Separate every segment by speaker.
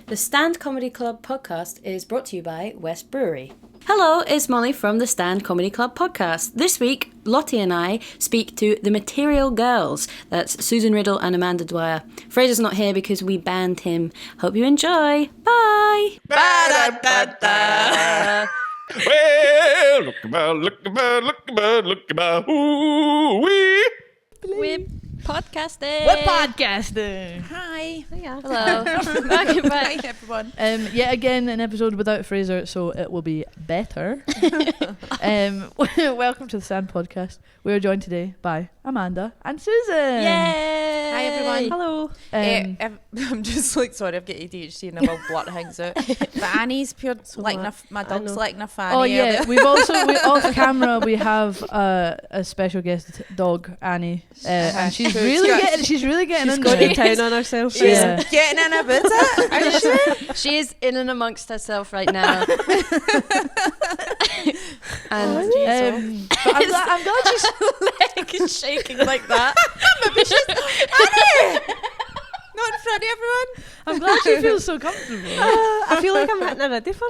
Speaker 1: The Stand Comedy Club podcast is brought to you by West Brewery. Hello, it's Molly from the Stand Comedy Club podcast. This week, Lottie and I speak to the Material Girls. That's Susan Riddell and Amanda Dwyer. Fraser's not here because we banned him. Hope you enjoy. Bye!
Speaker 2: Ba-da-da-da. Well, look about, ooh-wee.
Speaker 1: We're podcasting.
Speaker 3: We're podcasting.
Speaker 4: Hi.
Speaker 1: Hello. Welcome back.
Speaker 4: Hi, everyone.
Speaker 3: Yet again, an episode without Fraser, so it will be better. Welcome to the Stand Podcast. We are joined today by Amanda and Susan.
Speaker 1: Yay!
Speaker 4: Hi, everyone.
Speaker 1: Hello.
Speaker 4: I'm just like, sorry, I've got ADHD and I will blurt things out. But Annie's pure, like, my dog's like a fan.
Speaker 3: Oh yeah, we've also off camera we have a special guest dog, Annie, and she's really getting into
Speaker 1: Going to
Speaker 3: it.
Speaker 1: town on herself.
Speaker 4: She's
Speaker 3: Yeah.
Speaker 4: getting in a bit of it. Are you sure?
Speaker 1: She is in and amongst herself right now. And
Speaker 3: But I'm glad she's
Speaker 1: leg is shaking like that.
Speaker 4: Maybe she's Annie. Not in front of everyone.
Speaker 3: I'm glad she feels so comfortable.
Speaker 1: I feel like I'm hitting her ready for her.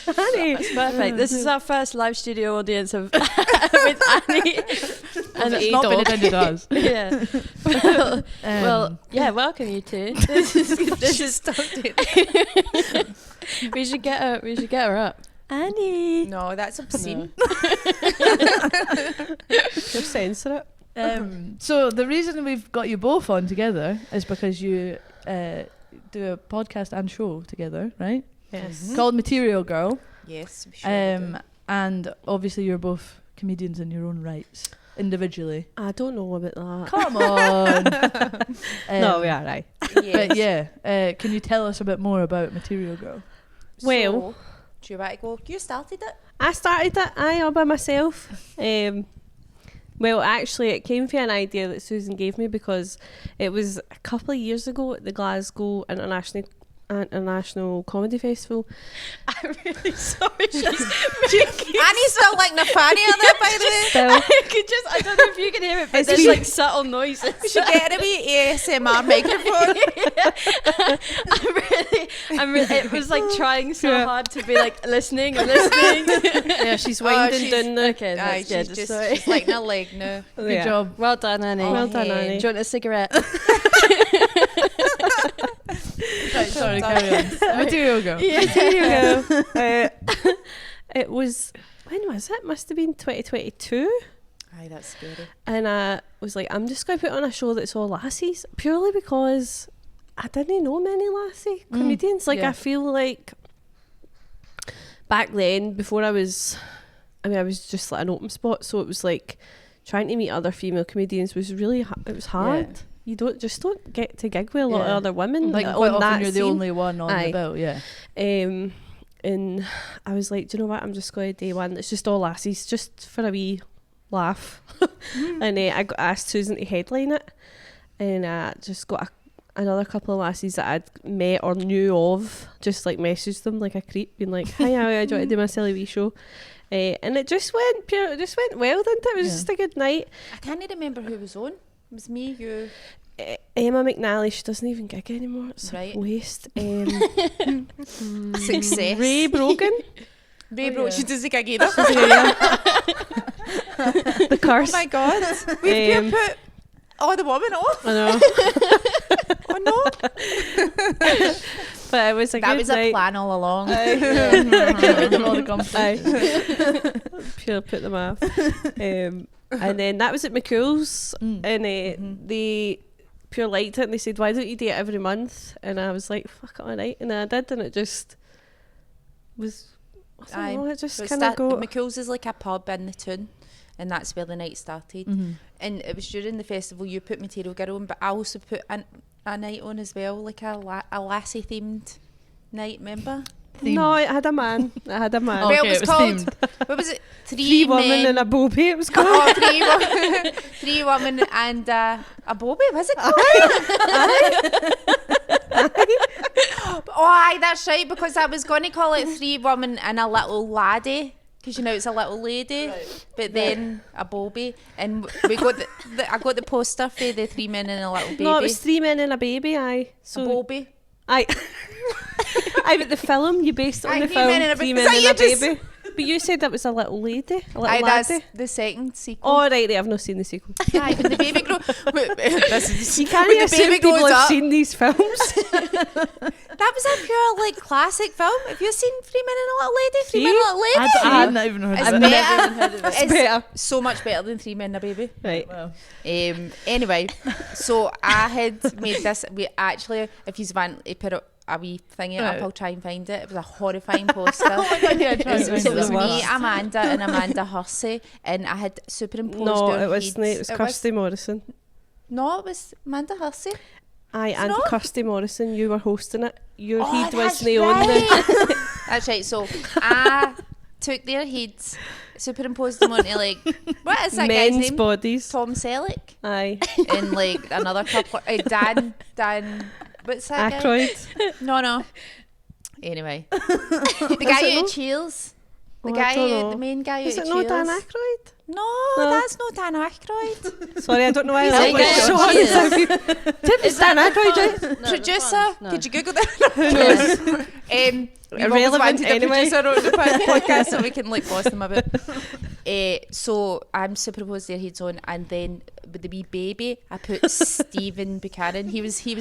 Speaker 1: Annie. That's perfect. This is our first live studio audience of with Annie. And
Speaker 3: it's not been intended as.
Speaker 1: Yeah. Well, yeah, welcome you two. This is we should get her up. Annie.
Speaker 4: No, that's obscene.
Speaker 1: Just censor it.
Speaker 3: So the reason we've got you both on together is because you do a podcast and show together, right?
Speaker 1: Yes.
Speaker 3: Called Material Girl.
Speaker 4: Yes, we sure do.
Speaker 3: And obviously you're both comedians in your own rights, individually.
Speaker 1: I don't know about that.
Speaker 3: Come on.
Speaker 1: No, we are right.
Speaker 3: But yeah, can you tell us a bit more about Material Girl?
Speaker 1: Well,
Speaker 4: So, do you want to go? You started it.
Speaker 5: I started it, all by myself. Well, actually, it came from an idea that Susan gave me because it was a couple of years ago at the Glasgow International Comedy Festival.
Speaker 1: I'm really sorry. She's making
Speaker 4: Annie's felt like Nathaniel there, by the way.
Speaker 5: Still,
Speaker 1: I don't know if you can hear it, but
Speaker 5: It's
Speaker 1: there's
Speaker 5: wee-
Speaker 1: like subtle noises.
Speaker 4: We should get a wee ASMR microphone.
Speaker 1: I'm really, it was like trying so hard to be like listening and listening.
Speaker 5: yeah, she's winding
Speaker 4: she's-
Speaker 5: down the...
Speaker 1: Okay,
Speaker 4: Aye,
Speaker 1: that's good.
Speaker 4: she's
Speaker 1: Sorry.
Speaker 4: she's like in a leg now.
Speaker 3: Good job.
Speaker 1: Well done, Annie.
Speaker 5: Well done,
Speaker 4: hey.
Speaker 5: Annie.
Speaker 1: Do you want a cigarette?
Speaker 3: Right, sorry, carry on. Material Girl.
Speaker 5: Here you go. It was... When was it? Must have been 2022.
Speaker 4: Aye, that's scary.
Speaker 5: And I was like, I'm just going to put on a show that's all lassies, purely because I didn't know many lassie comedians. Like,
Speaker 3: yeah.
Speaker 5: I feel like back then, before I was just like an open spot, so it was like trying to meet other female comedians was really it was hard.
Speaker 3: Yeah.
Speaker 5: You don't get to gig with a lot of
Speaker 3: Yeah.
Speaker 5: other women.
Speaker 3: Like
Speaker 5: on
Speaker 3: quite
Speaker 5: that
Speaker 3: often you're the
Speaker 5: scene.
Speaker 3: only one on
Speaker 5: Aye.
Speaker 3: the bill, yeah.
Speaker 5: And I was like, do you know what? I'm just going to do one. It's just all lassies, just for a wee laugh. And I asked Susan to headline it, and I just got another couple of lassies that I'd met or knew of, just like messaged them like a creep, being like, "Hi, how I do you want to do my silly wee show?" And it just went well, didn't it? It was just a good night.
Speaker 4: I can't remember who was on. It was me, you.
Speaker 5: Emma McNally, she doesn't even gig anymore. It's
Speaker 4: Right.
Speaker 5: a waste.
Speaker 4: Success.
Speaker 5: Ray Brogan,
Speaker 4: Ray
Speaker 3: Oh,
Speaker 4: Bro,
Speaker 3: yeah.
Speaker 4: she doesn't gig either.
Speaker 5: the curse.
Speaker 4: Oh my god. We've put all the women off.
Speaker 5: I know.
Speaker 4: Oh no.
Speaker 5: But it was a
Speaker 4: That
Speaker 5: good
Speaker 4: was
Speaker 5: night.
Speaker 4: a plan all along.
Speaker 3: Get rid of all the competition.
Speaker 5: Pure put them off. And then that was at McCool's, and they pure liked it, and they said, "Why don't you do it every month?" And I was like, "Fuck it, all right." And then I did, and it just was. I don't know, it just
Speaker 4: So
Speaker 5: kind of go.
Speaker 4: McCool's is like a pub in the town, and that's where the night started. And it was during the festival you put Material Girl on, but I also put a night on as well, like a lassie themed night, remember?
Speaker 5: No, I had a man.
Speaker 3: Okay,
Speaker 4: Well, it was called
Speaker 3: themed.
Speaker 4: what was it?
Speaker 5: Three women
Speaker 4: men.
Speaker 5: and a bobby. It was called.
Speaker 4: Oh, three women and a bobby, was it called? Oh, aye, that's right, because I was going to call it 3 women and a little laddie. because it's a little lady, but then a bobby, and we got I got the poster for the 3 men and a little baby.
Speaker 5: No, it was 3 men and a baby. Aye,
Speaker 4: a bobby.
Speaker 5: Aye. Aye, but the film you based it on the
Speaker 4: 3 men
Speaker 5: film
Speaker 4: and a
Speaker 5: 3
Speaker 4: baby.
Speaker 5: men
Speaker 4: Is
Speaker 5: and
Speaker 4: that
Speaker 5: a
Speaker 4: you
Speaker 5: baby. But you said that was a little lady, a little
Speaker 4: Aye, that's
Speaker 5: laddie.
Speaker 4: the second sequel.
Speaker 5: Oh right, I've not seen the sequel.
Speaker 4: Aye, when the baby grows.
Speaker 5: You can't assume people have seen these films.
Speaker 4: That was a pure like classic film. Have you seen 3 Men and a Little Lady? 3 Men and a Little Lady.
Speaker 3: I haven't even heard
Speaker 4: It's
Speaker 3: of it.
Speaker 4: better.
Speaker 5: It's better.
Speaker 4: So much better than 3 Men and a Baby.
Speaker 5: Right.
Speaker 3: Well,
Speaker 4: Anyway, so I had made this. We actually, if you want to put a wee thingy up, I'll try and find it. It was a horrifying poster. It was me, Amanda, and Amanda Hussey, and I had superimposed.
Speaker 5: No,
Speaker 4: our
Speaker 5: it wasn't.
Speaker 4: heads.
Speaker 5: It was Kirsty Morrison.
Speaker 4: No, it was Amanda Hussey.
Speaker 5: Aye, and
Speaker 4: not?
Speaker 5: Kirsty Morrison, you were hosting it. Your head
Speaker 4: that's
Speaker 5: wasn't on the.
Speaker 4: That's right. So I took their heads, superimposed them onto like what is that guy's
Speaker 5: men's
Speaker 4: name?
Speaker 5: bodies.
Speaker 4: Tom Selleck,
Speaker 5: Aye.
Speaker 4: and like another couple. Dan. What's that guy?
Speaker 5: Aykroyd.
Speaker 4: No. Anyway, the guy out of Cheers. The the main guy
Speaker 5: Is
Speaker 4: out
Speaker 5: it
Speaker 4: of
Speaker 5: no
Speaker 4: Cheers.
Speaker 5: Dan Aykroyd?
Speaker 4: No, that's no Dan Aykroyd.
Speaker 5: Sorry, I don't know why I
Speaker 1: Is
Speaker 5: like
Speaker 1: that
Speaker 5: so
Speaker 1: guy on
Speaker 5: honest. Is Dan Aykroyd? Right?
Speaker 4: Producer,
Speaker 1: No.
Speaker 4: could you Google that? We've always
Speaker 5: Irrelevant
Speaker 4: wanted a
Speaker 5: anyway.
Speaker 4: producer on the podcast so we can like boss them a bit. So I'm superimposed their heads on, and then with the wee baby, I put Stephen Buchanan. He was a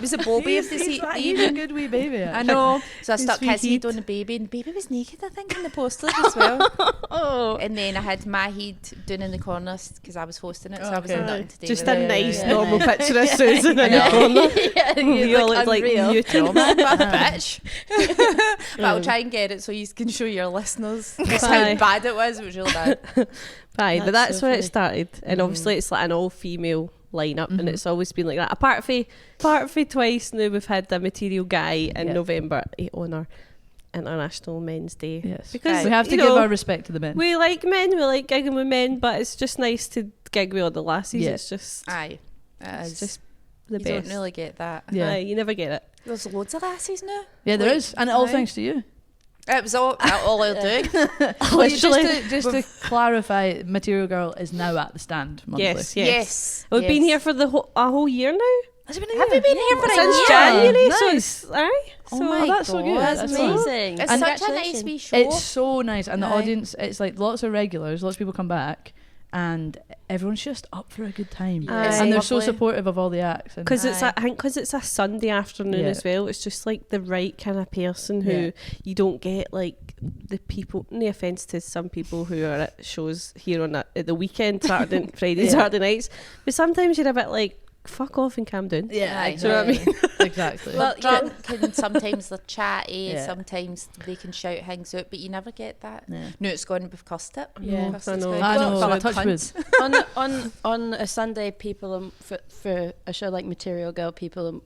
Speaker 4: bobby of the
Speaker 3: he's a
Speaker 4: evening.
Speaker 3: good wee baby.
Speaker 4: I know. So I
Speaker 5: His
Speaker 4: stuck
Speaker 5: wee
Speaker 4: his head
Speaker 5: head.
Speaker 4: on the baby, and the baby was naked, I think, in the poster as well.
Speaker 5: Oh.
Speaker 4: And then I had my head down in the corners because I was hosting it, so I was
Speaker 3: Okay.
Speaker 4: nothing to do
Speaker 5: Just
Speaker 4: with
Speaker 5: a
Speaker 4: it.
Speaker 5: nice
Speaker 1: yeah.
Speaker 5: normal picture of Susan in the
Speaker 4: know.
Speaker 5: corner.
Speaker 1: Yeah,
Speaker 5: We
Speaker 1: you
Speaker 5: all
Speaker 1: look
Speaker 5: look like
Speaker 1: unreal.
Speaker 5: mutants.
Speaker 4: Bitch. But I'll try and get it so you can show your listeners just how
Speaker 5: Aye.
Speaker 4: bad it was. It was really bad.
Speaker 5: Aye, but
Speaker 1: That's
Speaker 5: that's
Speaker 1: so
Speaker 5: where
Speaker 1: funny.
Speaker 5: it started. And obviously it's like an all-female lineup and it's always been like that. Apart from twice now we've had the material guy in
Speaker 3: Yeah.
Speaker 5: November on our International Men's Day.
Speaker 3: Yes,
Speaker 5: Because
Speaker 3: we have to
Speaker 5: you
Speaker 3: give
Speaker 5: know,
Speaker 3: our respect to the men.
Speaker 5: we like men, we like gigging with men, but it's just nice to gig with all the lassies.
Speaker 3: Yeah.
Speaker 5: It's just
Speaker 4: Aye.
Speaker 5: it's just the
Speaker 4: you
Speaker 5: best.
Speaker 4: don't really get that.
Speaker 3: Yeah,
Speaker 5: Aye, you never get it.
Speaker 4: There's loads of lassies now.
Speaker 3: yeah, there
Speaker 4: Like,
Speaker 3: is, and all
Speaker 4: aye.
Speaker 3: thanks to you.
Speaker 4: It was all I'll do.
Speaker 3: Well, just
Speaker 5: Literally.
Speaker 3: to clarify, Material Girl is now at the Stand monthly.
Speaker 5: Yes.
Speaker 4: Yes.
Speaker 5: We've been
Speaker 4: yes.
Speaker 5: here for a whole year now.
Speaker 3: Has it been a
Speaker 4: Have
Speaker 3: year?
Speaker 4: we been here for a
Speaker 5: Since
Speaker 4: year?
Speaker 5: January, so
Speaker 3: Nice.
Speaker 5: it's aye.
Speaker 4: Oh
Speaker 5: So
Speaker 4: my
Speaker 3: that's so good.
Speaker 4: God.
Speaker 1: That's
Speaker 3: so-
Speaker 1: amazing.
Speaker 4: It's such a nice wee show.
Speaker 3: It's so nice, and the
Speaker 4: Aye.
Speaker 3: audience, it's like lots of regulars, lots of people come back, and everyone's just up for a good time.
Speaker 5: Aye.
Speaker 3: And they're so
Speaker 4: Lovely.
Speaker 3: supportive of all the acts. And
Speaker 5: Because it's
Speaker 4: Aye.
Speaker 5: I think because it's a Sunday afternoon
Speaker 3: Yeah.
Speaker 5: as well. It's just like the right kind of person who
Speaker 3: Yeah.
Speaker 5: you don't get like the people. No offense to some people who are at shows here on at the weekend, Saturday, and Friday,
Speaker 3: Yeah.
Speaker 5: Saturday nights, but sometimes you're a bit like fuck off and calm down.
Speaker 3: yeah,
Speaker 4: Aye.
Speaker 5: Do you know what I mean?
Speaker 3: Exactly.
Speaker 4: Well,
Speaker 1: yeah.
Speaker 4: drunk and sometimes they're chatty,
Speaker 3: Yeah.
Speaker 4: sometimes they can shout things out, but you never get that.
Speaker 3: Yeah.
Speaker 4: No, it's gone with cussed it.
Speaker 1: Yeah.
Speaker 5: I
Speaker 4: Custard's
Speaker 5: know.
Speaker 4: good.
Speaker 3: I know.
Speaker 4: Full of
Speaker 3: Touch
Speaker 4: cunts.
Speaker 3: wood.
Speaker 1: on a Sunday, people for a show like Material Girl, people are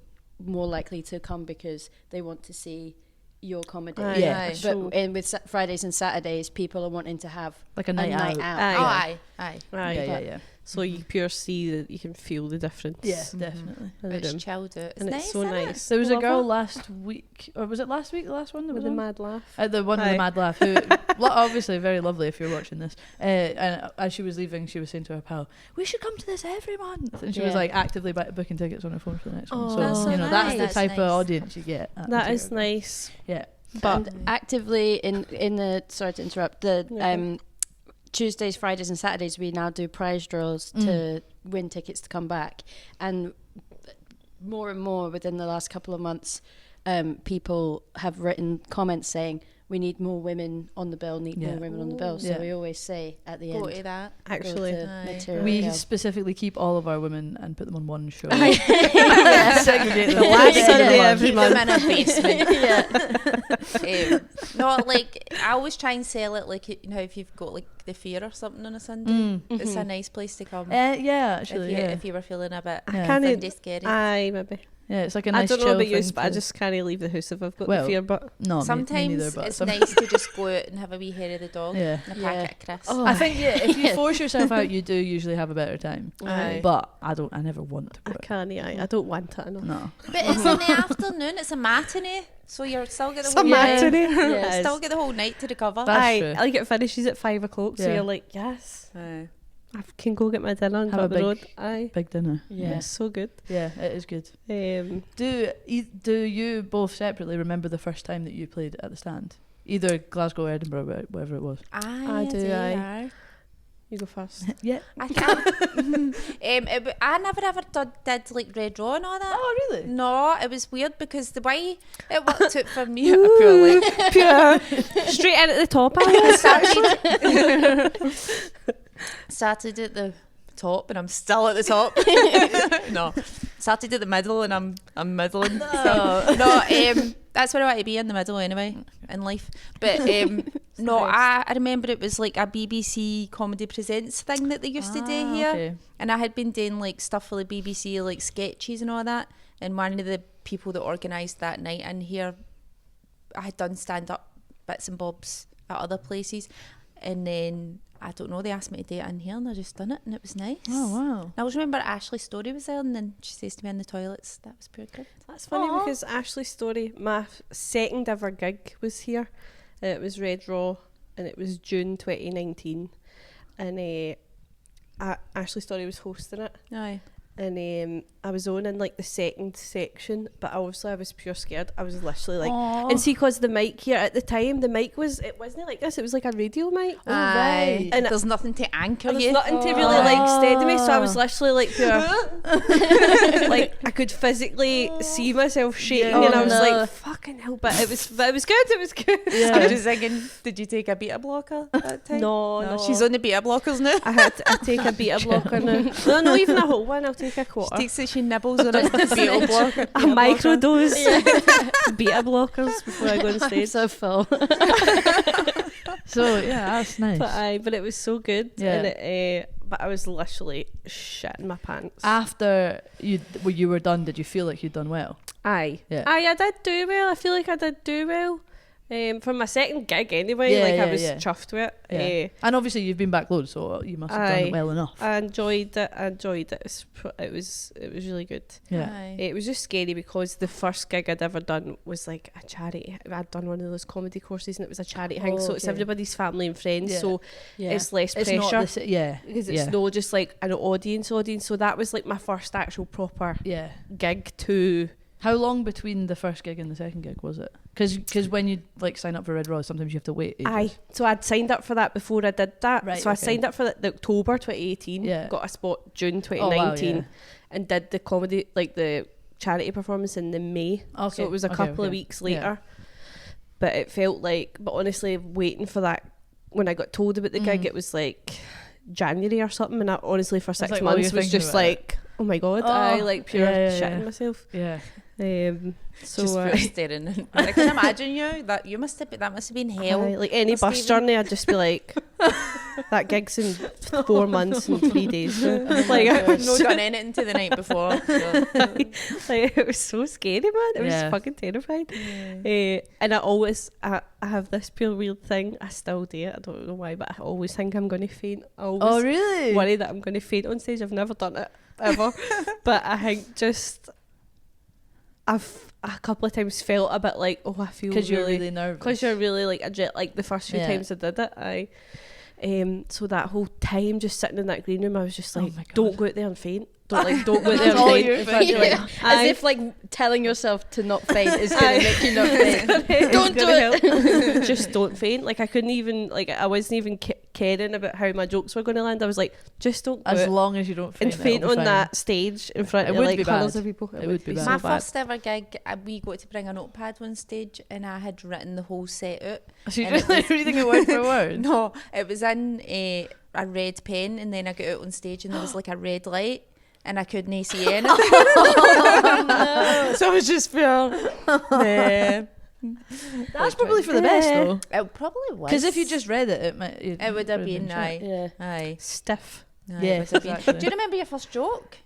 Speaker 1: more likely to come because they want to see your comedy.
Speaker 5: Aye,
Speaker 3: Yeah.
Speaker 4: Aye.
Speaker 1: But and with Fridays and Saturdays, people are wanting to have
Speaker 3: Like a
Speaker 1: a
Speaker 3: night
Speaker 1: night
Speaker 3: out.
Speaker 1: out.
Speaker 5: Aye.
Speaker 4: Oh, aye, aye.
Speaker 5: Aye.
Speaker 3: Yeah.
Speaker 5: So you pure see that you can feel the difference.
Speaker 3: Yeah, definitely.
Speaker 5: in the
Speaker 4: It's
Speaker 5: room.
Speaker 4: chilled out. It's
Speaker 5: And
Speaker 4: nice,
Speaker 5: it's so
Speaker 4: isn't it?
Speaker 5: nice.
Speaker 3: There was a
Speaker 5: Love
Speaker 3: girl
Speaker 5: it.
Speaker 3: last week, or was it last week? The last one that
Speaker 5: With
Speaker 3: was
Speaker 5: the
Speaker 3: on?
Speaker 5: mad laugh.
Speaker 3: The one with
Speaker 5: Aye.
Speaker 3: the mad laugh, who obviously very lovely if you're watching this. And as she was leaving, she was saying to her pal, "We should come to this every month." And she was
Speaker 1: Yeah.
Speaker 3: like actively booking tickets on her phone for the next one.
Speaker 5: Oh,
Speaker 3: So
Speaker 5: that's so
Speaker 3: you know that's the
Speaker 4: nice.
Speaker 3: type
Speaker 4: That's
Speaker 3: of
Speaker 4: nice.
Speaker 3: audience you get. at
Speaker 5: That
Speaker 3: Material
Speaker 5: is
Speaker 3: Girl.
Speaker 5: nice.
Speaker 3: Yeah,
Speaker 5: But
Speaker 1: And actively in the sorry to interrupt the
Speaker 5: Okay.
Speaker 1: Tuesdays, Fridays, and Saturdays we now do prize draws to win tickets to come back, and more and more within the last couple of months, people have written comments saying we need more women on the bill,
Speaker 3: Yeah.
Speaker 1: more women on the bill. So
Speaker 3: Yeah.
Speaker 1: we always say at the
Speaker 4: Go
Speaker 1: end,
Speaker 4: to that.
Speaker 5: actually,
Speaker 1: go to
Speaker 4: Aye.
Speaker 1: Material
Speaker 3: we
Speaker 1: Girl.
Speaker 3: specifically keep all of our women and put them on one show.
Speaker 1: Yeah.
Speaker 3: Segregate them.
Speaker 5: The last
Speaker 1: Yeah.
Speaker 5: Sunday
Speaker 1: Yeah.
Speaker 5: every
Speaker 4: Keep them
Speaker 5: month.
Speaker 4: in a basement.
Speaker 1: yeah.
Speaker 4: No, like I always try and sell it like if you've got like the fair or something on a Sunday, it's a nice place to come.
Speaker 3: Yeah, actually,
Speaker 4: if, you,
Speaker 3: yeah.
Speaker 4: if you were feeling a bit
Speaker 3: Yeah.
Speaker 5: Can't
Speaker 4: Sunday scary.
Speaker 5: Aye, maybe.
Speaker 3: Yeah, it's like a
Speaker 5: I
Speaker 3: nice
Speaker 5: don't know
Speaker 3: chill
Speaker 5: about you,
Speaker 3: thing
Speaker 5: but I
Speaker 3: to-
Speaker 5: just can't leave the house if I've got
Speaker 3: Well,
Speaker 5: the fear. But
Speaker 3: no, me
Speaker 4: Sometimes
Speaker 3: neither, but
Speaker 4: it's
Speaker 3: some-
Speaker 4: nice to just go out and have a wee hair of the dog
Speaker 3: Yeah.
Speaker 4: and a
Speaker 1: Yeah.
Speaker 4: packet of crisps.
Speaker 5: Oh.
Speaker 3: I think if you
Speaker 1: Yeah.
Speaker 3: force yourself out, you do usually have a better time.
Speaker 4: Aye.
Speaker 3: But I never want to.
Speaker 5: I
Speaker 3: Go out.
Speaker 5: can't. I don't want it enough.
Speaker 3: No.
Speaker 4: But it's in the afternoon. It's a matinee. So you're still get the
Speaker 5: Some
Speaker 4: whole night.
Speaker 5: matinee.
Speaker 1: Yeah.
Speaker 5: It is.
Speaker 4: Still get the whole night to recover.
Speaker 3: That's true.
Speaker 5: Like it finishes at 5 o'clock, so
Speaker 3: Yeah.
Speaker 5: you're like, yes,
Speaker 4: Aye.
Speaker 5: I can go get my dinner and
Speaker 3: Have
Speaker 5: go
Speaker 3: a
Speaker 5: up the
Speaker 3: big-
Speaker 5: road. Aye,
Speaker 3: Big dinner.
Speaker 1: Yeah.
Speaker 5: it's so good.
Speaker 3: Yeah, it is good. Do you both separately remember the first time that you played at the Stand? Either Glasgow or Edinburgh, wherever it was.
Speaker 4: I
Speaker 5: do, aye.
Speaker 4: aye.
Speaker 5: You go first.
Speaker 3: Yeah.
Speaker 4: I can't. I never ever did like Red Raw and all that.
Speaker 3: Oh, really?
Speaker 4: No, it was weird because the way it worked out for me, purely.
Speaker 5: Pure. Straight in at the top.
Speaker 4: I started at the top and I'm still at the top. No, started at the middle and I'm middling. No, that's where I want to be, in the middle anyway, in life. But no, I remember it was like a BBC Comedy Presents thing that they used to do here.
Speaker 3: Okay.
Speaker 4: And I had been doing like stuff for the BBC, like sketches and all that. And one of the people that organised that night in here, I had done stand-up bits and bobs at other places. And then, I don't know, they asked me to do it in here and I just done it and it was nice.
Speaker 3: Oh, wow.
Speaker 4: And I always remember Ashley's story was there and then she says to me in the toilets, that was pure good.
Speaker 5: That's funny because Ashley's story, my second ever gig was here. It was Red Raw and it was June 2019. And Ashley's story was hosting it.
Speaker 4: Aye.
Speaker 5: And I was on in like the second section, but obviously I was pure scared. I was literally like, and see, because the mic here at the time, the mic it wasn't like this, it was like a radio mic.
Speaker 4: Aye.
Speaker 5: And
Speaker 4: there's nothing to anchor
Speaker 5: There was
Speaker 4: you.
Speaker 5: nothing to really like steady me, so I was literally like pure, like I could physically see myself shaking,
Speaker 3: Yeah.
Speaker 5: and I was
Speaker 1: Oh, no.
Speaker 5: like, "Fucking hell!" But it was good. It was good.
Speaker 3: Yeah.
Speaker 4: I was just thinking, did you take a beta blocker that time?
Speaker 5: No,
Speaker 4: She's on the beta blockers now.
Speaker 5: I take a beta blocker now. No, not even a whole one. I'll take a quarter.
Speaker 4: She takes it, she nibbles on a beta blocker.
Speaker 5: A micro dose beta blockers before I go on stage.
Speaker 1: So full.
Speaker 3: So, yeah, that's nice.
Speaker 5: But it was so good.
Speaker 3: Yeah.
Speaker 5: And but I was literally shitting my pants.
Speaker 3: After you were done, did you feel like you'd done well?
Speaker 5: Aye.
Speaker 3: Yeah.
Speaker 5: Aye, I did do well. I feel like I did do well. For my second gig anyway,
Speaker 3: Yeah,
Speaker 5: I was
Speaker 3: yeah.
Speaker 5: chuffed with it.
Speaker 3: Yeah. And obviously you've been back loads, so you must have done
Speaker 5: Aye.
Speaker 3: it well enough.
Speaker 5: I enjoyed it. It was really good.
Speaker 3: Yeah.
Speaker 4: Aye.
Speaker 5: It was just scary because the first gig I'd ever done was like a charity. I'd done one of those comedy courses and it was a charity thing, so it's
Speaker 3: okay.
Speaker 5: everybody's family and friends,
Speaker 3: Yeah.
Speaker 5: so
Speaker 1: Yeah.
Speaker 5: it's less
Speaker 3: It's
Speaker 5: pressure.
Speaker 3: not yeah.
Speaker 5: because it's not just like an audience. So that was like my first actual proper
Speaker 3: Yeah.
Speaker 5: gig to...
Speaker 3: How long between the first gig and the second gig was it? Because when you like sign up for Red Raw, sometimes you have to wait ages.
Speaker 5: Aye, so I'd signed up for that before I did that.
Speaker 3: Right,
Speaker 5: so I
Speaker 3: okay.
Speaker 5: signed up for the October 2018,
Speaker 3: Yeah.
Speaker 5: got a spot June
Speaker 3: Oh, wow,
Speaker 5: 2019,
Speaker 3: yeah.
Speaker 5: and did the comedy, like the charity performance in the May.
Speaker 3: Okay.
Speaker 5: So it was a couple of weeks later. But it felt like, but honestly, waiting for that, when I got told about the gig, it was like January or something, and I honestly for 6
Speaker 3: like all
Speaker 5: months
Speaker 3: you're
Speaker 5: was
Speaker 3: thinking
Speaker 5: just
Speaker 3: about it.
Speaker 5: like, oh my god, I like pure shitting myself.
Speaker 3: Yeah.
Speaker 5: So
Speaker 4: Just pure staring. I can imagine you. That must have been hell.
Speaker 5: aye, like any
Speaker 4: Must
Speaker 5: bus
Speaker 4: even-
Speaker 5: journey, I'd just be like, that gig's in 4 months and 3 days. Like, I was
Speaker 4: No done anything to the night before. So.
Speaker 5: like, it was so scary, man. It
Speaker 3: Yeah.
Speaker 5: was fucking terrifying. And I have this pure weird thing. I still do it. I don't know why, but I always think I'm going to faint. I always
Speaker 3: Oh really?
Speaker 5: worry that I'm going to faint on stage. I've never done it ever, but I think just I've a couple of times felt a bit like, oh, I feel
Speaker 3: Because you're
Speaker 5: really
Speaker 3: really nervous.
Speaker 5: because you're really like like the first few
Speaker 3: Yeah.
Speaker 5: times I did it. So that whole time just sitting in that green room, I was just
Speaker 3: Oh
Speaker 5: like,
Speaker 3: my God.
Speaker 5: don't go out there and faint. Don't go out there and
Speaker 3: all
Speaker 5: faint.
Speaker 3: you're
Speaker 5: In fact, you're like,
Speaker 1: As
Speaker 5: aye.
Speaker 1: if like telling yourself to not faint is going
Speaker 5: Aye.
Speaker 1: to make you not faint.
Speaker 5: It's
Speaker 1: Don't do
Speaker 5: gonna
Speaker 1: it.
Speaker 5: help. Just don't faint. Like I couldn't even I wasn't even caring about how my jokes were going to land. I was like, just don't go
Speaker 3: As
Speaker 5: out
Speaker 3: long as you don't
Speaker 5: and
Speaker 3: faint,
Speaker 5: faint
Speaker 3: it'll be
Speaker 5: on
Speaker 3: fine.
Speaker 5: that stage in front
Speaker 3: It
Speaker 5: of
Speaker 3: would
Speaker 5: like
Speaker 3: be
Speaker 5: hundreds
Speaker 3: bad.
Speaker 5: of people.
Speaker 3: It would be bad.
Speaker 5: so
Speaker 4: My
Speaker 5: bad.
Speaker 4: first ever gig, we got to bring a notepad on stage, and I had written the whole set out.
Speaker 3: So you're
Speaker 4: And
Speaker 3: just
Speaker 4: it
Speaker 3: like reading it word for word.
Speaker 4: No, it was in a red pen, and then I got out on stage, and there was like a red light, and I couldn't see anything. So I was just pure.
Speaker 3: That's probably for the best though.
Speaker 4: It probably was.
Speaker 3: Because if you just read it,
Speaker 4: it would have been
Speaker 3: shit.
Speaker 4: aye,
Speaker 1: Yeah.
Speaker 4: aye.
Speaker 5: Stiff.
Speaker 4: Aye,
Speaker 3: Yes,
Speaker 4: it would have been.
Speaker 3: exactly.
Speaker 4: Do you remember your first joke?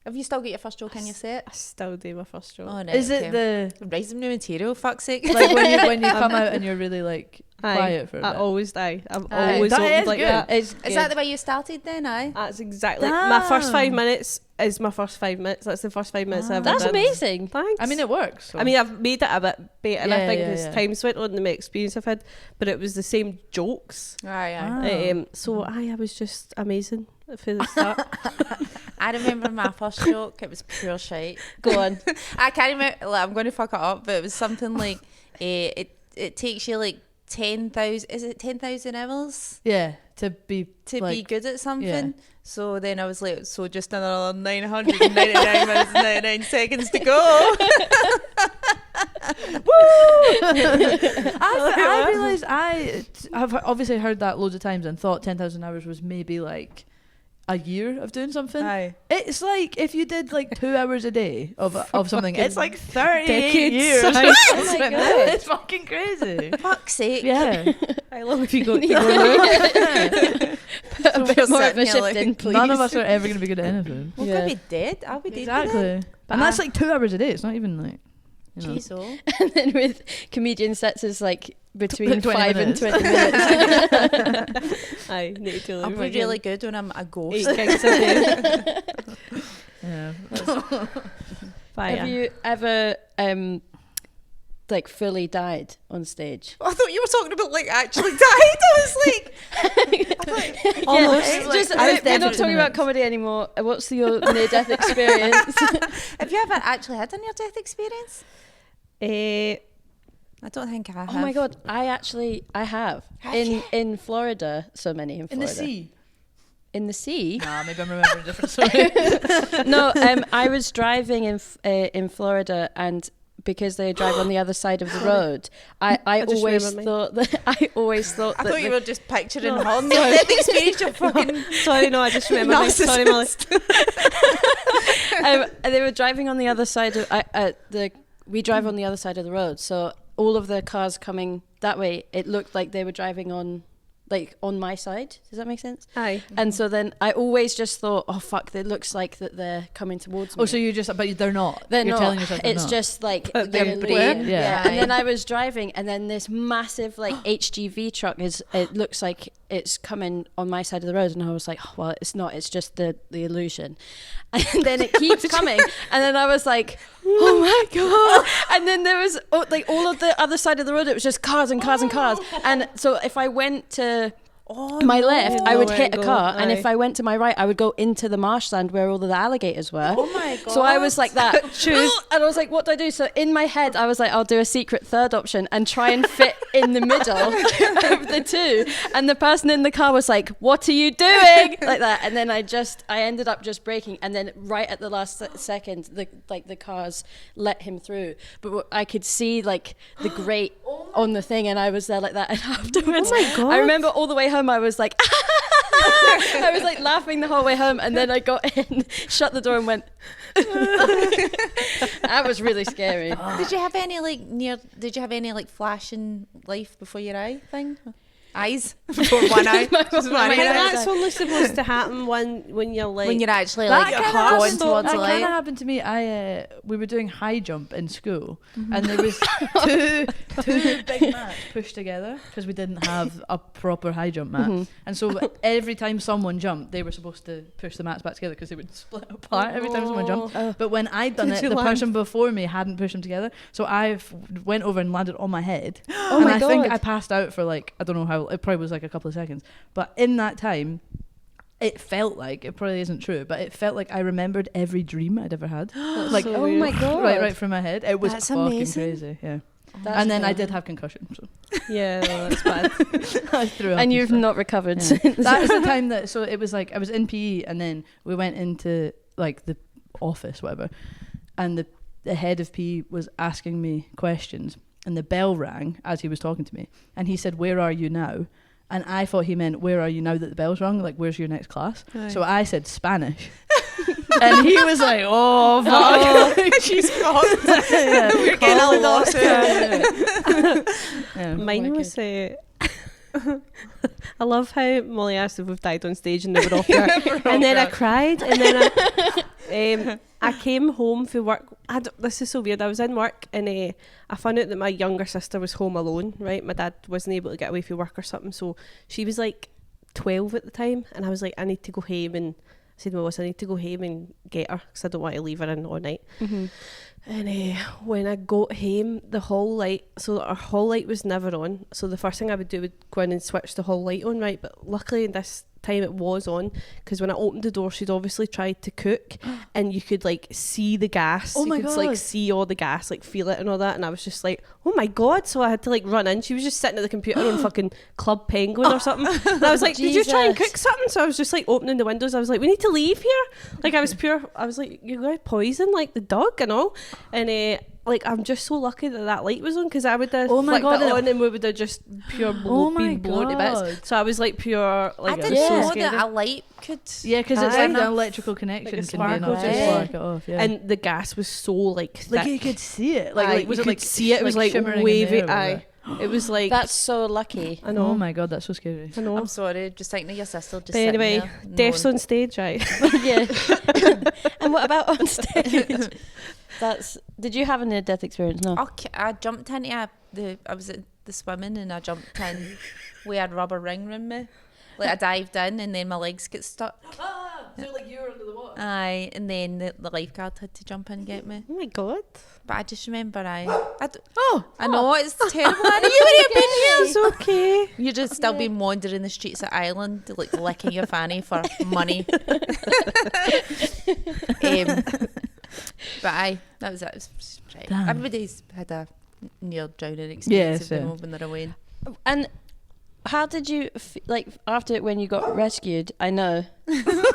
Speaker 4: Have you still got your first joke in your set?
Speaker 5: I still do my first joke.
Speaker 4: Oh, no.
Speaker 3: Is it the
Speaker 4: Write some new material, fuck's sake.
Speaker 3: like when you come out and you're really like quiet for a bit?
Speaker 5: I always die. I'm
Speaker 4: Aye.
Speaker 5: always
Speaker 3: That
Speaker 5: opened
Speaker 3: is
Speaker 5: like
Speaker 3: good.
Speaker 5: that.
Speaker 4: Is that the way you started then, aye?
Speaker 5: That's exactly my first 5
Speaker 3: Damn.
Speaker 5: minutes is my first 5 minutes. That's the first 5 minutes I ever
Speaker 1: That's
Speaker 5: did.
Speaker 1: amazing.
Speaker 5: Thanks.
Speaker 3: I mean, it works. So.
Speaker 5: I mean, I've made it a bit better, and I
Speaker 3: Yeah,
Speaker 5: think
Speaker 3: yeah,
Speaker 5: as
Speaker 3: yeah.
Speaker 5: time's went on, the more experience I've had, but it was the same jokes.
Speaker 4: Aye,
Speaker 3: Ah.
Speaker 4: aye.
Speaker 5: So I was just amazing for the start.
Speaker 4: I remember my first joke. It was pure shite.
Speaker 1: Go on.
Speaker 4: I can't remember. Like, I'm going to fuck it up, but it was something like it takes you like 10,000. Is it 10,000 hours
Speaker 3: yeah, to be
Speaker 4: be good at something?
Speaker 3: Yeah.
Speaker 4: So then I was like, so just another 999 minutes and 99 seconds to go.
Speaker 3: I realised I've obviously heard that loads of times and thought 10,000 hours was maybe like a year of doing something.
Speaker 4: Aye.
Speaker 3: It's like if you did like 2 hours a day of something, it's like 38
Speaker 5: decades.
Speaker 3: years.
Speaker 1: Oh my God.
Speaker 3: It's fucking crazy.
Speaker 4: Fuck's sake.
Speaker 3: Yeah.
Speaker 5: I love if you go.
Speaker 1: A bit more of a shift in, please.
Speaker 3: None of us are ever going to be good at anything.
Speaker 4: Well,
Speaker 1: Yeah.
Speaker 4: could be dead. I'll be dead.
Speaker 3: Exactly. And that's like 2 hours a day. It's not even like, you know.
Speaker 4: Jeez, oh.
Speaker 1: And then with comedian sets, it's like between
Speaker 3: 20
Speaker 1: 5
Speaker 3: minutes.
Speaker 1: and 20 minutes.
Speaker 5: I need to
Speaker 4: I'll be really good when I'm a ghost.
Speaker 5: 8 gigs a day.
Speaker 3: Yeah.
Speaker 5: Fire.
Speaker 1: Have you ever like fully died on stage?
Speaker 4: I thought you were talking about like actually died. I was like,
Speaker 5: Almost.
Speaker 1: Yeah,
Speaker 4: Like,
Speaker 1: just,
Speaker 3: I was
Speaker 1: we're
Speaker 3: dead
Speaker 1: not
Speaker 3: for
Speaker 1: talking about
Speaker 3: minutes.
Speaker 1: comedy anymore. What's your near-death experience?
Speaker 4: have you ever actually had a near-death experience? I don't think I have.
Speaker 1: Oh my God, I have.
Speaker 4: Have
Speaker 1: in
Speaker 4: you?
Speaker 1: in Florida, so many in
Speaker 3: In the
Speaker 1: Florida.
Speaker 3: sea.
Speaker 1: In the sea?
Speaker 3: Nah, maybe I'm remembering a different story.
Speaker 1: No, I was driving in Florida, and because they drive on the other side of the road, I
Speaker 5: just
Speaker 1: always
Speaker 5: remembered
Speaker 1: thought that
Speaker 4: I
Speaker 1: that
Speaker 4: thought you
Speaker 1: the-
Speaker 4: were just picturing
Speaker 5: No.
Speaker 4: her near-death experience. You're fucking
Speaker 5: Sorry, no, I just remember. Sorry, Molly.
Speaker 1: they were driving on the other side of we drive on the other side of the road, so all of the cars coming that way, it looked like they were driving on my side. Does that make sense?
Speaker 5: Aye.
Speaker 1: And so then I always just thought, oh fuck, it looks like that they're coming towards me.
Speaker 3: Oh, so you just, but they're not.
Speaker 1: They're
Speaker 3: You're
Speaker 1: not.
Speaker 3: telling yourself they're
Speaker 1: It's
Speaker 3: not.
Speaker 1: just like
Speaker 5: But
Speaker 1: your
Speaker 5: they're
Speaker 1: brain.
Speaker 3: Yeah.
Speaker 1: And then I was driving, and then this massive like HGV truck it looks like it's coming on my side of the road, and I was like, oh, well, it's not. It's just the illusion. And then it keeps coming, and then I was like, oh my God. And then there was like all of the other side of the road. It was just cars and cars and cars. And so if I went to my left, I would
Speaker 5: Nowhere
Speaker 1: hit
Speaker 5: to
Speaker 1: a
Speaker 5: go,
Speaker 1: car, and if
Speaker 5: aye.
Speaker 1: I went to my right, I would go into the marshland where all of the alligators were.
Speaker 4: Oh my God.
Speaker 1: So I was like that, and I was like, what do I do? So in my head, I was like, I'll do a secret third option and try and fit in the middle of the two. And the person in the car was like, what are you doing? Like that. And then I ended up just braking, and then right at the last second, the cars let him through. But I could see like the grate on the thing, and I was there like that. And afterwards,
Speaker 5: Oh my God.
Speaker 1: I remember all the way home, I was like, I was like laughing the whole way home, and then I got in, shut the door, and went. That was really scary.
Speaker 4: Did you have any like flash in life before your eye thing? Eyes before one eye. Just one
Speaker 1: my
Speaker 4: eye.
Speaker 1: eye.
Speaker 5: That's only supposed to happen when you're like.
Speaker 4: When you're actually
Speaker 3: That
Speaker 4: like
Speaker 3: kinda
Speaker 4: going
Speaker 3: happened-
Speaker 4: towards
Speaker 3: that
Speaker 4: the
Speaker 3: kind
Speaker 4: light.
Speaker 3: of happened to me. We were doing high jump in school, and there was two big mats pushed together because we didn't have a proper high jump mat, and so every time someone jumped, they were supposed to push the mats back together because they would split apart every time someone jumped. But when I'd done
Speaker 5: Did
Speaker 3: it,
Speaker 5: you
Speaker 3: the
Speaker 5: land?
Speaker 3: person before me hadn't pushed them together, so I went over and landed on my head.
Speaker 1: Oh
Speaker 3: and
Speaker 1: my
Speaker 3: I think
Speaker 1: God.
Speaker 3: I passed out for like, I don't know how, it probably was like a couple of seconds, but in that time it felt like, it probably isn't true, but it felt like I remembered every dream I'd ever had. Like,
Speaker 5: so
Speaker 1: Oh
Speaker 5: weird.
Speaker 1: my God.
Speaker 3: right through my head. It was
Speaker 4: That's
Speaker 3: fucking
Speaker 4: amazing.
Speaker 3: crazy, yeah.
Speaker 1: That's
Speaker 3: And then I
Speaker 1: cool.
Speaker 3: did have concussion, so
Speaker 5: Yeah, no, that's bad.
Speaker 3: I threw up.
Speaker 1: And you've
Speaker 3: stuff.
Speaker 1: not recovered
Speaker 3: Yeah.
Speaker 1: since.
Speaker 3: That was the time that, so it was like, I was in PE, and then we went into like the office, whatever, and the head of PE was asking me questions, and the bell rang as he was talking to me, and he said, "Where are you now?" And I thought he meant, "Where are you now that the bell's rung? Like, where's your next class?" So I said Spanish. And he was like, "Oh, fuck."
Speaker 4: She's fucked.
Speaker 3: Yeah.
Speaker 4: We're getting a
Speaker 3: Oh,
Speaker 4: lost.
Speaker 3: yeah. Yeah.
Speaker 5: Mine
Speaker 1: my
Speaker 5: was I love how Molly asked if we've died on stage and they were all pure. And then I cried. And then I came home from work. This is so weird. I was in work and I found out that my younger sister was home alone, right? My dad wasn't able to get away from work or something. So she was like 12 at the time. And I was like, I need to go home. And I said to my boss, I need to go home and get her because I don't want to leave her in all night.
Speaker 1: Mm-hmm.
Speaker 5: And when I got home, the hall light, so our hall light was never on. So the first thing I would do would go in and switch the hall light on, right? But luckily this time it was on, because when I opened the door, she'd obviously tried to cook and you could like see the gas.
Speaker 3: Oh my
Speaker 5: you could
Speaker 3: God.
Speaker 5: like see all the gas, like feel it and all that. And I was just like, oh my God. So I had to like run in. She was just sitting at the computer on fucking Club Penguin or something. And I was like, did you try and
Speaker 1: Jesus.
Speaker 5: cook something? So I was just like opening the windows. I was like, we need to leave here. Like I was like, you got poison like the dog and all. And like I'm just so lucky that light was on, because I would have
Speaker 3: Oh my
Speaker 5: flicked
Speaker 3: God,
Speaker 5: it on and we would have just pure
Speaker 3: Oh my
Speaker 5: been blown to bits.
Speaker 3: God.
Speaker 5: So I was like pure like
Speaker 4: I
Speaker 5: it
Speaker 4: didn't
Speaker 5: was so
Speaker 4: know
Speaker 5: scary.
Speaker 4: that a light could.
Speaker 3: Yeah, because it's
Speaker 5: Aye.
Speaker 3: like an electrical connection
Speaker 5: Like a
Speaker 3: can be enough
Speaker 5: sparkle
Speaker 3: to
Speaker 4: just-
Speaker 3: spark it off. Yeah.
Speaker 5: And the gas was so like thick.
Speaker 3: like you could see it. Like,
Speaker 5: Aye,
Speaker 3: like was
Speaker 5: you
Speaker 3: it
Speaker 5: could
Speaker 3: like
Speaker 5: see it? It was like
Speaker 3: shimmering in
Speaker 5: wavy.
Speaker 3: there, was
Speaker 5: Aye, it was like
Speaker 1: That's so lucky.
Speaker 5: I know.
Speaker 3: Oh my God, that's so scary.
Speaker 5: I know.
Speaker 4: I'm sorry, just thinking of your sister just
Speaker 5: But anyway,
Speaker 4: sitting there.
Speaker 5: deaths on stage, right?
Speaker 1: Yeah. And what about on stage? Did you have a near death experience? No.
Speaker 4: I jumped into I was at the swimming and I jumped in with a rubber ring round me. Like I dived in and then my legs get stuck.
Speaker 3: So like you were under the water.
Speaker 4: Aye, and then the lifeguard had to jump in and get me.
Speaker 5: Oh my God.
Speaker 4: But I just remember I
Speaker 3: Oh,
Speaker 4: know it's terrible. I know you would have been here.
Speaker 5: It's okay.
Speaker 4: You'd just still been wandering the streets of Ireland, like licking your fanny for money. But aye, that was it. It was just right.
Speaker 3: Damn.
Speaker 4: Everybody's had a near drowning experience
Speaker 3: Yes,
Speaker 4: of
Speaker 3: yeah.
Speaker 4: when they're away.
Speaker 1: And how did you like after when you got rescued? I know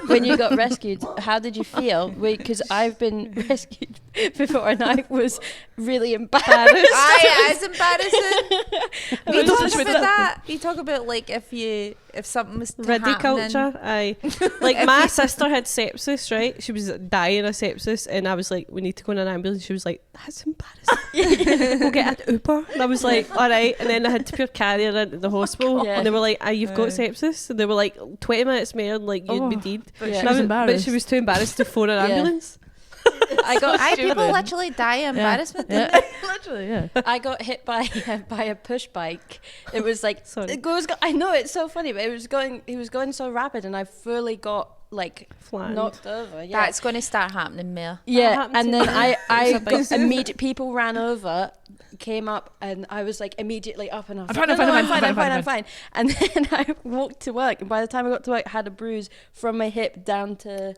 Speaker 1: when you got rescued. How did you feel? Because I've been rescued before and I was really embarrassed.
Speaker 4: Aye, it is embarrassing. We
Speaker 3: don't
Speaker 4: talk
Speaker 3: touch me
Speaker 4: about
Speaker 3: with
Speaker 4: that. We talk about like if something was to
Speaker 5: Riddy
Speaker 4: happen
Speaker 5: culture, aye. Like my sister had sepsis, right? She was dying of sepsis, and I was like, we need to go in an ambulance. She was like, that's embarrassing. We'll get an Uber. And I was like, all right. And then I had to pure carry her into the hospital,
Speaker 1: Yeah.
Speaker 5: and they were like, you've got sepsis. And they were like, 20 minutes more, and like you'd be dead.
Speaker 3: but
Speaker 1: Yeah.
Speaker 3: she was
Speaker 5: But
Speaker 3: embarrassed.
Speaker 5: she was too embarrassed to phone an
Speaker 1: Yeah.
Speaker 5: ambulance.
Speaker 1: I got
Speaker 4: Aye, people
Speaker 3: Stupid.
Speaker 4: literally die of embarrassment.
Speaker 3: Yeah, literally, yeah.
Speaker 1: I got hit by a push bike. It was like
Speaker 5: Sorry.
Speaker 1: it goes. I know it's so funny, but it was going. He was going so rapid, and I fully got like
Speaker 5: Flattened.
Speaker 1: knocked over. Yeah,
Speaker 4: That's going to start happening more.
Speaker 1: yeah.
Speaker 5: happened
Speaker 1: And
Speaker 5: to
Speaker 1: then
Speaker 5: me.
Speaker 1: I
Speaker 5: It's a
Speaker 1: got
Speaker 5: bicycle.
Speaker 1: immediate. People ran over, came up, and I was like immediately up, and I was
Speaker 3: I'm
Speaker 1: like,
Speaker 3: fine,
Speaker 1: no,
Speaker 3: I'm
Speaker 1: no,
Speaker 3: fine,
Speaker 1: I'm fine,
Speaker 3: I'm
Speaker 1: I'm fine. And then I walked to work, and by the time I got to work, I had a bruise from my hip down to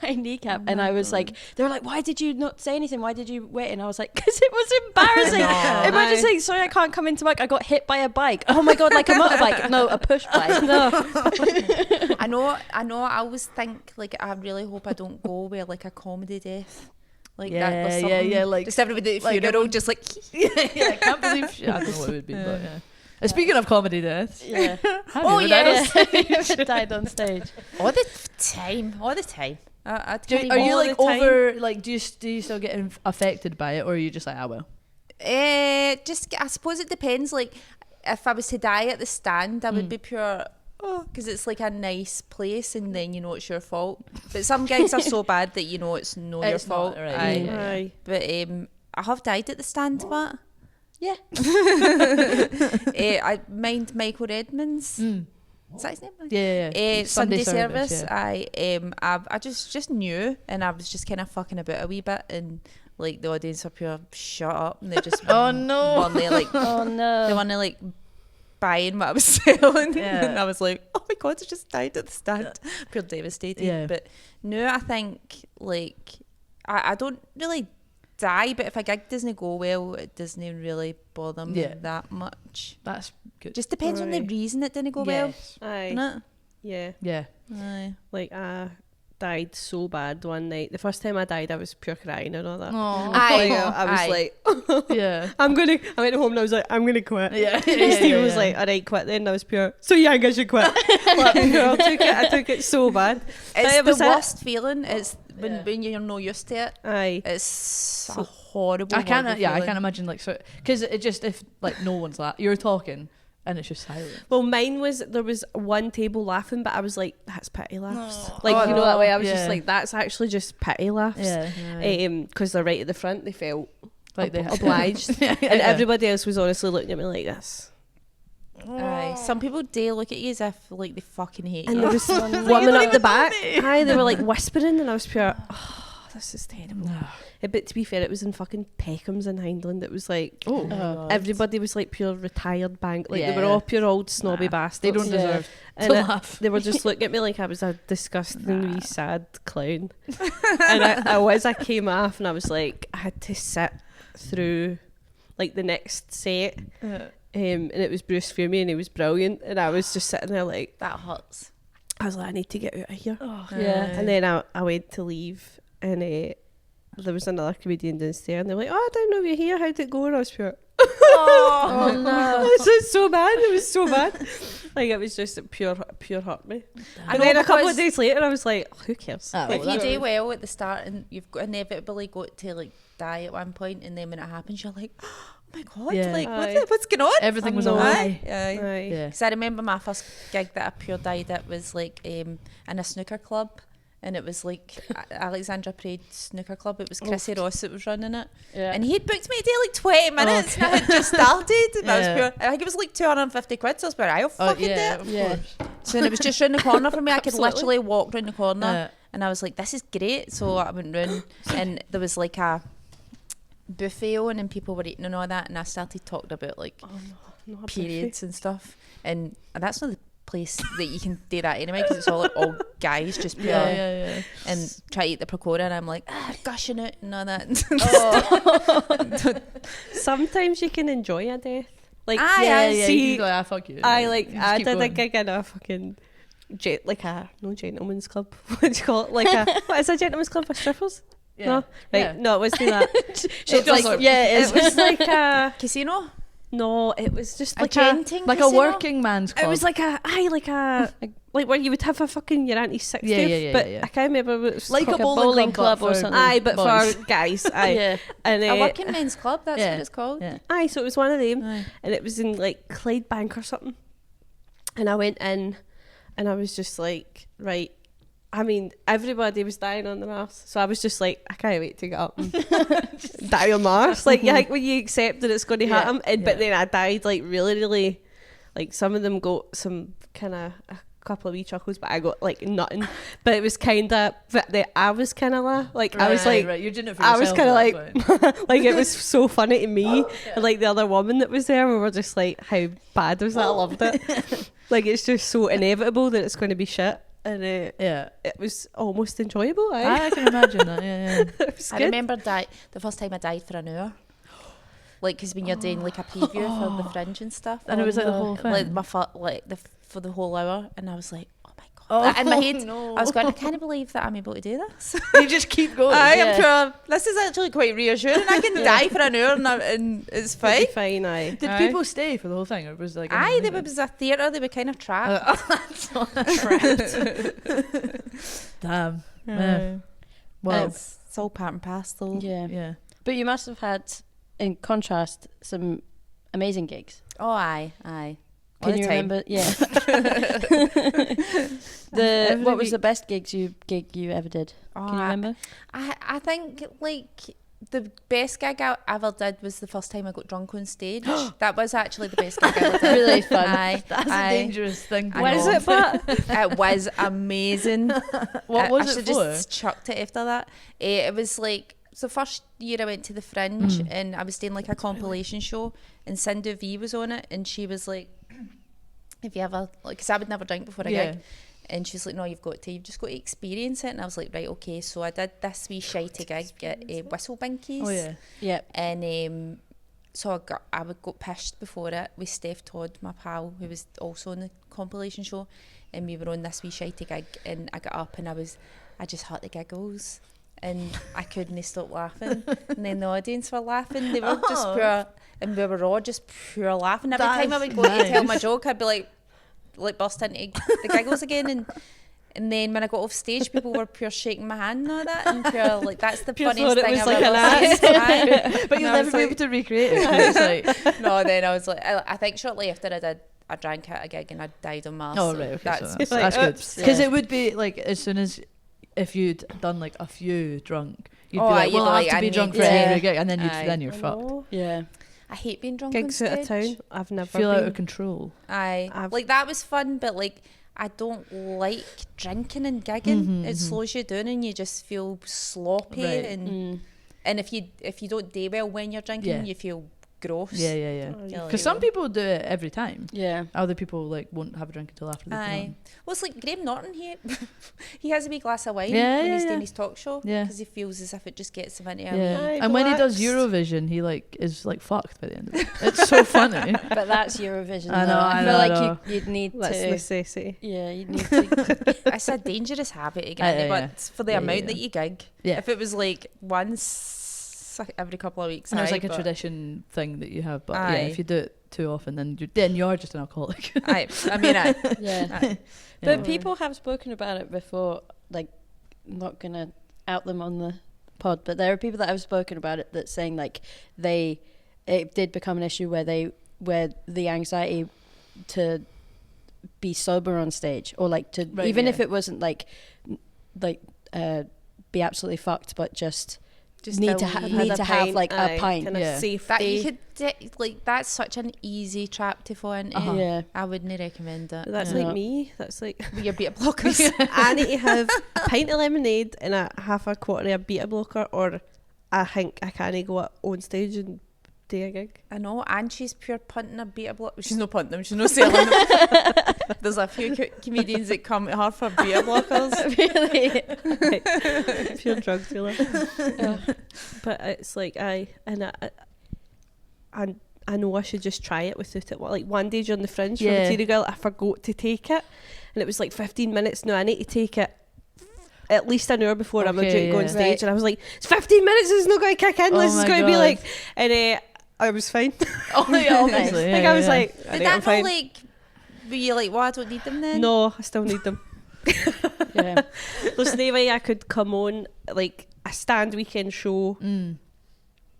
Speaker 1: my kneecap, and I was like, they were like, why did you not say anything? Why did you wait? And I was like, because it was embarrassing.
Speaker 4: No.
Speaker 1: Imagine saying, sorry, I can't come into work. I got hit by a bike. Oh my god, like a motorbike? No, a push bike. No.
Speaker 4: I know. I always think like I really hope I don't go with like a comedy death. Like that or
Speaker 3: Yeah,
Speaker 4: something.
Speaker 3: yeah, yeah, like-
Speaker 4: just everybody at the
Speaker 3: like
Speaker 4: funeral, just like
Speaker 3: yeah, I can't believe I don't know what it would be, but yeah. Speaking of comedy deaths,
Speaker 1: Yeah.
Speaker 3: oh
Speaker 4: yeah.
Speaker 1: Died on stage.
Speaker 4: all the time. I
Speaker 3: are you
Speaker 5: all
Speaker 3: like
Speaker 5: the time.
Speaker 3: over? Like, do you still get affected by it, or are you just like, ah, well?
Speaker 4: just I suppose it depends. Like if I was to die at the Stand, I would be pure. Because it's like a nice place, and then you know it's your fault. But some gigs are so bad that you know it's no your
Speaker 3: It's not,
Speaker 4: fault.
Speaker 3: right,
Speaker 4: Aye.
Speaker 3: yeah.
Speaker 5: Aye.
Speaker 4: But I have died at the Stand, but
Speaker 1: Yeah.
Speaker 4: I mind Michael Redmond's. Is that his name?
Speaker 3: Yeah.
Speaker 4: Sunday service.
Speaker 3: Yeah.
Speaker 4: I just knew, and I was just kind of fucking about a wee bit, and like the audience were pure shut up, and they just
Speaker 3: Oh, no.
Speaker 4: weren't they, like
Speaker 1: Oh no.
Speaker 4: they weren't like buying what I was selling,
Speaker 3: Yeah.
Speaker 4: and I was like, oh my god, I just died at the Stand, pure devastated.
Speaker 3: Yeah.
Speaker 4: But no, I think like I don't really die, but if a gig doesn't go well, it doesn't really bother me
Speaker 3: Yeah.
Speaker 4: that much.
Speaker 3: That's good.
Speaker 4: Just depends on the
Speaker 5: Right.
Speaker 4: reason it didn't go well,
Speaker 3: Yes.
Speaker 5: Aye.
Speaker 4: innit?
Speaker 5: Yeah.
Speaker 3: Yeah.
Speaker 4: Aye.
Speaker 5: Like I died so bad one night. The first time I died, I was pure crying and all that.
Speaker 3: Oh.
Speaker 4: Aye.
Speaker 5: Like, I was
Speaker 4: Aye.
Speaker 5: like,
Speaker 3: Yeah.
Speaker 5: I went home and I was like, I'm gonna quit.
Speaker 3: Yeah.
Speaker 5: And Stephen was like, all right, quit then. And I was pure, so yeah, I guess you quit. But, you know, I took it so bad. But
Speaker 4: It's
Speaker 5: it was
Speaker 4: the
Speaker 5: it.
Speaker 4: worst feeling. It's
Speaker 3: Yeah.
Speaker 4: when you're not used to it.
Speaker 5: Aye.
Speaker 4: It's a horrible.
Speaker 3: I can't.
Speaker 4: horrible
Speaker 3: Yeah, I
Speaker 4: feeling.
Speaker 3: can't imagine like so because it just if like no one's you're talking and it's just silent.
Speaker 5: Well, mine was, there was one table laughing, but I was like, that's pity laughs.
Speaker 4: Oh.
Speaker 5: Like, you know, that way I was
Speaker 3: Yeah.
Speaker 5: just like, that's actually just pity laughs.
Speaker 3: Yeah.
Speaker 5: Because they're right at the front, they felt
Speaker 3: Like they
Speaker 5: obliged.
Speaker 3: Yeah.
Speaker 5: And everybody else was honestly looking at me like this.
Speaker 4: Aye. Some people do look at you as if like they fucking hate
Speaker 5: And
Speaker 4: you.
Speaker 5: there was women up the back. Aye, they were like whispering, and I was pure, oh, this is terrible. But to be fair, it was in fucking Peckham's in Hindland. It was like, everybody was like pure retired bank. Like, they were all pure old snobby bastards.
Speaker 3: They don't deserve
Speaker 5: And
Speaker 3: to laugh.
Speaker 5: they were just looking at me like I was a disgusting wee sad clown. And I came off, and I was like, I had to sit through like the next set. And it was Bruce Fumey, and he was brilliant. And I was just sitting there like,
Speaker 4: That hurts.
Speaker 5: I was like, I need to get out of here.
Speaker 1: Yeah.
Speaker 5: And then I went to leave, and there was another comedian downstairs, and they're like, oh, I didn't know you were here, how'd it go? And I was pure,
Speaker 4: Oh,
Speaker 1: no.
Speaker 5: this is so bad, it was so bad. Like, it was just pure hurt me.
Speaker 4: I
Speaker 5: And
Speaker 4: know,
Speaker 5: then a couple of
Speaker 4: because
Speaker 5: days later, I was like, oh, who cares?
Speaker 3: Oh,
Speaker 5: Like,
Speaker 4: if you do well at the start and you've got inevitably got to like die at one point, and then when it happens, you're like, oh my god,
Speaker 3: Yeah.
Speaker 4: like
Speaker 5: Aye.
Speaker 4: what's going on?
Speaker 3: Everything was a
Speaker 5: know.
Speaker 3: lie.
Speaker 4: Aye.
Speaker 5: Aye.
Speaker 3: Yeah.
Speaker 4: Because I remember my first gig that I pure died at was like in a snooker club, and it was like Alexandra Parade Snooker Club. It was Chrissy Ross that was running it, and he'd booked me to do like 20 minutes, and I had just started, and I was pure, I think it was like 250 quid, so I was like, I'll fucking do it.
Speaker 3: Of
Speaker 1: Yeah.
Speaker 3: course.
Speaker 4: So and it was just round the corner for me. I could
Speaker 5: Absolutely.
Speaker 4: literally walk round the corner,
Speaker 3: Yeah.
Speaker 4: and I was like, this is great. So I went round, and there was like a buffet on, and people were eating and all that, and I started talking about like
Speaker 5: Not a
Speaker 4: periods and stuff, and that's not the place that you can do that anyway, because it's all guys just pure
Speaker 3: Yeah.
Speaker 4: and try to eat the pakora, and I'm like gushing it and all that.
Speaker 5: buffet. Sometimes you can enjoy a death. Like,
Speaker 3: Yeah. You
Speaker 5: see,
Speaker 3: can go, ah, fuck you.
Speaker 5: I
Speaker 3: Just keep
Speaker 5: did a
Speaker 3: going.
Speaker 5: gig in a fucking no gentleman's club. What do you call it? Like what is a gentleman's club for strippers?
Speaker 3: Yeah.
Speaker 5: No, right?
Speaker 3: Yeah.
Speaker 5: No, it wasn't that.
Speaker 3: It's like,
Speaker 5: It was like a
Speaker 4: Casino,
Speaker 5: no. It was just
Speaker 4: a
Speaker 5: like
Speaker 4: genting
Speaker 3: like a
Speaker 4: casino?
Speaker 3: working man's club.
Speaker 5: It was like like where you would have a fucking your auntie's 60th.
Speaker 3: Yeah,
Speaker 5: but
Speaker 3: yeah.
Speaker 5: I can't remember what it was
Speaker 3: like
Speaker 5: called.
Speaker 3: a bowling club
Speaker 1: or
Speaker 3: for
Speaker 1: something.
Speaker 5: Aye, but
Speaker 3: boys.
Speaker 5: for guys. Aye.
Speaker 1: Yeah.
Speaker 5: And
Speaker 4: A working men's club, that's
Speaker 3: Yeah.
Speaker 4: what it's called.
Speaker 3: Yeah.
Speaker 5: aye, so it was one of them,
Speaker 4: Aye.
Speaker 5: and it was in like Clydebank or something. And I went in, and I was just like, right. I mean, everybody was dying on their arse, so I was just like, I can't wait to get up and die on my arse. Like, you think when you accept that it's going to happen, but then I died like really, really. Like, some of them got some kind of a couple of wee chuckles, but I got like nothing. But it was kind of, I was kind of like, I was like,
Speaker 3: right. You're doing it for
Speaker 5: I was
Speaker 3: yourself
Speaker 5: kind of
Speaker 3: at that point.
Speaker 5: like it was so funny to me, and like the other woman that was there, we were just like, how bad was that? I loved it. Like, it's just so inevitable that it's going to be shit, and
Speaker 3: Yeah.
Speaker 5: it was almost enjoyable.
Speaker 3: I can imagine that. Yeah.
Speaker 5: It was
Speaker 4: I
Speaker 5: good.
Speaker 4: remember the first time I died for an hour. Like, because when you're doing like a preview for the Fringe and stuff,
Speaker 3: And it was like the whole thing.
Speaker 4: like for the whole hour, and I was like, oh my god! In my head,
Speaker 3: no.
Speaker 4: I was going, I can't believe that I'm able to do this.
Speaker 3: You just keep going.
Speaker 4: I am sure this is actually quite reassuring. I can die for an hour, and it's
Speaker 5: It'll
Speaker 4: fine.
Speaker 5: be fine. Aye.
Speaker 3: Did
Speaker 4: Aye.
Speaker 3: people stay for the whole thing, or was it like?
Speaker 4: Aye,
Speaker 3: they
Speaker 4: there was a theatre. They were kind of trapped.
Speaker 3: Damn. Yeah. Well.
Speaker 4: It's all part and parcel.
Speaker 1: Yeah.
Speaker 3: Yeah.
Speaker 1: But you must have had, in contrast, some amazing gigs.
Speaker 4: Oh, aye. All
Speaker 1: Can
Speaker 4: the
Speaker 1: you
Speaker 4: time.
Speaker 1: remember? Yeah.
Speaker 3: Every
Speaker 1: What was
Speaker 3: week-
Speaker 1: the best gig you ever did?
Speaker 4: Oh,
Speaker 1: Can you remember?
Speaker 4: I think like the best gig I ever did was the first time I got drunk on stage. That was actually the best gig I ever did.
Speaker 1: Really fun.
Speaker 4: Aye,
Speaker 3: That's
Speaker 4: aye.
Speaker 3: a dangerous thing. to
Speaker 4: I
Speaker 5: What
Speaker 3: do.
Speaker 5: is
Speaker 4: know.
Speaker 5: it, but
Speaker 4: It was amazing.
Speaker 3: What was
Speaker 4: I
Speaker 3: it
Speaker 4: should
Speaker 3: for?
Speaker 4: just chucked it after that. It was like, so first year I went to the Fringe and I was doing like a compilation show, and Cindy V was on it, and she was like, have you ever, like, because I would never drink before a
Speaker 3: Yeah.
Speaker 4: gig, and she's like, no, you've just got to experience it. And I was like, right, okay. So I did this wee shitey gig at Whistle Binkies.
Speaker 3: Oh yeah.
Speaker 1: Yeah.
Speaker 4: And so I got pished before it with Steph Todd, my pal, who was also on the compilation show, and we were on this wee shitey gig, and I got up and I just had the giggles, and I couldn't stop laughing. And then the audience were laughing. They were just pure, and we were all just pure laughing. Every time I would go to tell my joke, I'd be like burst into the giggles again, and then when I got off stage, people were pure shaking my hand and all that, and pure like, that's the
Speaker 5: Pure
Speaker 4: funniest
Speaker 5: thought it
Speaker 4: thing
Speaker 5: was
Speaker 4: I've
Speaker 5: like an
Speaker 4: ever seen. Aye.
Speaker 3: But you'll
Speaker 4: And I
Speaker 3: never
Speaker 4: was
Speaker 3: be
Speaker 4: like-
Speaker 3: able to recreate it. 'cause it's like,
Speaker 4: No, then I was like, I think shortly after I did I drank at a gig and I died on Mars.
Speaker 3: Oh,
Speaker 4: so
Speaker 3: right, okay,
Speaker 4: that's,
Speaker 3: so
Speaker 5: Like,
Speaker 3: that's good.
Speaker 5: oops.
Speaker 3: Because
Speaker 1: Yeah.
Speaker 3: it would be like, as soon as, if you'd done like a few drunk, you'd
Speaker 4: Oh,
Speaker 3: be like,
Speaker 4: you'd
Speaker 3: well,
Speaker 4: be
Speaker 3: I
Speaker 4: like,
Speaker 3: have to
Speaker 4: I
Speaker 3: be
Speaker 4: need
Speaker 3: drunk for
Speaker 1: to-
Speaker 3: every gig, and then
Speaker 4: Aye.
Speaker 3: then you're
Speaker 5: I
Speaker 3: fucked.
Speaker 5: know.
Speaker 1: Yeah.
Speaker 4: I hate being drunk
Speaker 5: Gigs
Speaker 4: on
Speaker 5: out of
Speaker 4: stage.
Speaker 5: town. I've never
Speaker 3: Feel
Speaker 5: been.
Speaker 3: out of control.
Speaker 4: Aye. Like, that was fun, but like, I don't like drinking and gigging. It slows you down and you just feel sloppy.
Speaker 3: Right.
Speaker 4: And if you don't do well when you're drinking,
Speaker 3: Yeah.
Speaker 4: you feel gross.
Speaker 3: Yeah.
Speaker 4: Yeah,
Speaker 3: Because some people do it every time.
Speaker 1: Yeah.
Speaker 3: Other people like won't have a drink until after they've
Speaker 4: Aye.
Speaker 3: gone.
Speaker 4: Well, it's like Graham Norton. He has a wee glass of wine
Speaker 3: Yeah,
Speaker 4: when
Speaker 3: yeah,
Speaker 4: he's
Speaker 3: yeah.
Speaker 4: doing his talk show.
Speaker 3: Yeah.
Speaker 4: Because he feels as if it just gets him into a
Speaker 3: Yeah.
Speaker 4: wee...
Speaker 5: Aye,
Speaker 3: And when he does
Speaker 5: relaxed.
Speaker 3: Eurovision, he like is like fucked by the end of it. It's so funny.
Speaker 1: But that's Eurovision.
Speaker 3: I know,
Speaker 1: though.
Speaker 3: I
Speaker 1: I
Speaker 3: know,
Speaker 1: feel
Speaker 3: I
Speaker 1: like
Speaker 3: know.
Speaker 1: you'd need
Speaker 5: That's
Speaker 1: to.
Speaker 5: necessity.
Speaker 1: Yeah, you'd need to.
Speaker 4: It's a dangerous habit to get into,
Speaker 3: yeah.
Speaker 4: but for the
Speaker 3: Yeah,
Speaker 4: amount
Speaker 3: yeah.
Speaker 4: that you gig.
Speaker 3: Yeah.
Speaker 4: If it was like once every couple of weeks,
Speaker 3: And it's
Speaker 4: aye,
Speaker 3: like a
Speaker 4: but
Speaker 3: tradition thing that you have, but yeah,
Speaker 4: Aye.
Speaker 3: if you do it too often, then you're just an alcoholic.
Speaker 4: I mean,
Speaker 1: Yeah.
Speaker 3: Yeah.
Speaker 1: But people have spoken about it before, like, I'm not going to out them on the pod, but there are people that have spoken about it that's saying, like, it did become an issue where the anxiety to be sober on stage, or like to,
Speaker 3: Right,
Speaker 1: even
Speaker 3: yeah.
Speaker 1: if it wasn't like be absolutely fucked, but just need to have like a pint.
Speaker 5: Kind of
Speaker 3: Yeah.
Speaker 5: safety.
Speaker 4: that you could like that's such an easy trap to fall into.
Speaker 1: Yeah.
Speaker 4: I wouldn't recommend it.
Speaker 5: That's
Speaker 1: Yeah.
Speaker 5: like me. That's like
Speaker 4: With your beta blockers.
Speaker 5: I need to have a pint of lemonade and a half a quarter of beta blocker, or I think I can't go on stage and do a gig.
Speaker 4: I know, and she's pure punting a beta block. She's not punting them. She's not selling them. There's a few comedians that come to her for beta blockers.
Speaker 1: Really?
Speaker 5: Pure drug dealer. But it's like I know I should just try it without it. Like one day during the Fringe for
Speaker 3: Yeah.
Speaker 5: Material Girl, I forgot to take it, and it was like 15 minutes. No, I need to take it at least an hour before I'm due to go on
Speaker 3: yeah.
Speaker 5: stage.
Speaker 1: Right.
Speaker 5: And I was like, it's 15 minutes. It's not going to kick in.
Speaker 3: Oh
Speaker 5: This is
Speaker 3: my
Speaker 5: going to be
Speaker 3: God.
Speaker 5: like, and I was fine.
Speaker 3: Oh, yeah, obviously.
Speaker 5: Like I was like,
Speaker 4: Did
Speaker 5: "Alright,
Speaker 4: that
Speaker 5: I'm
Speaker 4: not
Speaker 5: fine.
Speaker 4: like? Were you like, well, I don't need them then?
Speaker 5: No, I still need them.
Speaker 1: Yeah.
Speaker 5: There's no way I could come on like a stand weekend show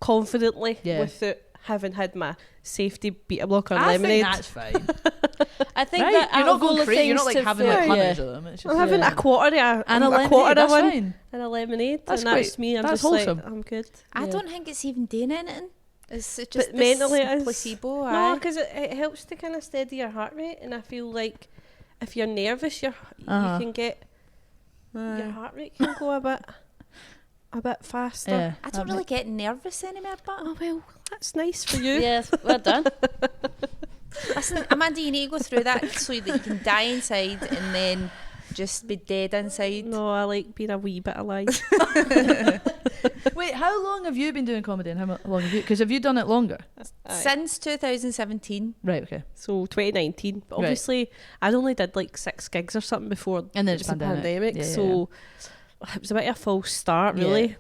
Speaker 5: confidently
Speaker 3: Yeah.
Speaker 5: without having had my safety beta blocker and
Speaker 3: I
Speaker 5: lemonade.
Speaker 3: think that's fine.
Speaker 1: I think
Speaker 3: Right?
Speaker 1: that
Speaker 3: You're
Speaker 1: out
Speaker 3: not
Speaker 1: of all
Speaker 3: going
Speaker 1: the
Speaker 3: crazy. You're not
Speaker 1: things
Speaker 3: like
Speaker 1: to
Speaker 3: having
Speaker 1: feel-
Speaker 3: like
Speaker 1: yeah.
Speaker 3: hundreds of them. It's just
Speaker 5: I'm having
Speaker 1: Yeah.
Speaker 5: a quarter
Speaker 3: and a
Speaker 5: a
Speaker 3: lemonade.
Speaker 5: quarter
Speaker 3: That's
Speaker 5: of one
Speaker 3: fine.
Speaker 5: and a lemonade,
Speaker 3: That's
Speaker 5: and that's
Speaker 3: quite-
Speaker 5: me. I'm
Speaker 3: that's
Speaker 5: just
Speaker 3: wholesome.
Speaker 5: like, I'm good.
Speaker 4: I
Speaker 1: Yeah.
Speaker 4: don't think it's even doing anything. It's just
Speaker 5: But mentally it is.
Speaker 4: placebo.
Speaker 5: No,
Speaker 4: aye.
Speaker 5: because it helps to kind of steady your heart rate, and I feel like if you're nervous, you
Speaker 3: Uh-huh.
Speaker 5: can get your heart rate can go a bit faster.
Speaker 3: Yeah.
Speaker 4: I don't really get nervous anymore, but
Speaker 5: Oh well, that's nice for you.
Speaker 1: Yes, well done.
Speaker 4: listen, Amanda, you need to go through that so that you can die inside and then just be dead inside.
Speaker 5: No, I like being a wee bit alive.
Speaker 3: Wait, how long have you been doing comedy, and how long have you? Because have you done it longer?
Speaker 4: Since 2017.
Speaker 3: Right. Okay.
Speaker 5: So 2019, but
Speaker 3: Right.
Speaker 5: obviously I'd only did like 6 gigs or something before,
Speaker 3: And then
Speaker 5: it
Speaker 3: it's
Speaker 5: was the
Speaker 3: pandemic.
Speaker 5: pandemic.
Speaker 3: Yeah, yeah,
Speaker 5: So it was a bit of a false start, really.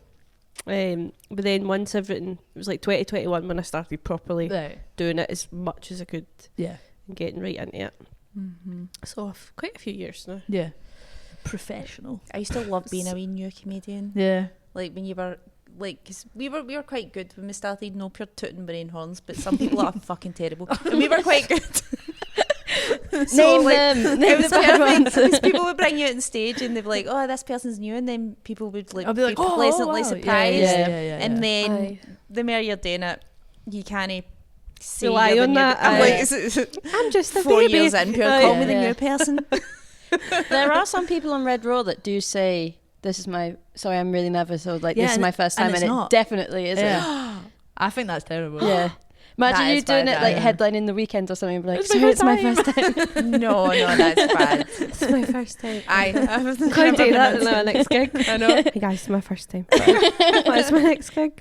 Speaker 5: But then once everything, it was like 2021 when I started properly
Speaker 3: Right.
Speaker 5: doing it as much as I could
Speaker 3: Yeah.
Speaker 5: and getting right into it. So I've quite a few years now.
Speaker 3: Yeah. Professional.
Speaker 4: I used to love being a wee new comedian.
Speaker 3: Yeah.
Speaker 4: Like when you were like, 'cause we were quite good when we started. No pure tooting brain horns, but some people are fucking terrible. And we were quite good. So,
Speaker 1: Name
Speaker 4: like,
Speaker 1: them.
Speaker 4: It
Speaker 1: Name
Speaker 4: was
Speaker 1: the bad
Speaker 4: perfect
Speaker 1: ones.
Speaker 4: because people would bring you out on stage and they'd be like, "Oh, this person's new," and then people would like,
Speaker 3: I'll be like, oh,
Speaker 4: pleasantly
Speaker 3: wow.
Speaker 4: surprised.
Speaker 3: Yeah.
Speaker 4: And then
Speaker 1: Aye.
Speaker 4: the more you're doing it, you can't say
Speaker 5: Rely
Speaker 4: you're the
Speaker 5: on
Speaker 4: new
Speaker 5: that,
Speaker 4: I'm
Speaker 5: aye.
Speaker 4: like, is it
Speaker 5: I'm just a
Speaker 4: 4
Speaker 5: baby.
Speaker 4: years in, pure
Speaker 5: Aye.
Speaker 4: call me the
Speaker 1: Yeah.
Speaker 4: new person.
Speaker 1: There are some people on Red Raw that do say, "This is my sorry, I'm really nervous," or like,
Speaker 3: Yeah,
Speaker 1: "This is
Speaker 3: and
Speaker 1: my first
Speaker 3: and
Speaker 1: time,"
Speaker 3: it's
Speaker 1: and
Speaker 3: not.
Speaker 1: it definitely isn't.
Speaker 3: Yeah. I think that's terrible.
Speaker 1: Yeah. Imagine
Speaker 4: That
Speaker 1: you
Speaker 4: is
Speaker 1: doing
Speaker 4: bad,
Speaker 1: it like
Speaker 3: yeah.
Speaker 1: headlining the weekend or something, and be like,
Speaker 3: It's my
Speaker 1: "Sorry,
Speaker 3: first
Speaker 1: it's my
Speaker 3: time."
Speaker 1: first time."
Speaker 4: No, that's bad.
Speaker 5: It's my first time.
Speaker 4: I
Speaker 5: Can't do that in our next gig.
Speaker 4: I know.
Speaker 5: Hey guys, it's my first time. What's my next gig?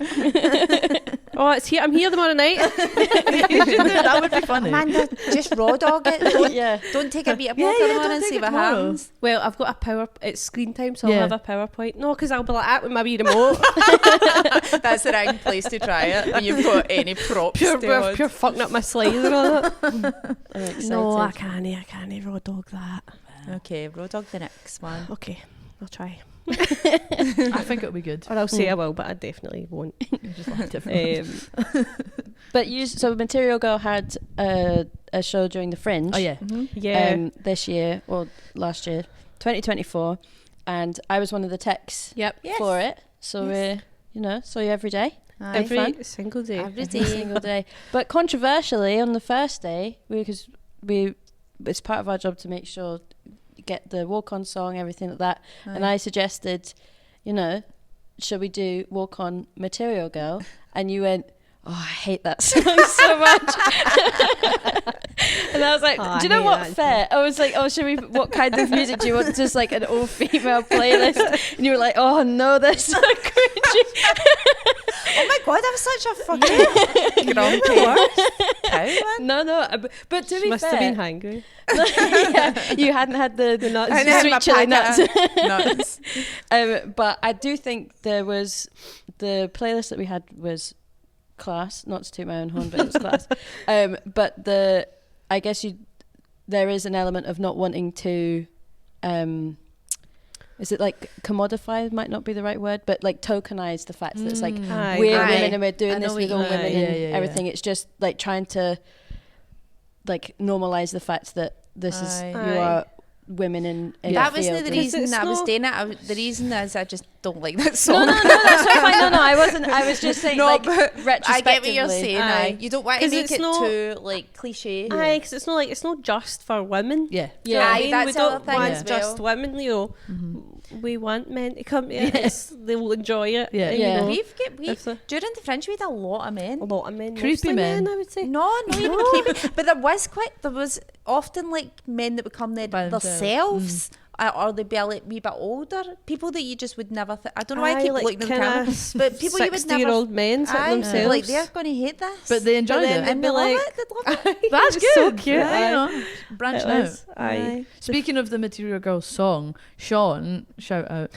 Speaker 5: Oh, it's here. I'm here tomorrow night.
Speaker 3: You should do it. That would be funny.
Speaker 4: Amanda, just raw dog it.
Speaker 1: Yeah.
Speaker 4: Don't take a beat of
Speaker 3: Yeah,
Speaker 4: block
Speaker 3: yeah,
Speaker 4: tomorrow
Speaker 3: don't
Speaker 4: and
Speaker 3: take
Speaker 4: see
Speaker 3: it
Speaker 4: what
Speaker 3: tomorrow.
Speaker 4: happens.
Speaker 5: Well, I've got it's screen time, so
Speaker 3: Yeah.
Speaker 5: I'll have a PowerPoint. No, because I'll be like that with my wee remote.
Speaker 4: That's the right place to try it when you've got any props.
Speaker 5: pure fucking up my slides and all that.
Speaker 1: I'm excited.
Speaker 5: No, I can't raw dog that.
Speaker 4: Okay, raw dog the next one.
Speaker 5: Okay, I'll try.
Speaker 3: I think it'll be good.
Speaker 5: Or I'll say I will, but I definitely won't.
Speaker 3: Just like different.
Speaker 5: Um,
Speaker 1: But so Material Girl had a a show during the Fringe.
Speaker 3: Oh yeah.
Speaker 5: Yeah.
Speaker 1: This year or last year, 2024, and I was one of the techs
Speaker 3: Yep.
Speaker 4: Yes.
Speaker 1: for it. So saw you every day.
Speaker 4: Aye.
Speaker 5: Every
Speaker 1: fun.
Speaker 5: single day.
Speaker 4: Every
Speaker 1: Every
Speaker 4: day.
Speaker 1: single day. But controversially, on the first day, because it's part of our job to make sure you get the walk-on song, everything like that. And I suggested, should we do Walk-On Material Girl? And you went, oh, I hate that song so much. And I was like,
Speaker 5: Oh,
Speaker 1: do you know
Speaker 5: I
Speaker 1: what?
Speaker 5: hate that
Speaker 1: Fair. I was like, oh, what kind of music do you want? Just like an all-female playlist? And you were like, oh no, that's so cringy.
Speaker 4: Oh my god, that was such a fucking grumpy cow, man.
Speaker 1: No, but to be
Speaker 5: Must
Speaker 1: fair,
Speaker 5: have been hungry.
Speaker 1: yeah, you hadn't had the
Speaker 5: nuts.
Speaker 4: I didn't have my
Speaker 1: sweet chili
Speaker 4: packet
Speaker 1: nuts.
Speaker 4: nuts.
Speaker 1: But I do think there was the playlist that we had was class. Not to toot my own horn, but it was class. But I guess there is an element of not wanting to. Is it like commodify? Might not be the right word, but like tokenize the fact that it's like
Speaker 5: Aye.
Speaker 1: we're
Speaker 4: Aye.
Speaker 1: women and we're
Speaker 4: I
Speaker 1: doing
Speaker 4: know
Speaker 1: this
Speaker 4: what
Speaker 1: with
Speaker 4: you
Speaker 1: all
Speaker 4: mean.
Speaker 1: women
Speaker 3: Yeah,
Speaker 1: and
Speaker 3: yeah, yeah.
Speaker 1: everything. It's just like trying to like normalize the fact that this is
Speaker 4: Aye.
Speaker 1: you
Speaker 5: Aye.
Speaker 1: are women in
Speaker 4: That
Speaker 1: the
Speaker 4: wasn't
Speaker 1: field.
Speaker 4: the
Speaker 5: Because
Speaker 4: reason
Speaker 5: it's
Speaker 4: that I was
Speaker 5: not-
Speaker 4: doing it. The reason is I just don't like that
Speaker 1: No,
Speaker 4: song.
Speaker 1: no, that's so fine. No, I wasn't. I was just saying,
Speaker 4: No,
Speaker 1: like,
Speaker 4: but
Speaker 1: retrospectively.
Speaker 4: I get what you're saying.
Speaker 5: Aye.
Speaker 4: Aye. You don't want to
Speaker 5: 'Cause
Speaker 4: make
Speaker 5: it's
Speaker 4: it
Speaker 5: not-
Speaker 4: too like cliche.
Speaker 5: Aye, because it's not just for women.
Speaker 3: Yeah.
Speaker 5: Do you know what I
Speaker 4: Aye,
Speaker 5: mean?
Speaker 4: that's
Speaker 5: We
Speaker 4: the other
Speaker 5: don't
Speaker 4: thing
Speaker 5: want
Speaker 4: as
Speaker 5: just
Speaker 4: well.
Speaker 5: women, We want men to come to it. They will enjoy it.
Speaker 3: Yeah.
Speaker 5: and,
Speaker 1: Yeah.
Speaker 5: if the-
Speaker 4: During the Fringe we had a lot of men.
Speaker 5: a lot of men.
Speaker 3: Creepy
Speaker 5: mostly
Speaker 3: men.
Speaker 5: I would say.
Speaker 4: No, not even creepy. But there was often like men that would come there
Speaker 3: By
Speaker 4: themselves. Or they'd be a wee bit older. People that you just would never I don't know why I
Speaker 5: Aye,
Speaker 4: keep
Speaker 5: like
Speaker 4: looking at the
Speaker 5: kinda
Speaker 4: camera. But people you would
Speaker 5: 60-year-old
Speaker 4: never
Speaker 5: men sitting
Speaker 4: Aye,
Speaker 5: themselves.
Speaker 4: like they're going to hate this.
Speaker 3: But they enjoyed
Speaker 5: then
Speaker 3: it.
Speaker 4: and
Speaker 5: be
Speaker 4: they love
Speaker 5: like-
Speaker 4: it. They love it.
Speaker 3: That's
Speaker 5: It's so
Speaker 3: good.
Speaker 5: cute,
Speaker 3: Yeah,
Speaker 5: aye.
Speaker 3: you know, branching
Speaker 5: It
Speaker 3: out.
Speaker 5: is, aye.
Speaker 3: Speaking of the Material Girl song, Sean, shout out,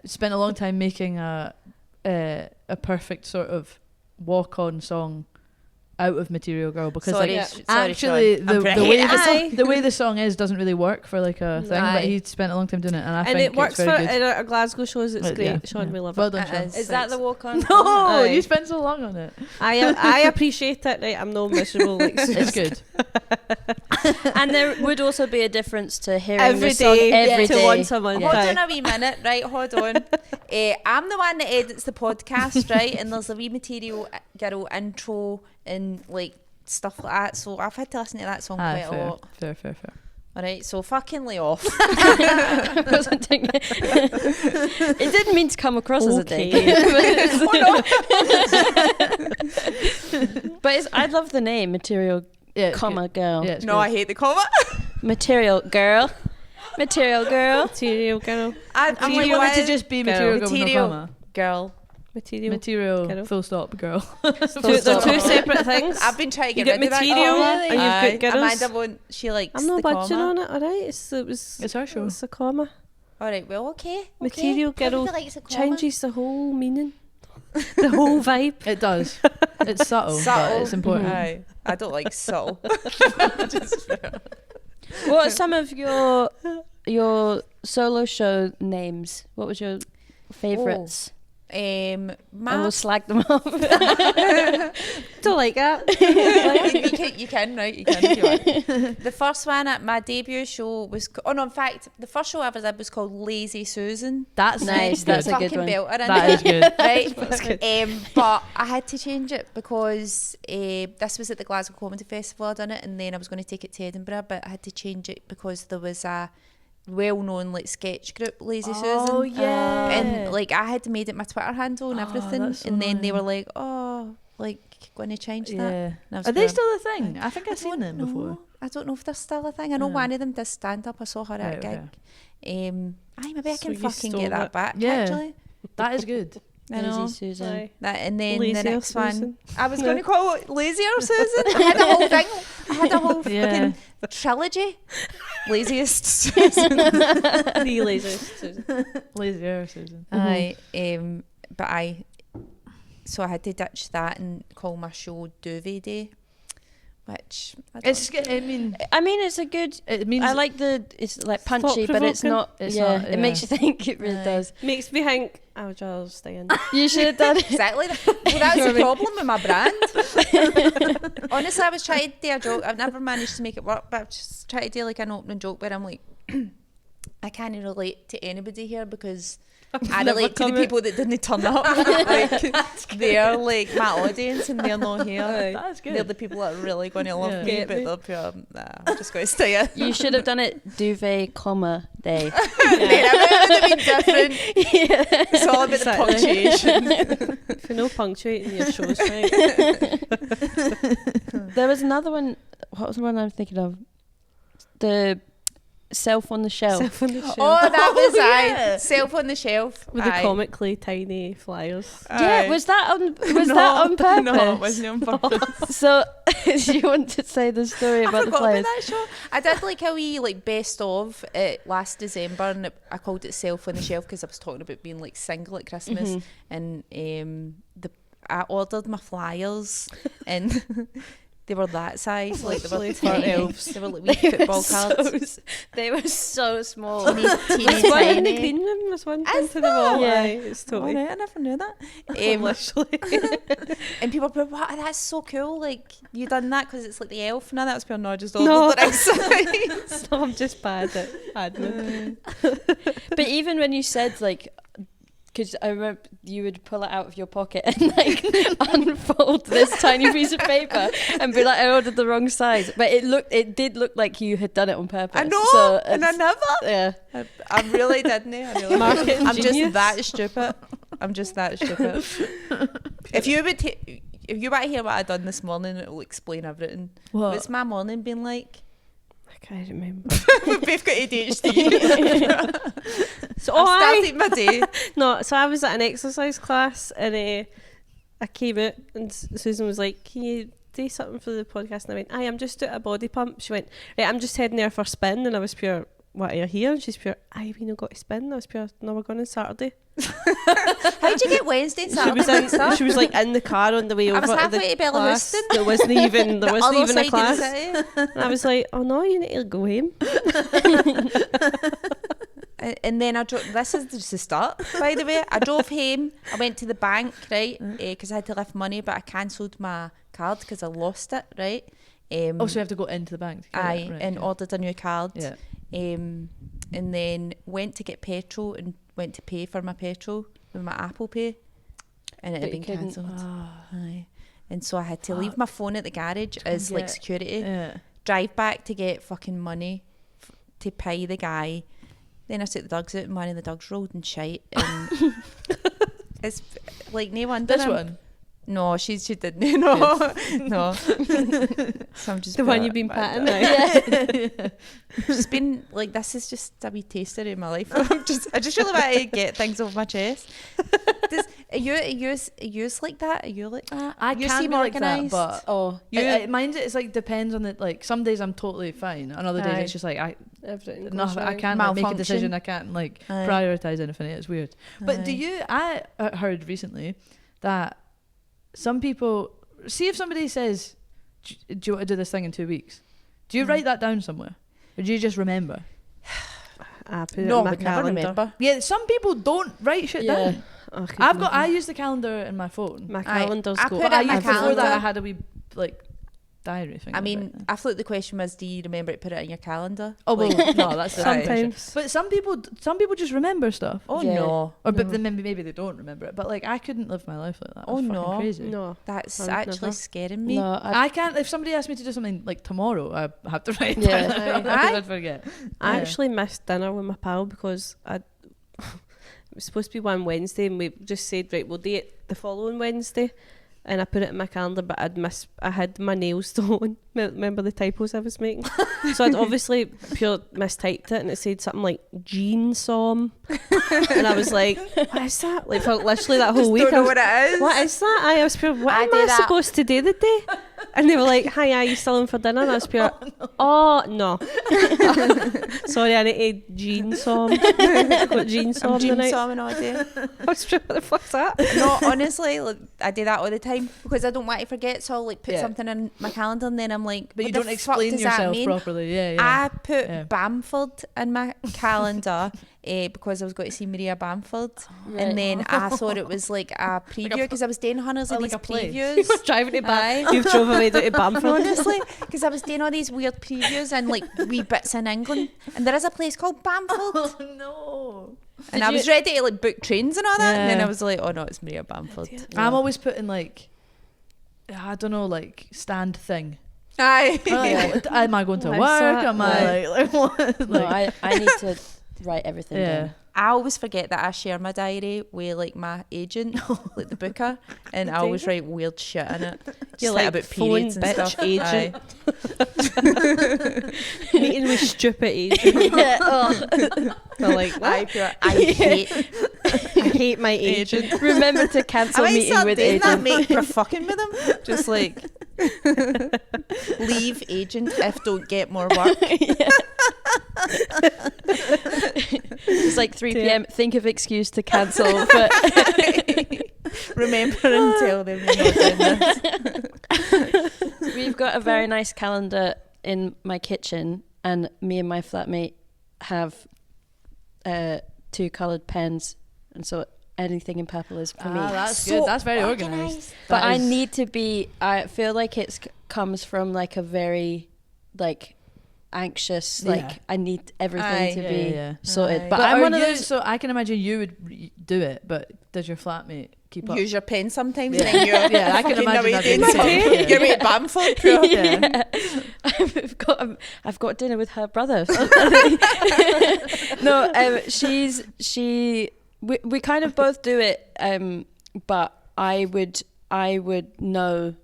Speaker 3: spent a long time making a perfect sort of walk-on song out of Material Girl because
Speaker 4: Sorry,
Speaker 3: like
Speaker 4: sorry,
Speaker 3: actually
Speaker 4: Sean. I'm
Speaker 3: the
Speaker 4: pretty-
Speaker 3: way
Speaker 5: Aye.
Speaker 3: the way the song is doesn't really work for like a thing, but
Speaker 4: Aye.
Speaker 3: he spent a long time doing it, and I
Speaker 5: And
Speaker 3: think
Speaker 5: it works
Speaker 3: it's
Speaker 5: for
Speaker 3: very good.
Speaker 5: in our Glasgow shows. It's great,
Speaker 3: Yeah,
Speaker 5: Sean.
Speaker 3: yeah.
Speaker 5: We love
Speaker 3: Well
Speaker 5: it.
Speaker 3: done, Sean.
Speaker 4: It
Speaker 1: Is that the walk on?
Speaker 3: No,
Speaker 5: Aye.
Speaker 3: you spent so long on it.
Speaker 5: I appreciate it. Right, I'm no miserable. Like
Speaker 3: It's good.
Speaker 1: And there would also be a difference to hearing
Speaker 5: every
Speaker 1: the song
Speaker 5: day
Speaker 1: every
Speaker 5: to
Speaker 1: day.
Speaker 5: once a month.
Speaker 4: Hold
Speaker 5: aye.
Speaker 4: on a wee minute, right? Hold on. I'm the one that edits the podcast, right? And there's a wee Material Girl intro and like stuff like that. So I've had to listen to that song
Speaker 3: Aye,
Speaker 4: quite a lot.
Speaker 3: fair.
Speaker 4: All right, so fucking lay off.
Speaker 1: Wasn't doing it. It didn't mean to come across as a dig. But I love the name Material
Speaker 3: Yeah, it's
Speaker 1: comma
Speaker 3: good.
Speaker 1: girl.
Speaker 3: Yeah, it's
Speaker 4: No,
Speaker 3: good.
Speaker 4: I hate the comment.
Speaker 1: Material girl. Material girl.
Speaker 5: Material girl.
Speaker 4: I'm
Speaker 3: Do
Speaker 4: like,
Speaker 3: you want it to
Speaker 4: why-
Speaker 3: just be
Speaker 5: Girl.
Speaker 3: Material Girl with no
Speaker 4: Material
Speaker 3: comma?
Speaker 4: girl.
Speaker 5: Material.
Speaker 3: Material,
Speaker 5: Girl.
Speaker 3: full stop, girl.
Speaker 5: They're two separate things.
Speaker 4: I've been trying to
Speaker 5: You
Speaker 4: get
Speaker 5: get
Speaker 4: rid of that.
Speaker 5: material
Speaker 4: Oh,
Speaker 5: and
Speaker 4: Aye.
Speaker 5: you've got girls.
Speaker 4: Amanda won't. She likes
Speaker 5: I'm not
Speaker 4: the
Speaker 5: budging
Speaker 4: comma.
Speaker 5: on it. All right,
Speaker 3: It's our show.
Speaker 5: It's a comma.
Speaker 4: All right, well, okay.
Speaker 5: Material girl
Speaker 4: Everybody likes a comma.
Speaker 5: changes the whole meaning, the whole vibe.
Speaker 3: It does. It's subtle, but it's important.
Speaker 4: Aye. I don't like subtle.
Speaker 1: What are some of your solo show names? What was your favourites? And we'll slag them off.
Speaker 5: Don't like that.
Speaker 4: you can, right? You can if you want. The first one at my debut show was... Oh, no, in fact, the first show I ever did was called Lazy Susan.
Speaker 3: That's
Speaker 1: Nice,
Speaker 3: good.
Speaker 1: that's a good
Speaker 4: Fucking
Speaker 1: one.
Speaker 4: belter, innit?
Speaker 3: That is good.
Speaker 4: Right?
Speaker 5: That's good.
Speaker 4: But I had to change it because this was at the Glasgow Comedy Festival. I done it, and then I was going to take it to Edinburgh, but I had to change it because there was a well-known like sketch group, Lazy Susan.
Speaker 3: Oh, yeah.
Speaker 4: And like I had made it my Twitter handle and
Speaker 3: Oh,
Speaker 4: everything,
Speaker 3: that's so
Speaker 4: and then they
Speaker 3: annoying.
Speaker 4: were like, "Oh, like going to change that."
Speaker 3: Yeah.
Speaker 4: And I was
Speaker 3: Are they
Speaker 4: going,
Speaker 3: still a thing? I think I've seen them
Speaker 4: "No,
Speaker 3: before.
Speaker 4: I don't know if they're still a thing. I know
Speaker 3: Yeah.
Speaker 4: one of them does stand up. I saw her at
Speaker 3: Right,
Speaker 4: a gig. Aye, maybe I
Speaker 5: So
Speaker 4: can
Speaker 5: you
Speaker 4: fucking
Speaker 5: stole
Speaker 4: get that
Speaker 5: it.
Speaker 4: back.
Speaker 3: Yeah.
Speaker 4: Actually,
Speaker 3: That is good.
Speaker 4: I know.
Speaker 1: Lazy Susan.
Speaker 5: Aye.
Speaker 4: That, and then the
Speaker 5: Lazier
Speaker 4: next one,
Speaker 5: Susan.
Speaker 4: I was going to call it Lazier Susan. I had a whole thing. I had a whole
Speaker 3: Yeah.
Speaker 4: fucking trilogy. Laziest Susan.
Speaker 5: The laser.
Speaker 3: Lazy Air Susan.
Speaker 4: Aye, so I had to ditch that and call my show Duvet Day, which I don't
Speaker 3: It's. I mean,
Speaker 1: I mean, it's a good.
Speaker 3: it means.
Speaker 1: I like it's like punchy, but it's
Speaker 5: Thought-provoking.
Speaker 1: not.
Speaker 3: It's
Speaker 1: yeah,
Speaker 3: not,
Speaker 1: it makes you think. It really
Speaker 4: Aye.
Speaker 1: does.
Speaker 5: Makes me think. I would rather stay in.
Speaker 1: You should have done it.
Speaker 4: exactly. Well, that's the problem with my brand. Honestly, I was trying to do a joke. I've never managed to make it work, but I've just tried to do like an opening joke where I'm like, I can't relate to anybody here because I relate to the people that didn't turn up. Like, they're like my audience and they're not here.
Speaker 3: That's good.
Speaker 4: They're the people that are really going to love
Speaker 3: Yeah.
Speaker 4: me,
Speaker 5: Get
Speaker 4: but
Speaker 5: me.
Speaker 4: they're pure, nah, I'm just going to stay in.
Speaker 1: You should have done it duvet, comma, day.
Speaker 4: Then I would have been different.
Speaker 1: Yeah.
Speaker 4: It's all about the punctuation.
Speaker 5: If you're no punctuating your shows, right?
Speaker 1: There was another one. What was the one I'm thinking of? The self on the shelf.
Speaker 5: Self on the shelf.
Speaker 4: Oh, that was
Speaker 3: yeah.
Speaker 4: Self on the shelf.
Speaker 5: With the
Speaker 4: Aye.
Speaker 5: comically tiny flyers.
Speaker 1: Yeah,
Speaker 4: Aye.
Speaker 1: was that on purpose?
Speaker 4: No, it wasn't on purpose.
Speaker 1: So, do you want to say the story
Speaker 4: I
Speaker 1: about the
Speaker 4: forgot
Speaker 1: flyers?
Speaker 4: about that show. I did like a wee like best of it last December, and I called it Self on the Shelf because I was talking about being like single at Christmas, and I ordered my flyers and. They were that size, like they were
Speaker 5: Literally for
Speaker 4: tiny.
Speaker 5: elves.
Speaker 4: They were like wee football cards.
Speaker 1: They were so small.
Speaker 4: Teeny, teeny,
Speaker 5: There's one in the
Speaker 4: tiny.
Speaker 5: green room. There's one
Speaker 4: Is
Speaker 5: into the wall.
Speaker 1: there?
Speaker 5: Aye, it's
Speaker 4: Oh,
Speaker 5: totally.
Speaker 4: right, I never knew that.
Speaker 5: Literally.
Speaker 4: And people were like, wow, that's so cool. Like, you done that because it's like the elf. No, that's pure no, just all
Speaker 5: No.
Speaker 4: the right size.
Speaker 5: No, I'm just bad at admin.
Speaker 1: But even when you said like, because I remember you would pull it out of your pocket and like unfold this tiny piece of paper and be like, I ordered the wrong size. But it did look like you had done it on purpose.
Speaker 4: I know,
Speaker 1: So
Speaker 4: and I
Speaker 1: it's-
Speaker 4: never.
Speaker 1: Yeah.
Speaker 4: I really didn't. I really
Speaker 5: Marketing
Speaker 4: I'm
Speaker 5: genius.
Speaker 4: just that stupid. I'm just that stupid. If you would if you want to hear what I done this morning, it will explain everything.
Speaker 3: What?
Speaker 4: What's my morning been like?
Speaker 5: I can't remember.
Speaker 4: We've both got ADHD.
Speaker 5: So,
Speaker 4: I started my day.
Speaker 5: No, so I was at an exercise class and I came out and Susan was like, can you do something for the podcast? And I went, aye, I'm just doing a body pump. She went, right, I'm just heading there for a spin. And I was pure, what, are you here? And she's pure, aye, we not got to spin. And I was pure, no, we're going on Saturday.
Speaker 4: How'd you get Wednesday and
Speaker 5: She
Speaker 4: Saturday?
Speaker 5: was,
Speaker 4: mixed up?
Speaker 5: she was like in the car on the way over
Speaker 4: was
Speaker 5: to the
Speaker 4: halfway to
Speaker 5: class.
Speaker 4: Bellahouston.
Speaker 5: There wasn't even, there
Speaker 4: The
Speaker 5: wasn't
Speaker 4: other
Speaker 5: even
Speaker 4: side
Speaker 5: a
Speaker 4: of
Speaker 5: class.
Speaker 4: the city.
Speaker 5: And I was like, oh no, you need to go home.
Speaker 4: And then I drove. This is just the start, by the way. I drove home. I went to the bank, right, because I had to lift money, but I cancelled my card because I lost it, right.
Speaker 3: Oh, so you have to go into the bank. To get
Speaker 4: I
Speaker 3: it. Right,
Speaker 4: and
Speaker 3: okay.
Speaker 4: ordered a new card.
Speaker 3: Yeah.
Speaker 4: And then went to get petrol and went to pay for my petrol with my Apple Pay, and it had
Speaker 1: But you
Speaker 4: been
Speaker 1: couldn't.
Speaker 4: cancelled. Aye. And so I had to leave my phone at the garage as like
Speaker 3: get-
Speaker 4: security.
Speaker 3: Yeah.
Speaker 4: Drive back to get fucking money to pay the guy. Then I took the dogs out and one of the dogs rolled in shite. And it's like no wonder.
Speaker 3: This
Speaker 4: I'm-
Speaker 3: one.
Speaker 4: No, she didn't. No, no. So I'm just
Speaker 5: The one
Speaker 4: pure-
Speaker 5: you've been patting
Speaker 4: Yeah.
Speaker 5: now.
Speaker 4: It's been like this is just a wee taster in my life. I just really want to get things off my chest. Are you like that? Are you like that?
Speaker 3: I
Speaker 4: You
Speaker 3: can
Speaker 4: seem
Speaker 3: be like that,
Speaker 4: organised.
Speaker 3: but
Speaker 1: Oh,
Speaker 3: mine's it's like depends on the like. Some days I'm totally fine, and other days
Speaker 4: Aye.
Speaker 3: it's just like
Speaker 5: Everything goes
Speaker 3: nothing. I
Speaker 5: wrong.
Speaker 3: can't like, make a
Speaker 4: Malfunction.
Speaker 3: decision. I can't like
Speaker 4: Aye.
Speaker 3: prioritize anything. It's weird. But do
Speaker 4: Aye.
Speaker 3: you? I heard recently that some people see if somebody says, "Do you want to do this thing in 2 weeks?" Do you write that down somewhere, or do you just remember?
Speaker 5: I put it
Speaker 4: No,
Speaker 5: in
Speaker 4: I
Speaker 5: my
Speaker 4: would never
Speaker 5: calendar.
Speaker 4: remember.
Speaker 3: Yeah, some people don't write shit
Speaker 1: Yeah.
Speaker 3: down.
Speaker 5: Oh, I could
Speaker 3: I
Speaker 5: never.
Speaker 3: use the calendar in my phone.
Speaker 5: My
Speaker 4: Aye.
Speaker 5: calendar's
Speaker 4: I
Speaker 5: go.
Speaker 4: put it
Speaker 3: But
Speaker 4: in my
Speaker 3: before that,
Speaker 4: calendar.
Speaker 3: I had a wee like diary thing.
Speaker 4: I
Speaker 3: of
Speaker 4: mean,
Speaker 3: it.
Speaker 4: I thought the question was, do you remember to put it in your calendar?
Speaker 3: oh well,
Speaker 4: Like,
Speaker 3: no, that's the right question.
Speaker 5: Sometimes.
Speaker 3: But some people just remember stuff.
Speaker 4: oh
Speaker 1: Yeah.
Speaker 4: no,
Speaker 3: Or but then maybe they don't remember it. But like I couldn't live my life like that.
Speaker 4: Oh,
Speaker 3: It's fucking
Speaker 4: no.
Speaker 3: crazy.
Speaker 5: No.
Speaker 4: that's
Speaker 5: I would
Speaker 4: actually
Speaker 5: never.
Speaker 4: scaring me.
Speaker 1: no,
Speaker 3: I can't. If somebody asked me to do something like tomorrow, I have to write it
Speaker 1: Yeah.
Speaker 3: down.
Speaker 4: Aye.
Speaker 3: Because I'd forget.
Speaker 5: I
Speaker 3: Yeah.
Speaker 5: actually missed dinner with my pal because it was supposed to be one Wednesday and we just said, right, we'll do it the following Wednesday. And I put it in my calendar, but I had my nails done. Remember the typos I was making? So I'd obviously pure mistyped it and it said something like Jean Som. And I was like, what is that? Like for literally that whole week.
Speaker 4: Don't
Speaker 5: I
Speaker 4: know
Speaker 5: was,
Speaker 4: what it is.
Speaker 5: what is that? I was pure, what
Speaker 4: I
Speaker 5: am
Speaker 4: do
Speaker 5: I
Speaker 4: that.
Speaker 5: supposed to do the day? And they were like, hi, are you still in for dinner? And I was pure, oh no. Sorry, I need a Jean Som. Got Jean Som
Speaker 4: I'm Jean
Speaker 5: tonight.
Speaker 4: Salmon all day.
Speaker 5: I was pure, what the fuck's that?
Speaker 4: No, honestly, like, I do that all the time because I don't want to forget. So I'll like put
Speaker 3: Yeah.
Speaker 4: something in my calendar and then I'm like,
Speaker 3: But
Speaker 4: what
Speaker 3: you
Speaker 4: the
Speaker 3: don't
Speaker 4: fuck
Speaker 3: explain
Speaker 4: does that
Speaker 3: yourself
Speaker 4: mean?
Speaker 3: properly. Yeah, yeah.
Speaker 4: I put
Speaker 3: Yeah.
Speaker 4: Bamford in my calendar because I was going to see Maria Bamford,
Speaker 1: Right.
Speaker 4: and then I thought it was like a preview because I was doing hundreds of
Speaker 3: like
Speaker 4: these
Speaker 3: a play.
Speaker 4: previews.
Speaker 5: You were driving to
Speaker 4: Aye.
Speaker 5: Bamford. You've drove away to Bamford.
Speaker 4: Honestly, because I was doing all these weird previews and like wee bits in England, and there is a place called Bamford,
Speaker 3: Oh no.
Speaker 4: and I was ready to like book trains and all that, and then
Speaker 3: Yeah.
Speaker 4: I was like, oh no, it's Maria Bamford.
Speaker 3: I'm always putting like, I don't know, like stand thing.
Speaker 4: Aye.
Speaker 3: Like, am I going to
Speaker 5: I
Speaker 3: work?
Speaker 5: saw it.
Speaker 3: Am I like what?
Speaker 1: No,
Speaker 3: Like,
Speaker 1: I need to write everything
Speaker 3: yeah.
Speaker 1: down.
Speaker 4: I always forget that I share my diary with like my agent, like the booker, and I always write weird shit in it. Just
Speaker 5: You're
Speaker 4: like
Speaker 5: like
Speaker 4: about
Speaker 5: phone
Speaker 4: periods and
Speaker 5: bitch
Speaker 4: stuff.
Speaker 5: agent.
Speaker 4: Aye.
Speaker 5: Meeting with stupid agent. They're like,
Speaker 4: Aye,
Speaker 5: what?
Speaker 4: pure, I hate
Speaker 5: I hate my agent.
Speaker 1: Remember to cancel
Speaker 4: I might
Speaker 1: meeting
Speaker 4: start
Speaker 1: with
Speaker 4: doing that,
Speaker 1: agent.
Speaker 4: mate, for fucking with them. Just like leave agent if don't get more work.
Speaker 1: It's like 3 p.m. Think of excuse to cancel, but
Speaker 4: Remember and tell them you're not doing this.
Speaker 1: we've got a very nice calendar in my kitchen, and me and my flatmate have 2 coloured pens, and so anything in purple is for me.
Speaker 3: That's
Speaker 4: So
Speaker 3: good. That's very organised.
Speaker 1: But I
Speaker 3: That is-
Speaker 1: need to be. I feel like it comes from like a very like anxious. Like
Speaker 3: Yeah.
Speaker 1: I need everything
Speaker 4: Aye.
Speaker 1: to
Speaker 3: Yeah,
Speaker 1: be
Speaker 3: yeah.
Speaker 1: sorted.
Speaker 4: Aye.
Speaker 1: But,
Speaker 3: But
Speaker 1: I'm
Speaker 3: are
Speaker 1: one of
Speaker 3: you-
Speaker 1: those.
Speaker 3: So I can imagine you would do it, but does your flatmate keep up?
Speaker 4: Use your pen sometimes,
Speaker 3: Yeah.
Speaker 4: and then you're
Speaker 3: Yeah, I can
Speaker 4: fucking
Speaker 3: imagine
Speaker 4: away
Speaker 3: that
Speaker 4: doing
Speaker 3: being
Speaker 4: something.
Speaker 3: the same.
Speaker 4: You're with Bamford, pure.
Speaker 3: Yeah.
Speaker 1: I've got dinner with her brother. No, we kind of both do it, but I would know,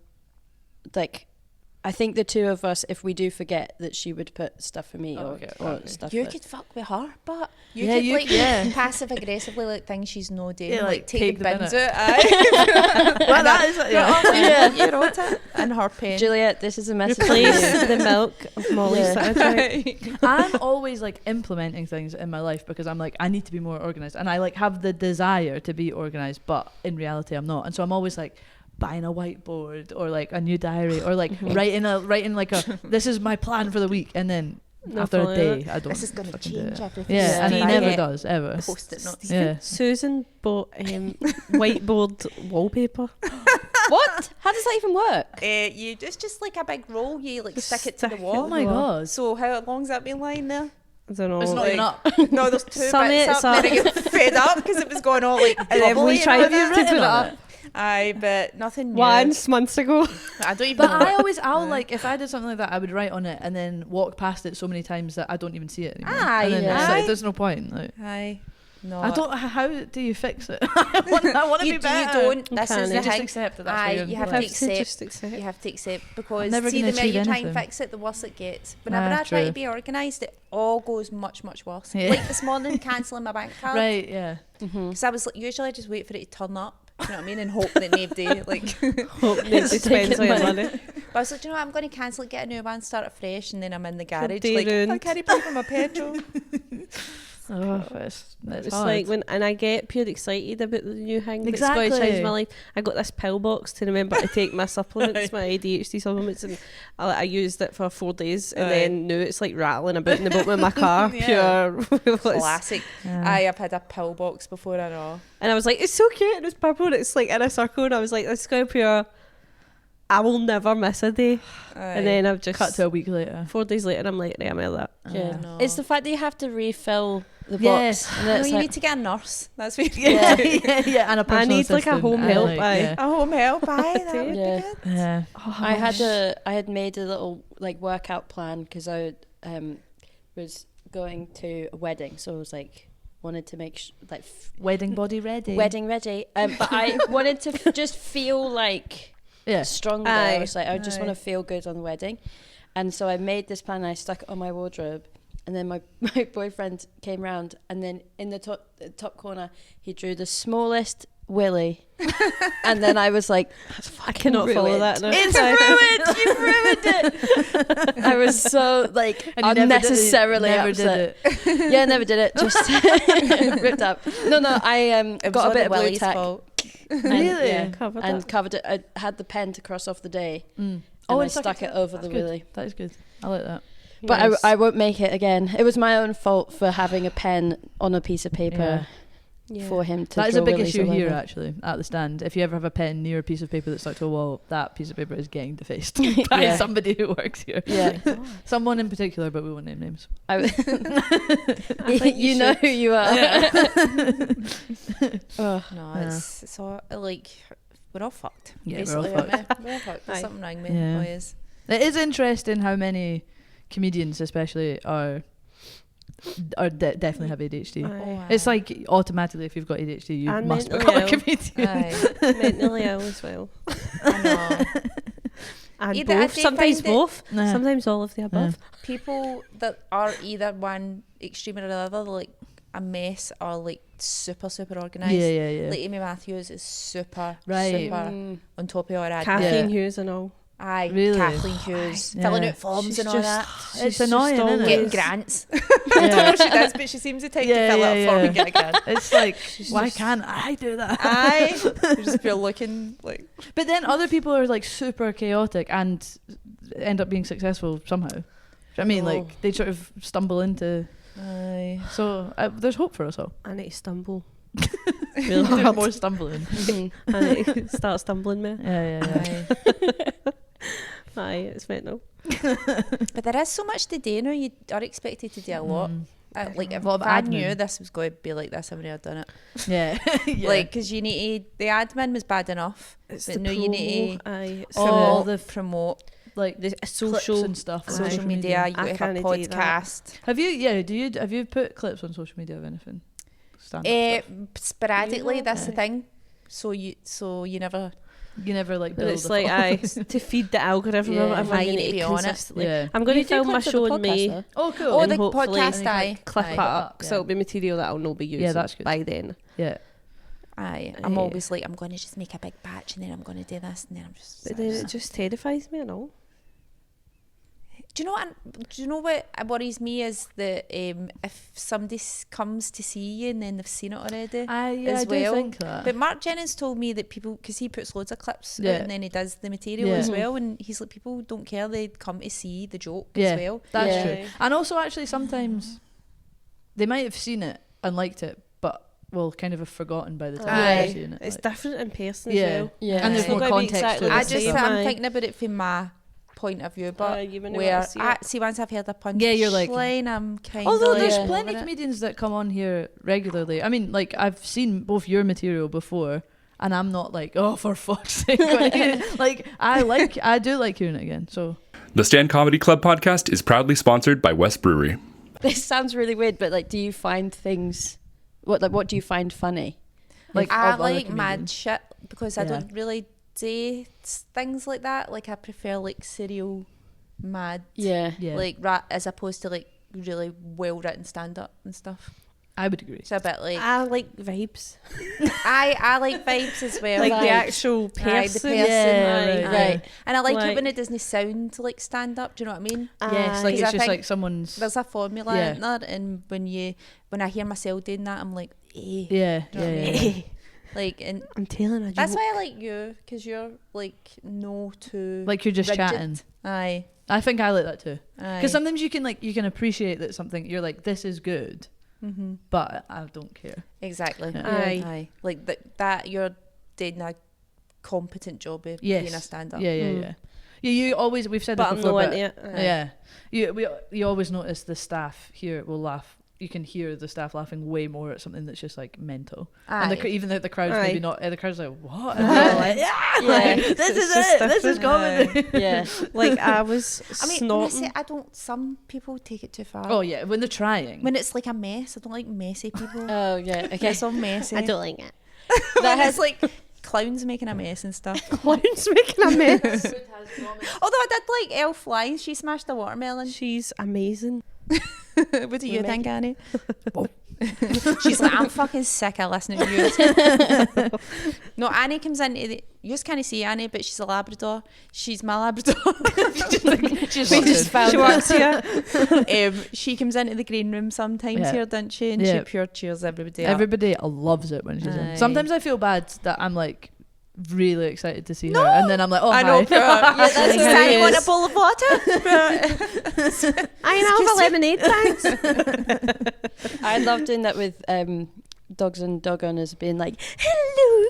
Speaker 1: like, I think the two of us, if we do forget, that she would put stuff for me or stuff
Speaker 4: You
Speaker 1: for
Speaker 4: could fuck with her, but you
Speaker 3: Yeah,
Speaker 4: could
Speaker 3: you
Speaker 4: like
Speaker 3: could, yeah.
Speaker 4: passive aggressively like things she's no doing,
Speaker 3: Yeah,
Speaker 4: like
Speaker 3: like,
Speaker 4: take the
Speaker 3: bin
Speaker 4: bins
Speaker 3: out.
Speaker 4: out. Aye.
Speaker 3: Well, that is
Speaker 4: Yeah, you wrote it in her pen.
Speaker 1: Juliet, this is a message for
Speaker 5: Replace
Speaker 1: you.
Speaker 5: the milk of Molly's
Speaker 1: Yeah.
Speaker 5: sandwich.
Speaker 3: I'm always like implementing things in my life because I'm like I need to be more organized, and I like have the desire to be organized, but in reality I'm not. And so I'm always like buying a whiteboard or like a new diary or like writing like a this is my plan for the week, and then
Speaker 5: Not
Speaker 3: after a
Speaker 5: following
Speaker 3: day I don't.
Speaker 4: This is going to
Speaker 3: fucking do
Speaker 4: change
Speaker 3: it.
Speaker 4: everything.
Speaker 3: Yeah, and it
Speaker 1: Steve.
Speaker 3: never does ever.
Speaker 4: Post-it notes.
Speaker 3: Yeah.
Speaker 5: Susan bought whiteboard wallpaper.
Speaker 1: What? How does that even work?
Speaker 4: You just like a big roll. You like stick it to the
Speaker 5: Stick it.
Speaker 4: wall.
Speaker 3: Oh my god.
Speaker 4: So how long's that been lying there?
Speaker 5: I don't know.
Speaker 3: It's not
Speaker 5: like-
Speaker 3: even up.
Speaker 4: No, there's 2
Speaker 5: Some
Speaker 4: bits
Speaker 5: it's
Speaker 4: up, and then I
Speaker 5: up.
Speaker 4: get fed up because it was going all like
Speaker 5: And then
Speaker 4: bubbly
Speaker 5: we tried
Speaker 4: and
Speaker 5: to
Speaker 4: all
Speaker 5: put
Speaker 4: that.
Speaker 5: it up
Speaker 4: Aye, but nothing new.
Speaker 5: once months ago.
Speaker 4: I don't even
Speaker 3: But
Speaker 4: know.
Speaker 3: I'll like if I did something like that, I would write on it and then walk past it so many times that I don't even see it anymore.
Speaker 4: Aye,
Speaker 3: and then it's
Speaker 4: aye.
Speaker 3: like, there's no point. Like,
Speaker 4: Aye. No.
Speaker 3: I don't. How do you fix it? I want to
Speaker 4: You,
Speaker 3: be better.
Speaker 4: you don't. This
Speaker 5: can't.
Speaker 4: is the
Speaker 5: You
Speaker 3: just
Speaker 4: thing.
Speaker 3: accept that that's
Speaker 4: Aye,
Speaker 3: how you're
Speaker 4: you have
Speaker 3: like-
Speaker 4: to accept.
Speaker 5: Just accept.
Speaker 4: You have to accept because
Speaker 3: never
Speaker 4: see
Speaker 3: gonna
Speaker 4: the minute you
Speaker 3: achieve
Speaker 4: try and
Speaker 3: anything.
Speaker 4: fix it, the worse it gets. Whenever
Speaker 3: Ah,
Speaker 4: I try to
Speaker 3: true.
Speaker 4: be organised, it all goes much worse.
Speaker 3: Yeah.
Speaker 4: Like this morning, cancelling my bank card.
Speaker 3: Right. Yeah.
Speaker 4: Because I was like, usually I just wait for it to turn up. You know what I mean? And hope that nobody like.
Speaker 5: Hope nobody spends all your money.
Speaker 4: But I was like, do you know what? I'm going to cancel it, get a new one, start it fresh, and then I'm in the garage
Speaker 5: day
Speaker 4: like I
Speaker 5: ruined.
Speaker 4: can't pay for my petrol.
Speaker 3: Oh, it's
Speaker 5: It's
Speaker 3: hard.
Speaker 5: like when, and I get pure excited about the new thing that's going to change
Speaker 3: Exactly.
Speaker 5: my life. I got this pill box to remember to take my supplements, my ADHD supplements, and I used it for 4 days, and
Speaker 4: Aye.
Speaker 5: then now it's like rattling about in the bottom of my car,
Speaker 4: Yeah.
Speaker 5: pure.
Speaker 4: Classic.
Speaker 3: Yeah.
Speaker 4: Aye, I've had a pill box before, I know.
Speaker 5: And I was like, it's so cute, and it's purple, and it's like in a circle, and I was like, this is going to pure. I will never miss a day.
Speaker 4: Aye.
Speaker 5: And then I've just
Speaker 3: cut to a week later.
Speaker 5: 4 days later, I'm like, right, I'm out of that.
Speaker 1: Yeah.
Speaker 4: No.
Speaker 1: It's the fact that you have to refill the
Speaker 3: Yes.
Speaker 1: box. And
Speaker 4: No,
Speaker 1: it's
Speaker 4: you
Speaker 1: like,
Speaker 4: need to get a nurse. That's what you
Speaker 3: Yeah,
Speaker 4: need.
Speaker 3: yeah, and a
Speaker 5: I
Speaker 3: personal
Speaker 5: need like a
Speaker 3: assistant,
Speaker 5: home
Speaker 3: and,
Speaker 5: help.
Speaker 3: like,
Speaker 5: aye.
Speaker 3: yeah.
Speaker 4: A home help, aye, that would
Speaker 1: Yeah.
Speaker 4: be good.
Speaker 3: Yeah.
Speaker 1: I had made a little like workout plan because I was going to a wedding, so I was like wanted to make
Speaker 3: Wedding body ready.
Speaker 1: wedding ready, but I wanted to just feel like
Speaker 3: Yeah.
Speaker 1: stronger.
Speaker 5: Aye.
Speaker 1: I was like, I just
Speaker 4: Aye.
Speaker 1: want to feel good on the wedding, and so I made this plan. And I stuck it on my wardrobe, and then my boyfriend came round, and then in the top corner he drew the smallest willy, and then I was like,
Speaker 5: I cannot follow that now.
Speaker 1: It's ruined. You've ruined it. I was so like
Speaker 3: And you never did it-
Speaker 1: unnecessarily
Speaker 3: never
Speaker 1: upset.
Speaker 3: did it.
Speaker 1: Yeah, never did it. Just ripped up. No, I
Speaker 4: It was
Speaker 1: got a
Speaker 4: all
Speaker 1: bit
Speaker 4: the
Speaker 1: of blue
Speaker 4: Willie's
Speaker 1: tack.
Speaker 4: fault.
Speaker 1: And,
Speaker 3: Really?
Speaker 1: yeah,
Speaker 5: Covered
Speaker 1: and
Speaker 5: it.
Speaker 1: covered it. I had the pen to cross off the day,
Speaker 3: Mm.
Speaker 1: and I
Speaker 3: and
Speaker 1: stuck it over
Speaker 3: That's
Speaker 1: the
Speaker 3: good.
Speaker 1: willy.
Speaker 3: That is good. I like that.
Speaker 1: But
Speaker 5: Yes.
Speaker 1: I won't make it again. It was my own fault for having a pen on a piece of paper
Speaker 5: Yeah.
Speaker 1: for him to
Speaker 3: That is a
Speaker 1: draw
Speaker 3: big
Speaker 1: willies
Speaker 3: issue
Speaker 1: all
Speaker 3: here,
Speaker 1: over.
Speaker 3: actually, at the stand. If you ever have a pen near a piece of paper that's stuck to a wall, that piece of paper is getting defaced by
Speaker 1: Yeah.
Speaker 3: somebody who works here.
Speaker 1: Yeah.
Speaker 3: Someone in particular, but we won't name names.
Speaker 5: think
Speaker 1: you
Speaker 5: you
Speaker 1: know
Speaker 5: should.
Speaker 1: who you are. Oh.
Speaker 4: No,
Speaker 3: Yeah.
Speaker 4: it's all like we're all fucked.
Speaker 3: Yeah, we're all
Speaker 4: basically, aren't
Speaker 3: fucked.
Speaker 4: we? We're all fucked. There's
Speaker 5: Aye.
Speaker 4: something wrong with
Speaker 3: Yeah.
Speaker 4: boys.
Speaker 3: It is interesting how many comedians, especially, definitely have ADHD.
Speaker 5: Aye.
Speaker 3: It's like automatically, if you've got ADHD, you
Speaker 5: And
Speaker 3: must
Speaker 5: mentally
Speaker 3: become a
Speaker 5: ill.
Speaker 3: comedian.
Speaker 4: Aye.
Speaker 5: Mentally ill as well.
Speaker 4: I know.
Speaker 5: And
Speaker 4: Either I
Speaker 5: both.
Speaker 4: do
Speaker 5: Sometimes
Speaker 4: find it-
Speaker 5: both.
Speaker 3: Nah.
Speaker 5: Sometimes all of the above.
Speaker 4: People that are either one extreme or the other, like a mess, or like super organised.
Speaker 3: Yeah.
Speaker 4: Like Amy Matthews is super,
Speaker 3: Right.
Speaker 4: super on top of her admin.
Speaker 5: Kathleen Hughes and all.
Speaker 4: Aye,
Speaker 3: Really?
Speaker 4: Kathleen Hughes,
Speaker 3: Aye.
Speaker 4: filling
Speaker 3: Yeah.
Speaker 4: out forms
Speaker 5: She's
Speaker 4: and all
Speaker 5: just-
Speaker 4: that.
Speaker 3: It's
Speaker 5: she's
Speaker 3: annoying,
Speaker 5: just
Speaker 3: isn't it?
Speaker 4: Getting
Speaker 5: always-
Speaker 4: grants. I don't know if she does, but she seems the type to fill out a form and get a grant.
Speaker 3: It's like,
Speaker 5: She's
Speaker 3: why
Speaker 5: just-
Speaker 3: can't I do that?
Speaker 4: Aye, you just feel looking like.
Speaker 3: But then other people are like super chaotic and end up being successful somehow. Do you know what I mean?
Speaker 5: Oh.
Speaker 3: Like they sort of stumble into.
Speaker 4: Aye.
Speaker 3: So there's hope for us all.
Speaker 5: I need to stumble.
Speaker 3: There's
Speaker 5: hard.
Speaker 3: more stumbling.
Speaker 5: I need to start stumbling, man.
Speaker 3: Yeah.
Speaker 4: Aye.
Speaker 5: Aye, it's mental.
Speaker 4: But there is so much to do now. You are expected to do a lot. Like if
Speaker 3: lot of
Speaker 4: I
Speaker 3: admin.
Speaker 4: knew this was going to be like this, I would have done it.
Speaker 3: Yeah. yeah.
Speaker 4: Like because you need to. The admin was bad enough,
Speaker 5: It's
Speaker 4: but
Speaker 5: the
Speaker 4: no, you need to
Speaker 5: Aye, it's
Speaker 3: all
Speaker 5: the
Speaker 3: the
Speaker 4: promote
Speaker 3: like
Speaker 5: the
Speaker 3: clips
Speaker 5: social.
Speaker 3: and stuff. on
Speaker 4: social media. You
Speaker 5: I
Speaker 4: got to have a
Speaker 5: can't do that.
Speaker 4: podcast.
Speaker 3: Have you? Yeah. Have you put clips on social media of anything? Stand-up stuff?
Speaker 4: Sporadically,
Speaker 5: You
Speaker 4: that's the
Speaker 3: Okay.
Speaker 4: thing. So you never.
Speaker 3: You never like
Speaker 5: But
Speaker 3: build
Speaker 5: it's
Speaker 3: a
Speaker 5: like
Speaker 3: following.
Speaker 5: to feed the algorithm
Speaker 3: Yeah.
Speaker 5: or whatever.
Speaker 4: Aye,
Speaker 5: You
Speaker 4: you
Speaker 5: need to
Speaker 4: be on it.
Speaker 5: consistently.
Speaker 3: Yeah.
Speaker 5: I'm going
Speaker 1: You
Speaker 5: to
Speaker 1: do
Speaker 5: film my
Speaker 1: clips of the
Speaker 5: show in
Speaker 1: podcast,
Speaker 5: May.
Speaker 1: though.
Speaker 3: Oh, cool.
Speaker 4: Oh,
Speaker 5: And
Speaker 4: the
Speaker 5: hopefully
Speaker 4: podcast, aye.
Speaker 5: Clip
Speaker 4: Aye.
Speaker 5: it up,
Speaker 3: Yeah.
Speaker 5: so it'll be material that I'll not be using
Speaker 3: that's good.
Speaker 5: by then.
Speaker 3: Yeah.
Speaker 4: Aye, I'm
Speaker 5: Aye.
Speaker 4: always like, I'm going to just make a big batch and then I'm going to do this and then I'm just.
Speaker 5: But then it just terrifies me and all.
Speaker 4: Do you know what worries me is that if somebody comes to see you and then they've seen it already
Speaker 3: I
Speaker 4: as
Speaker 3: do
Speaker 4: well.
Speaker 3: think that.
Speaker 4: But Mark Jennings told me that people, because he puts loads of clips
Speaker 3: Yeah.
Speaker 4: out and then he does the material
Speaker 3: Yeah.
Speaker 4: as well, and he's like, people don't care, they come to see the joke
Speaker 3: Yeah.
Speaker 4: as well.
Speaker 3: That's
Speaker 1: Yeah.
Speaker 3: true. And also, actually, sometimes they might have seen it and liked it, but will kind of have forgotten by the time
Speaker 4: Aye.
Speaker 3: they've seen it.
Speaker 5: It's
Speaker 3: like-
Speaker 5: different in person
Speaker 3: Yeah.
Speaker 5: as well.
Speaker 1: Yeah.
Speaker 3: And there's
Speaker 5: It's
Speaker 3: more
Speaker 5: not gonna be
Speaker 3: context
Speaker 5: exactly
Speaker 3: to
Speaker 5: the
Speaker 4: I
Speaker 3: it.
Speaker 4: just,
Speaker 5: same.
Speaker 4: I'm
Speaker 5: Aye.
Speaker 4: thinking about it from my point of view, but
Speaker 5: You wouldn't
Speaker 4: where
Speaker 5: want to see it.
Speaker 4: see once I've heard a punch
Speaker 3: Yeah, you're like-
Speaker 4: line, I'm kind
Speaker 3: Although
Speaker 4: of
Speaker 3: there's
Speaker 1: Yeah.
Speaker 3: plenty of comedians that come on here regularly. I mean, like I've seen both your material before, and I'm not like, oh, for fuck's sake. Like I do like hearing it again. So
Speaker 2: The Stand Comedy Club podcast is proudly sponsored by West Brewery.
Speaker 1: This sounds really weird, but like, do you find things? What do you find funny?
Speaker 3: like
Speaker 4: I
Speaker 3: of other
Speaker 4: like mad
Speaker 3: comedians.
Speaker 4: shit because I
Speaker 3: Yeah.
Speaker 4: don't really do things like that. Like I prefer like serial mad,
Speaker 1: Yeah.
Speaker 3: Yeah,
Speaker 4: like as opposed to like really well written stand up and stuff.
Speaker 3: I would agree.
Speaker 4: It's a bit like
Speaker 5: I like vibes.
Speaker 4: I like vibes as well.
Speaker 5: Like the
Speaker 1: Vibes.
Speaker 5: actual person.
Speaker 4: Aye, the person,
Speaker 3: Yeah,
Speaker 4: aye,
Speaker 3: right,
Speaker 4: aye.
Speaker 1: right.
Speaker 4: And I like, it
Speaker 5: Like-
Speaker 4: when it doesn't sound like stand up. Do you know what I mean?
Speaker 3: Yes, like
Speaker 5: Aye.
Speaker 3: it's
Speaker 4: I
Speaker 3: just
Speaker 4: think
Speaker 3: like someone's.
Speaker 4: There's a formula
Speaker 3: Yeah.
Speaker 4: in there, and when I hear myself doing that, I'm like, eh.
Speaker 3: Yeah,
Speaker 4: Do you know
Speaker 3: yeah,
Speaker 4: what I
Speaker 3: yeah.
Speaker 4: mean? Like, and
Speaker 5: I'm telling you.
Speaker 4: that's why I like you, because you're like no too
Speaker 3: Like you're just
Speaker 4: rigid.
Speaker 3: chatting.
Speaker 4: Aye,
Speaker 3: I think I like that too.
Speaker 4: aye.
Speaker 3: Because sometimes you can appreciate that something you're like, this is good,
Speaker 4: Mm-hmm.
Speaker 3: but I don't care.
Speaker 4: Exactly.
Speaker 3: Yeah.
Speaker 5: Aye.
Speaker 4: Aye. Like that you're doing a competent job of
Speaker 3: Yes.
Speaker 4: being a stand-up.
Speaker 3: Yeah, yeah,
Speaker 5: Mm.
Speaker 3: yeah. Yeah, you always we've said
Speaker 5: But
Speaker 3: this
Speaker 5: I'm
Speaker 3: before,
Speaker 5: not
Speaker 3: but
Speaker 5: into it. Aye.
Speaker 3: yeah, you always notice the staff here will laugh. You can hear the staff laughing way more at something that's just like mental, and
Speaker 4: Aye.
Speaker 3: even though the crowd's
Speaker 5: Aye.
Speaker 3: maybe not. The crowd's like, what? And they're like, yeah,
Speaker 1: Yeah.
Speaker 3: like, this
Speaker 5: It's
Speaker 3: is
Speaker 5: just
Speaker 3: it. This is
Speaker 5: different.
Speaker 3: comedy.
Speaker 1: Yeah.
Speaker 5: Like I was
Speaker 4: I mean, when I
Speaker 5: snorting.
Speaker 4: say some people take it too far.
Speaker 3: Oh yeah, when they're trying.
Speaker 4: When it's like a mess, I don't like messy people.
Speaker 1: Oh yeah. Okay.
Speaker 4: It's all messy.
Speaker 5: I don't like it.
Speaker 4: That has like clowns making a mess and stuff.
Speaker 5: Clown's making a mess.
Speaker 4: Although I did like Elf Line, she smashed a watermelon.
Speaker 5: She's amazing.
Speaker 4: What do you think, Annie? She's like, I'm fucking sick of listening to you. No, Annie comes into the. You just can't see Annie, but she's a Labrador. She's my Labrador.
Speaker 3: She's
Speaker 1: We just found
Speaker 5: She
Speaker 1: her.
Speaker 5: works here.
Speaker 4: She comes into the green room sometimes
Speaker 3: Yeah.
Speaker 4: here, doesn't she? And
Speaker 3: Yeah.
Speaker 4: she pure cheers everybody up.
Speaker 3: Everybody loves it when she's
Speaker 4: Aye.
Speaker 3: in. Sometimes I feel bad that I'm like really excited to see her, and then I'm like, oh,
Speaker 4: I know.
Speaker 3: hi.
Speaker 4: Yeah, that's
Speaker 5: Like,
Speaker 4: Does
Speaker 5: how he
Speaker 4: anyone
Speaker 5: is.
Speaker 4: a bowl of water?
Speaker 5: I have a lemonade, thanks.
Speaker 1: I love doing that with dogs and dog owners being like, hello,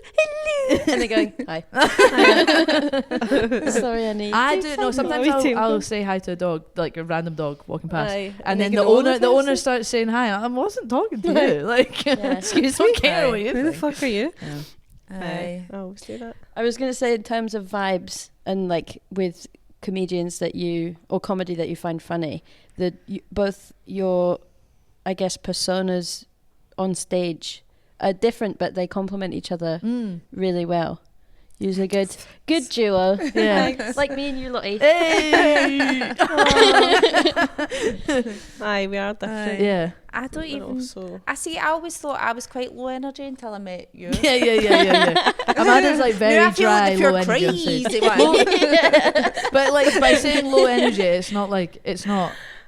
Speaker 1: and they're going, hi. Sorry, I need
Speaker 3: I
Speaker 1: to
Speaker 3: do
Speaker 1: find
Speaker 3: know.
Speaker 1: you."
Speaker 3: Sometimes
Speaker 5: Me too.
Speaker 3: I'll say hi to a dog, like a random dog walking past,
Speaker 5: Aye.
Speaker 3: and then
Speaker 5: they
Speaker 3: the
Speaker 5: go,
Speaker 3: owner,
Speaker 5: "Oh,
Speaker 3: the owner
Speaker 5: that's
Speaker 3: starts saying hi. I wasn't talking to you. Like,
Speaker 1: Yeah.
Speaker 3: excuse me,
Speaker 4: Aye.
Speaker 3: what you
Speaker 5: Who the
Speaker 3: think?
Speaker 5: fuck are you?
Speaker 3: Yeah.
Speaker 4: Aye.
Speaker 5: I always do that.
Speaker 1: I was going to say, in terms of vibes and like with comedians that you, or comedy that you find funny, that both your, I guess, personas on stage are different, but they complement each other really well. Usually good duo.
Speaker 3: Yeah.
Speaker 1: Like me and you, Lottie.
Speaker 3: Hey.
Speaker 5: Aye, we are different.
Speaker 3: Yeah.
Speaker 4: I don't
Speaker 5: But
Speaker 4: even.
Speaker 5: also,
Speaker 4: I see. I always thought I was quite low energy until I met you.
Speaker 3: Yeah. Amanda's like very
Speaker 4: Now I feel
Speaker 3: dry,
Speaker 4: like the pure
Speaker 3: low energy on stage.
Speaker 4: crazy one.
Speaker 3: But like by saying low energy, it's not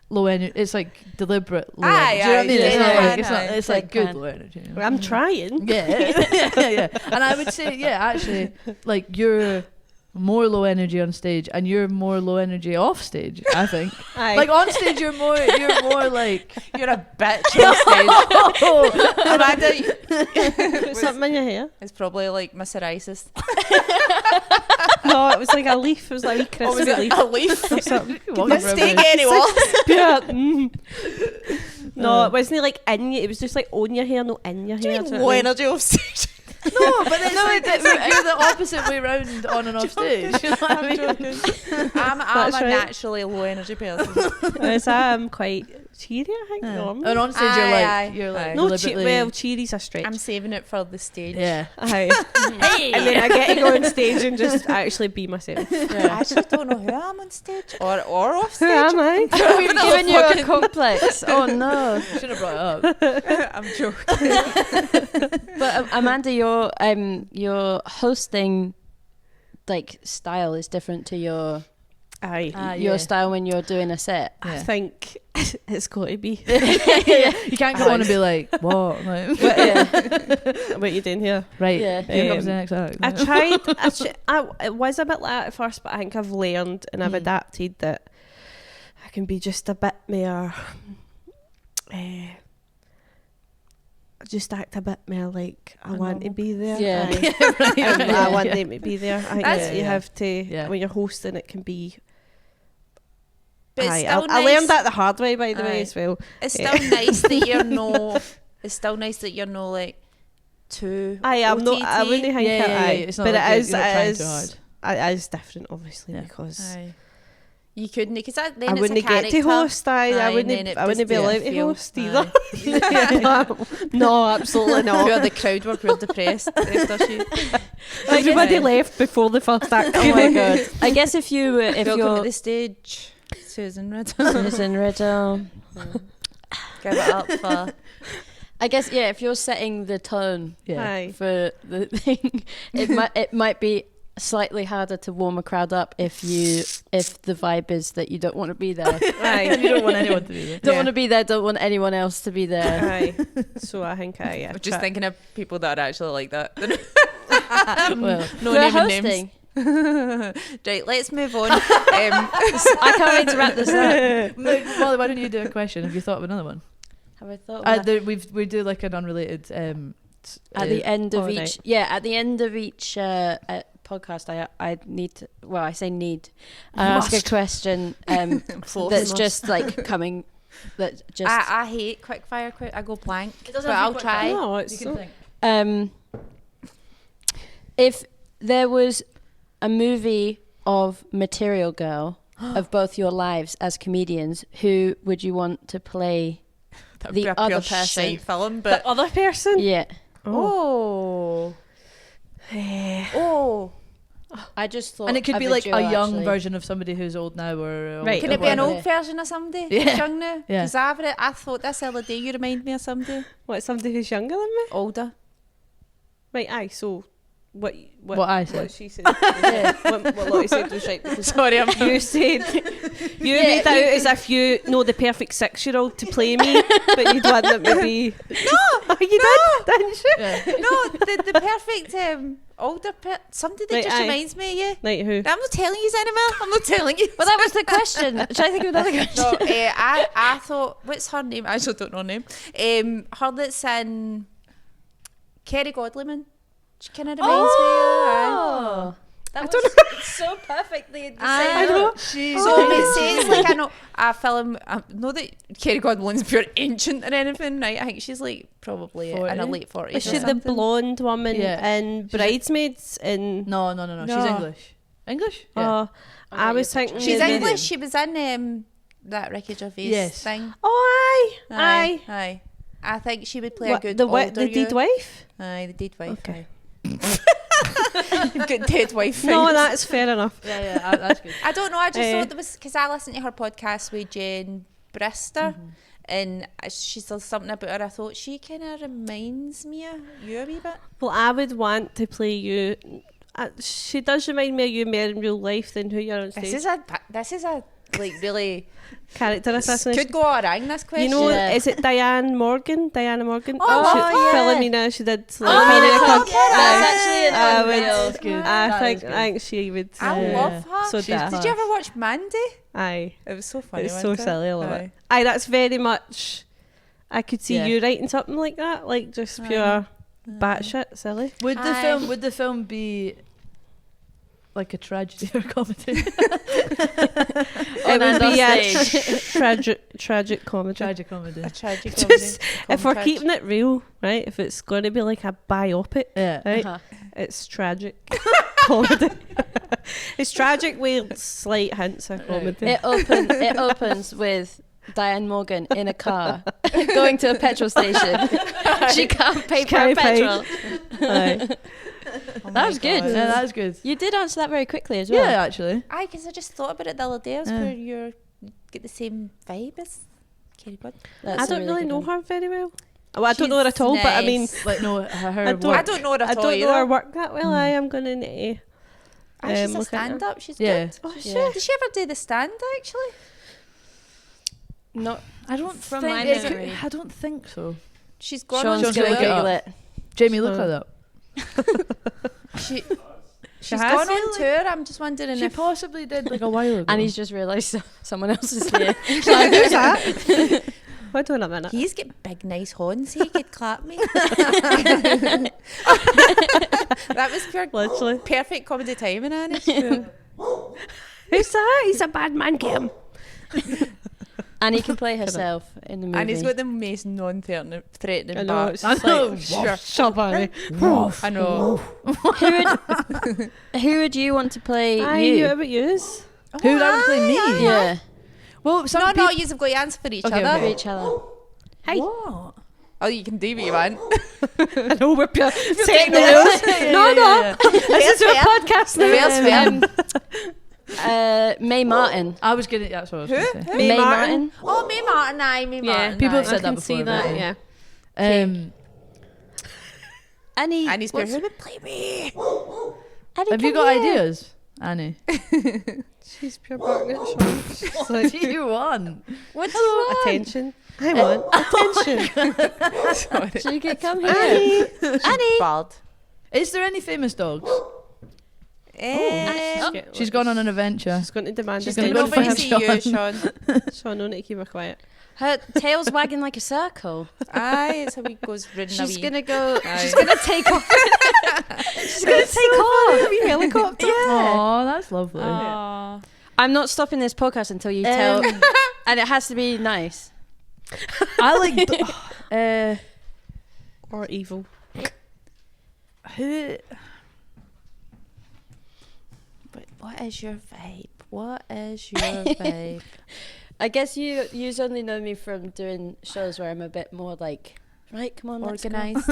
Speaker 3: low energy. It's like deliberate low
Speaker 4: Aye,
Speaker 3: energy. Do you know what I mean?
Speaker 4: aye,
Speaker 3: It's not
Speaker 4: yeah,
Speaker 3: like it's not.
Speaker 4: aye.
Speaker 3: It's like good
Speaker 1: Deadpan.
Speaker 3: low energy. you know?
Speaker 5: I'm trying.
Speaker 3: Yeah. And I would say, actually, like you're more low energy on stage, and you're more low energy off stage. I think.
Speaker 5: Aye.
Speaker 3: Like on stage, you're more like.
Speaker 4: You're a bitch on stage. Amanda,
Speaker 5: Put something in your hair.
Speaker 4: it's probably like my psoriasis.
Speaker 5: No, it was like a leaf. It was like a crispy leaf
Speaker 4: a leaf?
Speaker 5: or something.
Speaker 4: Mistake anyone.
Speaker 5: Yeah. No, it wasn't like in you. It was just like on your hair, not in your hair. do you know
Speaker 4: Low
Speaker 5: what I mean?
Speaker 4: energy off stage.
Speaker 3: No, but it's like you're the opposite way round on and off stage. You know what I mean?
Speaker 4: I'm
Speaker 5: That's
Speaker 4: a
Speaker 5: right.
Speaker 4: naturally low energy person.
Speaker 5: Whereas I'm quite cheery, I think. normally.
Speaker 3: And on stage, you're like
Speaker 5: No,
Speaker 3: deliberately.
Speaker 5: well, cheery's a stretch.
Speaker 4: I'm saving it for the stage.
Speaker 3: Yeah.
Speaker 5: Aye. And then I get to go on stage and just actually be myself.
Speaker 4: I actually don't know who I am on stage or off
Speaker 5: Who
Speaker 4: stage.
Speaker 5: am I?
Speaker 1: We've given you a complex. Oh no.
Speaker 3: Should have brought it up.
Speaker 4: I'm joking.
Speaker 1: But Amanda, your hosting like style is different to your
Speaker 5: Aye.
Speaker 1: your style when you're doing a set.
Speaker 5: I think it's got to be.
Speaker 3: You can't go on and be like, what? Like,
Speaker 5: What you doing here?
Speaker 3: right.
Speaker 1: Yeah.
Speaker 3: Here comes the next act.
Speaker 5: I tried. It was a bit like that at first, but I think I've learned and I've adapted that I can be just a bit more. Just act a bit more like I want to be there.
Speaker 1: Yeah.
Speaker 5: Aye. I want them to be there. I think
Speaker 4: That's-
Speaker 5: you
Speaker 3: yeah.
Speaker 5: have to
Speaker 3: Yeah.
Speaker 5: when you're hosting. It can be.
Speaker 4: But it's
Speaker 5: Aye,
Speaker 4: still
Speaker 5: I
Speaker 4: nice.
Speaker 5: learned that the hard way, by the way,
Speaker 4: Aye.
Speaker 5: as well.
Speaker 4: It's still nice that you're no. It's still nice that you're no like too.
Speaker 5: I'm not. I
Speaker 4: OTT.
Speaker 5: wouldn't think it. Aye.
Speaker 3: It's not
Speaker 5: But
Speaker 3: like
Speaker 5: it is.
Speaker 3: you're not
Speaker 5: It
Speaker 3: trying
Speaker 5: is.
Speaker 3: too hard.
Speaker 5: It is different, obviously,
Speaker 3: Yeah.
Speaker 5: because
Speaker 4: Aye. You couldn't, because then
Speaker 5: I
Speaker 4: it's
Speaker 5: wouldn't
Speaker 4: a
Speaker 5: get
Speaker 4: character.
Speaker 5: to host. I
Speaker 4: Aye, and then
Speaker 5: wouldn't.
Speaker 4: it
Speaker 5: I wouldn't
Speaker 4: just
Speaker 5: be allowed
Speaker 4: doesn't
Speaker 5: to
Speaker 4: feel-
Speaker 5: host either. No, absolutely
Speaker 4: Who are
Speaker 5: not.
Speaker 4: the crowd were depressed after she.
Speaker 5: Everybody left before the first act.
Speaker 1: Oh my god. I guess if you if
Speaker 4: Welcome to
Speaker 1: you're
Speaker 4: the stage, Susan Riddell.
Speaker 1: Susan Riddell.
Speaker 4: Give it up for.
Speaker 1: I guess if you're setting the tone
Speaker 3: Yeah.
Speaker 5: Aye.
Speaker 1: for the thing, it might be slightly harder to warm a crowd up if the vibe is that you don't want to be there.
Speaker 3: And you don't want anyone to be there.
Speaker 1: Don't want to be there, don't want anyone else to be there.
Speaker 5: Aye. So I think I.
Speaker 4: I'm just thinking of people that are actually like that.
Speaker 3: Well,
Speaker 4: No
Speaker 1: We're
Speaker 4: naming names.
Speaker 1: hosting.
Speaker 4: Right, let's move on.
Speaker 1: I can't wait to wrap this up.
Speaker 3: Molly, why don't you do a question? Have you thought of another one?
Speaker 1: Have I thought of that?
Speaker 3: We do like an unrelated.
Speaker 1: At the end of
Speaker 5: alright.
Speaker 1: at the end of each podcast, I need to, well, I say need, I ask a question that's just like coming, that just
Speaker 4: I hate quick fire. I go blank, but
Speaker 3: doesn't have to
Speaker 4: I'll
Speaker 3: be quick
Speaker 4: try.
Speaker 5: No, it's
Speaker 3: You can
Speaker 5: so,
Speaker 3: think.
Speaker 1: if there was a movie of Material Girl of both your lives as comedians, who would you want to play
Speaker 4: That would
Speaker 1: the
Speaker 4: be a
Speaker 1: other
Speaker 4: pure
Speaker 1: person?
Speaker 4: shite film,
Speaker 5: the
Speaker 4: but
Speaker 5: other person.
Speaker 1: Yeah,
Speaker 4: oh,
Speaker 1: I just thought,
Speaker 3: And it could
Speaker 1: of
Speaker 3: be like
Speaker 1: duo,
Speaker 3: a young
Speaker 1: actually.
Speaker 3: version of somebody who's old now, or
Speaker 5: Right.
Speaker 4: can it be an
Speaker 3: whatever.
Speaker 4: old version of somebody
Speaker 3: Yeah.
Speaker 4: who's young now?
Speaker 3: Yeah.
Speaker 4: Because I thought this other day you remind me of somebody
Speaker 5: What, somebody who's younger than me?
Speaker 4: older.
Speaker 5: Right. Aye. So what
Speaker 3: I said.
Speaker 5: What she said. What Lottie said was right. Because
Speaker 4: Sorry, I'm.
Speaker 5: you said you made out as if you know the perfect 6-year-old to play me, but you'd want them to be. No, you did, didn't you?
Speaker 3: Yeah.
Speaker 4: No, the perfect older somebody that
Speaker 5: Right,
Speaker 4: just
Speaker 5: aye.
Speaker 4: reminds me of you.
Speaker 5: Like who?
Speaker 4: I'm not telling you anymore. I'm not telling you.
Speaker 1: Well, that was the question. Should I think of another question?
Speaker 4: No, I thought, what's her name? I actually don't know her name. Her that's in Kerry Godliman. She kind of reminds me of.
Speaker 1: That was so perfectly the same.
Speaker 5: I know.
Speaker 4: So it says like I know a film. I know that Kerry Godliman's pure ancient or anything, right? I think she's like probably
Speaker 3: 40?
Speaker 4: in her late 40s.
Speaker 5: Was
Speaker 4: or
Speaker 5: she the
Speaker 4: something.
Speaker 5: blonde woman
Speaker 3: Yeah.
Speaker 5: in Bridesmaids? In
Speaker 3: No. She's
Speaker 4: No.
Speaker 3: English. English? Yeah.
Speaker 5: I was thinking
Speaker 4: She's
Speaker 5: maybe-
Speaker 4: English. She was in that Ricky Gervais
Speaker 3: Yes.
Speaker 4: thing.
Speaker 5: Oh aye.
Speaker 4: Aye. I think she would play
Speaker 5: What,
Speaker 4: a good
Speaker 5: the
Speaker 4: older
Speaker 5: the dead
Speaker 4: you.
Speaker 5: wife?
Speaker 4: Aye, the dead wife.
Speaker 5: Okay.
Speaker 4: You've got dead wife.
Speaker 5: No,
Speaker 4: vibes.
Speaker 5: that's fair enough.
Speaker 3: Yeah, that's good.
Speaker 4: I don't know. I just
Speaker 5: Eh.
Speaker 4: thought there was because I listened to her podcast with Jen Brister, and she said something about her. I thought she kind of reminds me of you a wee bit.
Speaker 5: Well, I would want to play you. She does remind me of you more in real life than who you're on stage.
Speaker 4: This is a like really
Speaker 5: Character assassination.
Speaker 4: could go all wrong. This question.
Speaker 5: You know,
Speaker 1: Yeah.
Speaker 5: is it Diana Morgan?
Speaker 4: Oh,
Speaker 5: she,
Speaker 4: yeah.
Speaker 5: Philomena. She did. Like,
Speaker 1: That's actually an
Speaker 5: I would-
Speaker 1: unreal.
Speaker 3: That's good.
Speaker 5: I
Speaker 3: That
Speaker 5: think
Speaker 3: is good.
Speaker 5: I think she would.
Speaker 4: I love her.
Speaker 5: So daft.
Speaker 4: Did you ever watch Mandy?
Speaker 5: Aye,
Speaker 4: It was so funny.
Speaker 5: it's so
Speaker 4: wasn't it?
Speaker 5: silly. I love
Speaker 4: Aye.
Speaker 5: it. Aye, that's very much. I could see
Speaker 3: Yeah.
Speaker 5: you writing something like that, like just pure batshit silly.
Speaker 3: Would
Speaker 4: Aye.
Speaker 3: the film be like a tragedy or comedy?
Speaker 5: It would be a tragic comedy.
Speaker 3: Tragic comedy.
Speaker 4: A tragic
Speaker 5: Just if we're
Speaker 4: comedy.
Speaker 5: keeping it real, right? If it's going to be like a biopic,
Speaker 3: Yeah.
Speaker 5: right?
Speaker 1: Uh-huh.
Speaker 5: It's tragic comedy. It's tragic with slight hints of comedy.
Speaker 1: It opens with Diane Morgan in a car going to a petrol station. She can't pay for her
Speaker 5: can't pay.
Speaker 1: petrol.
Speaker 5: Aye.
Speaker 4: Oh
Speaker 1: That
Speaker 4: my
Speaker 1: was good.
Speaker 4: God.
Speaker 3: Yeah, that's good.
Speaker 1: You did answer that very quickly as well.
Speaker 3: Yeah, actually.
Speaker 4: Aye, because I just thought about it the other day. I was
Speaker 3: Yeah.
Speaker 4: where you get the same vibe as Kerry God.
Speaker 1: That's
Speaker 5: I
Speaker 1: a
Speaker 5: don't really
Speaker 1: good
Speaker 5: know
Speaker 1: one.
Speaker 5: her very well. Well, I don't know her
Speaker 4: She's
Speaker 5: at all, but I mean,
Speaker 4: nice.
Speaker 3: Like no, her
Speaker 5: I don't-
Speaker 4: I
Speaker 3: work.
Speaker 4: don't know her at
Speaker 5: I
Speaker 4: all
Speaker 5: don't know her
Speaker 4: either.
Speaker 5: work that well. I am going to need to.
Speaker 4: Aye, she's a
Speaker 5: look at her.
Speaker 4: stand-up. She's
Speaker 3: Yeah.
Speaker 4: good.
Speaker 5: Oh,
Speaker 1: Yeah.
Speaker 5: shit.
Speaker 4: Did she ever do the stand actually?
Speaker 1: Not
Speaker 3: I don't
Speaker 1: From
Speaker 3: think
Speaker 1: my
Speaker 3: it
Speaker 1: memory.
Speaker 3: I don't think so.
Speaker 4: She's gone
Speaker 1: Sean's
Speaker 4: on
Speaker 1: gonna
Speaker 3: look
Speaker 4: tour.
Speaker 3: it up.
Speaker 1: Google it.
Speaker 3: Jamie, look
Speaker 5: So-
Speaker 3: her up.
Speaker 4: She's
Speaker 5: has
Speaker 4: gone
Speaker 5: she,
Speaker 4: on
Speaker 5: like-
Speaker 4: tour. I'm just wondering
Speaker 3: She
Speaker 4: if
Speaker 3: possibly did like a while ago.
Speaker 1: And he's just realised someone else is here.
Speaker 5: Who's that? Hold on a minute.
Speaker 4: he's got big nice horns. He could clap me. That was pure
Speaker 5: Literally.
Speaker 4: perfect comedy timing, Annie.
Speaker 5: Who's that? He's a bad man, Kim.
Speaker 1: Annie can play herself in the movie.
Speaker 4: And he's got the most non-threatening
Speaker 5: I know.
Speaker 4: back.
Speaker 5: It's
Speaker 3: I
Speaker 5: just
Speaker 3: know.
Speaker 5: like,
Speaker 4: Sure.
Speaker 5: shut up, Annie.
Speaker 4: I know.
Speaker 1: who would you want to play
Speaker 5: Aye,
Speaker 1: you?
Speaker 5: what about yous?
Speaker 3: Who would that would play me?
Speaker 1: Yeah,
Speaker 3: Well, some
Speaker 4: No,
Speaker 3: people.
Speaker 4: you've got to answer for each
Speaker 3: Okay,
Speaker 4: other.
Speaker 1: for each other.
Speaker 5: Hey.
Speaker 3: What?
Speaker 4: Oh, you can do what you want.
Speaker 5: I know we're pure setting the rules. No. This is our podcast now.
Speaker 4: Fair's fair.
Speaker 1: Mae Martin.
Speaker 3: I was gonna. That's what I was gonna say.
Speaker 5: Mae
Speaker 1: Mae
Speaker 5: Martin.
Speaker 4: Oh, me Martin, aye, me
Speaker 5: Yeah,
Speaker 4: Martin.
Speaker 3: people
Speaker 4: aye.
Speaker 3: have said
Speaker 5: I
Speaker 3: that
Speaker 5: can
Speaker 3: before.
Speaker 5: see that,
Speaker 3: but-
Speaker 5: yeah.
Speaker 1: Annie.
Speaker 4: And he's
Speaker 1: what's-
Speaker 4: who would play me?
Speaker 1: Annie,
Speaker 3: Have you
Speaker 1: come
Speaker 3: got
Speaker 1: here.
Speaker 3: ideas, Annie?
Speaker 5: She's pure barking at Sean. She's
Speaker 3: What
Speaker 5: like,
Speaker 3: do you want?
Speaker 1: What do you want?
Speaker 5: attention. I want attention.
Speaker 1: She could come here. Annie.
Speaker 4: Bald.
Speaker 3: Is there any famous dogs? She's gone on an adventure.
Speaker 5: She's going to demand
Speaker 3: She's
Speaker 5: attention
Speaker 3: gonna go
Speaker 5: from
Speaker 3: find
Speaker 5: him.
Speaker 4: Nobody see you, Sean.
Speaker 5: Sean, no need to keep her quiet.
Speaker 1: Her tail's wagging like a circle.
Speaker 4: Aye, it's how he goes ridden
Speaker 1: She's
Speaker 4: away.
Speaker 1: gonna go.
Speaker 4: Aye.
Speaker 1: She's gonna take off. She's gonna take off.
Speaker 5: Wee helicopter.
Speaker 3: Oh, that's lovely.
Speaker 4: Aw.
Speaker 1: I'm not stopping this podcast until you tell. And it has to be nice.
Speaker 3: I like.
Speaker 5: Or evil.
Speaker 3: Who?
Speaker 4: But what is your vibe? What is your vibe?
Speaker 1: I guess you's only know me from doing shows where I'm a bit more like, right, come on, let's go.
Speaker 4: Organised.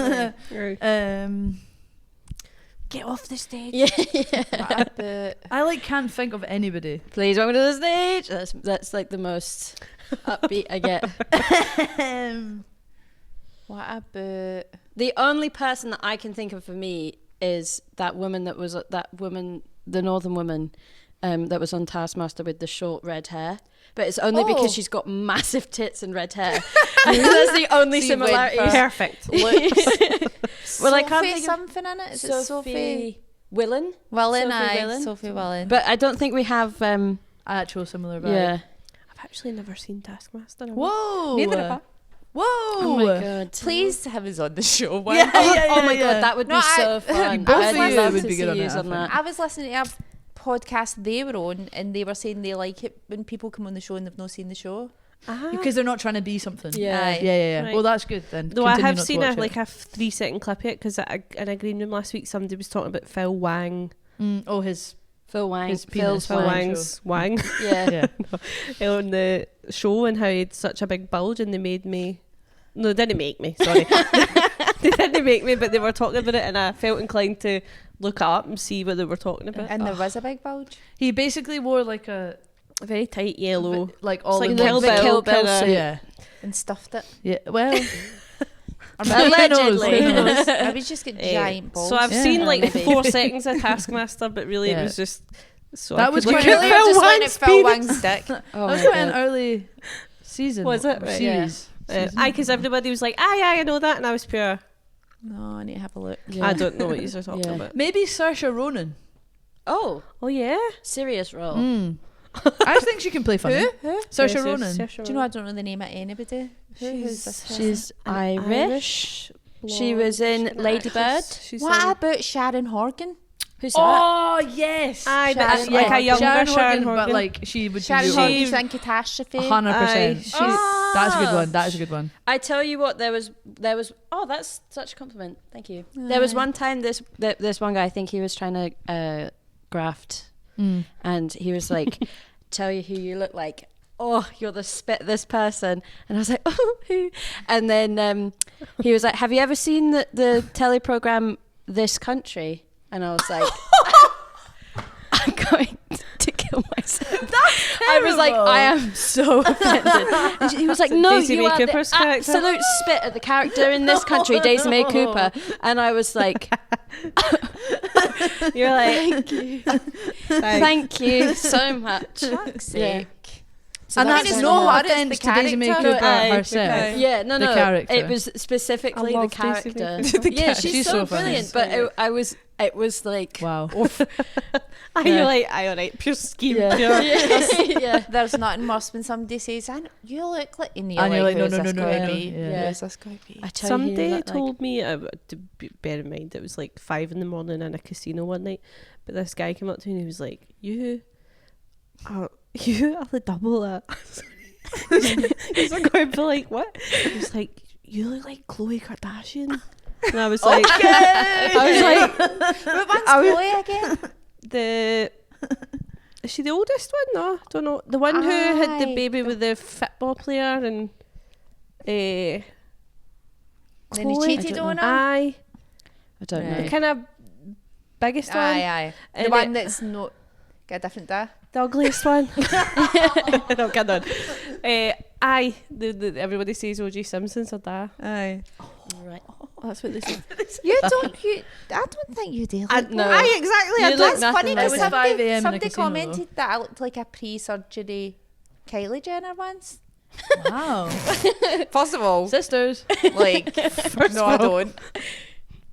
Speaker 5: Get off the stage.
Speaker 1: Yeah.
Speaker 3: I like can't think of anybody.
Speaker 1: Please welcome to the stage. That's like the most upbeat I get.
Speaker 4: What about...
Speaker 1: The only person that I can think of for me is that woman that was the northern woman that was on Taskmaster with the short red hair. But it's only because she's got massive tits and red hair. I think that's the only
Speaker 4: So you went
Speaker 1: similarity.
Speaker 4: for-
Speaker 5: Perfect.
Speaker 1: Well, I can't
Speaker 4: Sophie
Speaker 1: think of
Speaker 4: something in it. Is it Sophie
Speaker 1: Willen?
Speaker 4: Willen?
Speaker 1: Sophie
Speaker 4: Aye,
Speaker 1: Willen.
Speaker 4: Sophie Willen.
Speaker 1: But I don't think we have.
Speaker 3: Actual similar vibe.
Speaker 1: Yeah.
Speaker 5: I've actually never seen Taskmaster.
Speaker 3: Whoa.
Speaker 4: Neither have I.
Speaker 3: Whoa.
Speaker 1: Oh my god!
Speaker 4: Please have us on the show. One.
Speaker 3: Yeah,
Speaker 1: Oh my
Speaker 3: yeah.
Speaker 1: god, that would be
Speaker 4: No,
Speaker 1: so
Speaker 4: I-
Speaker 1: fun.
Speaker 3: Both
Speaker 1: I'd
Speaker 3: of you
Speaker 1: love
Speaker 3: would
Speaker 1: to
Speaker 3: be good
Speaker 1: see
Speaker 3: on
Speaker 1: yous
Speaker 3: it, I
Speaker 1: on
Speaker 3: think.
Speaker 1: that.
Speaker 4: I was listening to a podcast they were on, and they were saying they like it when people come on the show and they've not seen the show.
Speaker 3: Because they're not trying to be something.
Speaker 1: Yeah.
Speaker 4: Aye.
Speaker 3: Yeah.
Speaker 5: Right.
Speaker 3: Well, that's good then.
Speaker 5: Though I
Speaker 3: Continue
Speaker 5: have
Speaker 3: not to
Speaker 5: seen
Speaker 3: watch it.
Speaker 5: like a 3-second clip yet, because in a green room last week somebody was talking about Phil Wang.
Speaker 3: Oh, his
Speaker 1: Phil Wang.
Speaker 3: His
Speaker 1: Phil's
Speaker 3: penis
Speaker 5: Phil
Speaker 3: Wang
Speaker 5: Wang's Wang
Speaker 1: Yeah.
Speaker 3: yeah.
Speaker 5: on the show, and how he had such a big bulge, and they made me. No, they didn't make me. Sorry, they didn't make me, but they were talking about it, and I felt inclined to look it up and see what they were talking about.
Speaker 4: And there was a big bulge.
Speaker 3: He basically wore like a
Speaker 5: Very tight yellow.
Speaker 3: like all
Speaker 5: like
Speaker 3: in
Speaker 5: the
Speaker 3: one
Speaker 5: Kill
Speaker 3: suit.
Speaker 5: Bill kinda-
Speaker 1: suit.
Speaker 3: Yeah.
Speaker 4: And stuffed it.
Speaker 3: Yeah. Well.
Speaker 1: Allegedly.
Speaker 3: Who knows?
Speaker 4: Maybe he's just got giant balls.
Speaker 5: So I've
Speaker 3: Yeah.
Speaker 5: seen like
Speaker 1: Maybe.
Speaker 5: 4 seconds of Taskmaster, but really
Speaker 3: Yeah.
Speaker 5: it was just. So
Speaker 3: That
Speaker 5: I
Speaker 3: was
Speaker 5: could look
Speaker 3: quite-
Speaker 5: at
Speaker 4: really
Speaker 5: Phil
Speaker 4: just went at
Speaker 5: Wang's
Speaker 4: Phil
Speaker 5: penis.
Speaker 4: Wang's dick.
Speaker 1: Oh
Speaker 3: That was
Speaker 1: my
Speaker 3: quite an
Speaker 1: God.
Speaker 3: early season.
Speaker 5: Was it?
Speaker 3: or
Speaker 5: Right.
Speaker 3: series.
Speaker 5: Aye, because everybody was like, aye, I know that, and I was pure.
Speaker 4: No, I need to have a look.
Speaker 1: Yeah.
Speaker 5: I don't know what you're talking
Speaker 1: Yeah.
Speaker 5: about.
Speaker 3: Maybe Saoirse Ronan.
Speaker 1: Oh,
Speaker 5: Oh yeah.
Speaker 1: serious role.
Speaker 3: I think she can play funny.
Speaker 4: Who?
Speaker 3: Saoirse
Speaker 5: Yes,
Speaker 3: Ronan.
Speaker 5: yes,
Speaker 4: Do you know I don't know the name of anybody? Who's this person?
Speaker 1: She's
Speaker 5: An
Speaker 1: Irish. She was in
Speaker 5: blonde
Speaker 1: Lady Bird.
Speaker 5: actress. She's
Speaker 4: What
Speaker 5: in-
Speaker 4: about Sharon Horgan?
Speaker 1: Who's that?
Speaker 3: Oh yes.
Speaker 5: Aye, but
Speaker 4: Sharon
Speaker 5: it's like a
Speaker 4: Horgan.
Speaker 5: younger
Speaker 3: Sharon
Speaker 5: Sharon
Speaker 3: Horgan,
Speaker 5: Horgan.
Speaker 3: but like she would
Speaker 4: Sharon
Speaker 3: do
Speaker 4: Horgan
Speaker 5: She-
Speaker 4: was in Catastrophe.
Speaker 3: 100%.
Speaker 5: Aye, she's-
Speaker 3: That's a good one. That is a good one.
Speaker 1: I tell you what, there was. Oh, that's such a compliment. Thank you. There was one time this one guy, I think he was trying to graft, and he was like, "Tell you who you look like." Oh, you're this person, and I was like, "Oh, who?" And then he was like, "Have you ever seen the telly program This Country?" And I was like, "I'm going to kill myself." I was like, I am so offended. And he was like,
Speaker 5: Is it
Speaker 1: no,
Speaker 5: Daisy
Speaker 1: you
Speaker 5: May
Speaker 1: are
Speaker 5: Cooper's
Speaker 1: the
Speaker 5: character?
Speaker 1: absolute spit at the character in This Country, Daisy May Cooper. And I was like,
Speaker 5: You're like,
Speaker 1: thank you. Thank you so much.
Speaker 4: Fuck's
Speaker 1: Yeah.
Speaker 4: sake.
Speaker 1: So
Speaker 3: And that's
Speaker 1: that's
Speaker 3: no
Speaker 1: fine.
Speaker 4: hard, it's
Speaker 3: offense
Speaker 4: the
Speaker 3: to Daisy May
Speaker 4: character.
Speaker 3: Cooper
Speaker 5: Aye,
Speaker 3: herself.
Speaker 5: okay.
Speaker 1: Yeah, no,
Speaker 3: The
Speaker 1: no.
Speaker 3: character.
Speaker 1: It was specifically
Speaker 5: I
Speaker 1: the
Speaker 5: love Daisy May
Speaker 1: character.
Speaker 5: Cooper.
Speaker 1: Yeah,
Speaker 3: She's
Speaker 1: she's
Speaker 3: so
Speaker 1: so
Speaker 3: funny.
Speaker 1: brilliant. But it was like,
Speaker 3: Wow.
Speaker 5: you're like, aye, alright, pure scheme.
Speaker 1: yeah,
Speaker 5: Pure.
Speaker 4: Yeah. There's nothing worse when somebody says, you look like... And you're
Speaker 3: And you're like, no,
Speaker 4: who's
Speaker 3: no,
Speaker 4: this
Speaker 3: no, no,
Speaker 4: going
Speaker 3: no.
Speaker 4: to be?
Speaker 3: Yeah.
Speaker 4: Who's this going to be?
Speaker 1: I tell you who you
Speaker 5: Somebody
Speaker 1: look like.
Speaker 5: told me, bear in mind, it was like 5 in the morning in a casino one night, but this guy came up to me and he was like, you are the double that. He's like going for like, what? He was like, you look like Khloe Kardashian. And I was like, I was like,
Speaker 4: What one's
Speaker 5: I was-
Speaker 4: Chloe again?
Speaker 5: is she the oldest one? No, don't know. The one who had the
Speaker 4: Aye.
Speaker 5: baby with the football player and
Speaker 4: Then he
Speaker 5: Chloe?
Speaker 4: cheated
Speaker 1: I don't
Speaker 4: on her?
Speaker 5: Aye,
Speaker 1: I don't
Speaker 4: Right.
Speaker 5: the
Speaker 1: know.
Speaker 5: kind of biggest one.
Speaker 4: Aye. The
Speaker 5: And
Speaker 4: one that's not... Got a different day.
Speaker 5: The ugliest one. No, get on. Aye, everybody says O.J. Simpson's her dad.
Speaker 4: Aye.
Speaker 1: Right.
Speaker 5: That's what they say.
Speaker 4: I don't think you do.
Speaker 1: No.
Speaker 5: Aye, exactly.
Speaker 1: You
Speaker 5: I
Speaker 1: look
Speaker 5: don't.
Speaker 4: That's
Speaker 1: nothing
Speaker 4: funny
Speaker 1: like
Speaker 4: because
Speaker 1: that.
Speaker 3: 5 a.m. in a
Speaker 4: somebody
Speaker 3: casino,
Speaker 4: commented that I looked like a pre-surgery Kylie Jenner once.
Speaker 3: Wow.
Speaker 4: First of all,
Speaker 3: Sisters.
Speaker 4: like, no, I don't.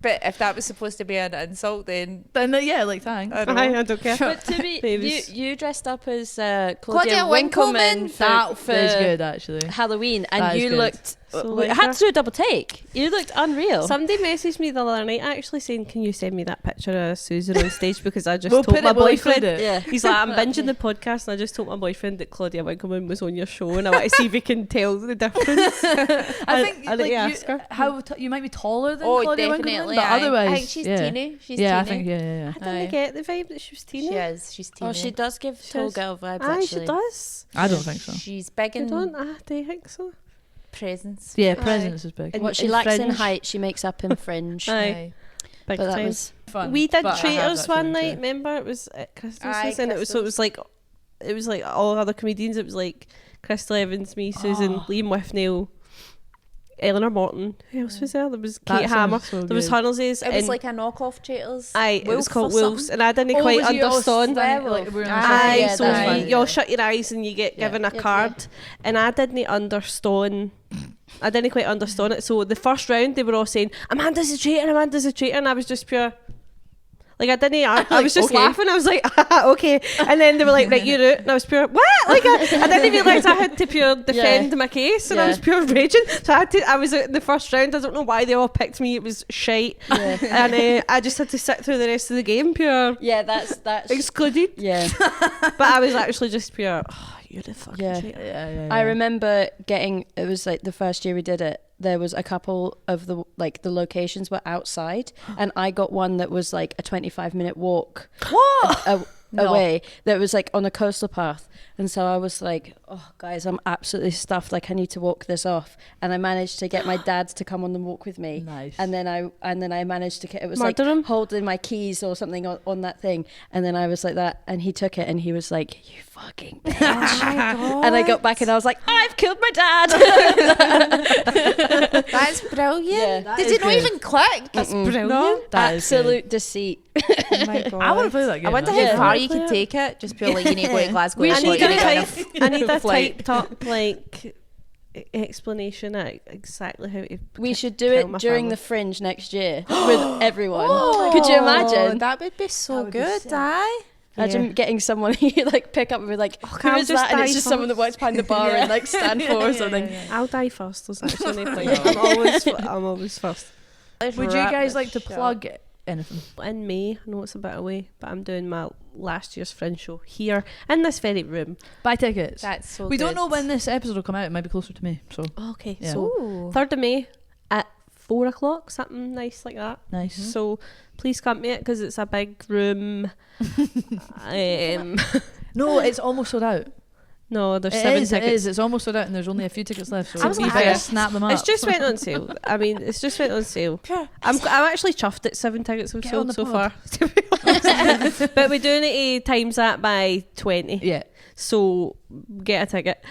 Speaker 4: But if that was supposed to be an insult, then
Speaker 3: Then yeah, like thanks.
Speaker 4: I don't
Speaker 5: Aye,
Speaker 4: know.
Speaker 5: I don't care.
Speaker 1: But to be,
Speaker 5: Babies.
Speaker 1: you dressed up as Claudia
Speaker 4: Claudia
Speaker 1: Winkleman
Speaker 4: Winkleman.
Speaker 1: for
Speaker 3: That is good actually.
Speaker 1: Halloween,
Speaker 3: That
Speaker 1: and
Speaker 3: is
Speaker 1: you
Speaker 3: good.
Speaker 1: looked.
Speaker 5: So
Speaker 1: I
Speaker 5: like
Speaker 1: had
Speaker 5: that.
Speaker 1: to do a double take. You looked unreal.
Speaker 5: Somebody messaged me the other night actually saying, can you send me that picture of Susan on stage, because I just
Speaker 3: We'll
Speaker 5: told
Speaker 3: put
Speaker 5: my
Speaker 3: it. We'll
Speaker 5: boyfriend.
Speaker 3: include it.
Speaker 1: Yeah.
Speaker 5: He's like, I'm binging the podcast and I just told my boyfriend that Claudia Winkleman was on your show and I want to see if he can tell the difference.
Speaker 3: I think
Speaker 5: I'll let you ask her.
Speaker 3: you might be taller than
Speaker 4: Oh,
Speaker 3: Claudia
Speaker 4: definitely.
Speaker 3: Winkleman, but
Speaker 4: aye.
Speaker 3: otherwise,
Speaker 4: I think she's
Speaker 3: yeah.
Speaker 4: teeny. She's
Speaker 3: Yeah, I
Speaker 4: teeny.
Speaker 3: think yeah.
Speaker 5: I didn't
Speaker 4: Aye.
Speaker 5: get the vibe that she was
Speaker 4: She
Speaker 5: teeny.
Speaker 4: is. She's teeny.
Speaker 1: Oh, she does give
Speaker 5: She
Speaker 1: tall
Speaker 5: does.
Speaker 1: girl vibes.
Speaker 5: Aye,
Speaker 1: Actually,
Speaker 5: she does.
Speaker 3: I don't think so.
Speaker 4: She's big
Speaker 5: You
Speaker 4: in
Speaker 5: don't? Do you think so?
Speaker 4: presence.
Speaker 3: Yeah, presence is big.
Speaker 5: And-
Speaker 1: What she
Speaker 5: in
Speaker 1: lacks in
Speaker 5: Fringe.
Speaker 1: height, she makes up in Fringe.
Speaker 5: Aye. Big
Speaker 1: But that
Speaker 5: time.
Speaker 1: was
Speaker 3: Fun,
Speaker 5: We did
Speaker 3: but I have
Speaker 5: Traitors
Speaker 3: actually
Speaker 5: one
Speaker 3: been
Speaker 5: night,
Speaker 3: to-
Speaker 5: remember? It was at Crystal's,
Speaker 4: Aye,
Speaker 5: and it was like all other comedians. It was like Crystal Evans, me, Susan,
Speaker 3: Oh.
Speaker 5: Liam Withnail, Eleanor Morton. Who else was there? There was
Speaker 3: That
Speaker 5: Kate Hammer.
Speaker 3: sounds so
Speaker 5: There was
Speaker 3: good.
Speaker 5: Hunnelses.
Speaker 4: It was
Speaker 5: and
Speaker 4: like a knockoff Traitors.
Speaker 5: Aye, it was
Speaker 4: Wolf
Speaker 5: called
Speaker 4: or
Speaker 5: Wolves,
Speaker 4: something.
Speaker 5: and I didn't quite
Speaker 3: was you all
Speaker 5: understand.
Speaker 3: standing, like, we're on the
Speaker 5: Aye,
Speaker 1: yeah,
Speaker 5: so
Speaker 1: that's
Speaker 5: you,
Speaker 1: right.
Speaker 5: you all shut your eyes and you get
Speaker 3: Yeah.
Speaker 5: given a
Speaker 1: Yep,
Speaker 5: card, and I didn't understand. I didn't quite understand it. So the first round, they were all saying, "Amanda's a traitor, Amanda's a traitor," and I was just pure. Like I didn't. I was just
Speaker 3: okay.
Speaker 5: laughing. I was like, okay. And then they were like, "Right, you're out," and I was pure. What? Like I didn't realise I had to pure defend my case, and I was pure raging. So I had to. I was out in the first round. I don't know why they all picked me. It was shite, and I just had to sit through the rest of the game pure
Speaker 1: Yeah, that's
Speaker 5: excluded.
Speaker 1: yeah.
Speaker 5: But I was actually just pure. Oh, you're the fucking
Speaker 1: Yeah.
Speaker 5: traitor.
Speaker 3: Yeah.
Speaker 1: I remember getting, it was like the first year we did it, there was a couple of the locations were outside, and I got one that was like a 25-minute walk away that was like on a coastal path. And so I was like, oh guys, I'm absolutely stuffed, like I need to walk this off. And I managed to get my dad to come on the walk with me.
Speaker 3: Nice.
Speaker 1: And then I managed to get, it was
Speaker 5: Murder
Speaker 1: like
Speaker 5: him?
Speaker 1: holding my keys or something on that thing, and then I was like that, and he took it and he was like, you fucking bitch. And I got back and I was like, I've killed my dad.
Speaker 4: That's brilliant.
Speaker 1: Yeah.
Speaker 4: Did
Speaker 3: is
Speaker 4: it not
Speaker 3: good.
Speaker 4: even click? That's brilliant.
Speaker 3: That is good.
Speaker 1: Absolute deceit.
Speaker 4: Oh my God.
Speaker 3: I want to play that game.
Speaker 4: I wonder
Speaker 3: now.
Speaker 4: how far you
Speaker 5: play
Speaker 4: could
Speaker 5: it.
Speaker 4: take it. Just purely, you need to go to Glasgow.
Speaker 5: I
Speaker 4: Airport,
Speaker 5: need
Speaker 4: you
Speaker 5: a
Speaker 4: need to get
Speaker 5: type. I need a
Speaker 4: flight.
Speaker 5: typed up like explanation at exactly how to.
Speaker 1: We should do
Speaker 5: kill
Speaker 1: it
Speaker 5: my
Speaker 1: during
Speaker 5: family.
Speaker 1: the Fringe next year with everyone.
Speaker 4: Oh,
Speaker 1: Could you imagine?
Speaker 4: That would be so
Speaker 3: That would be
Speaker 4: good,
Speaker 3: sick.
Speaker 4: aye.
Speaker 1: Imagine getting someone you like pick up and be like, who
Speaker 5: I'll
Speaker 1: is
Speaker 5: just
Speaker 1: that? And it's
Speaker 5: die
Speaker 1: just someone that works behind the bar and like stand for or something.
Speaker 5: I'll die first. There's actually no point. I'm always first.
Speaker 3: Would you guys like to plug anything?
Speaker 5: In May, I know it's a bit away, but I'm doing my last year's Fringe show here in this very room.
Speaker 3: Buy tickets.
Speaker 4: That's so
Speaker 3: We
Speaker 4: good.
Speaker 3: don't know when this episode will come out. It might be closer to me. So
Speaker 5: Okay,
Speaker 3: Yeah.
Speaker 5: so
Speaker 4: Ooh.
Speaker 5: 3rd of May at 4 o'clock, something nice like that.
Speaker 3: nice.
Speaker 5: So please come to it because it's a big room.
Speaker 3: No, it's almost sold out.
Speaker 5: No, there's
Speaker 3: It
Speaker 5: 7
Speaker 3: is, it
Speaker 5: tickets.
Speaker 3: is. It's almost sold out, and there's only a few tickets left. So
Speaker 5: I was
Speaker 3: be
Speaker 5: like,
Speaker 3: fair,
Speaker 5: yeah.
Speaker 3: snap them up.
Speaker 5: It's just went on sale. I mean, it's just went on sale. I'm actually chuffed at 7 tickets we've
Speaker 3: Get on
Speaker 5: sold
Speaker 3: the
Speaker 5: so
Speaker 3: pod.
Speaker 5: far. To be honest. But we're doing it times that by 20.
Speaker 3: Yeah.
Speaker 5: So get a ticket.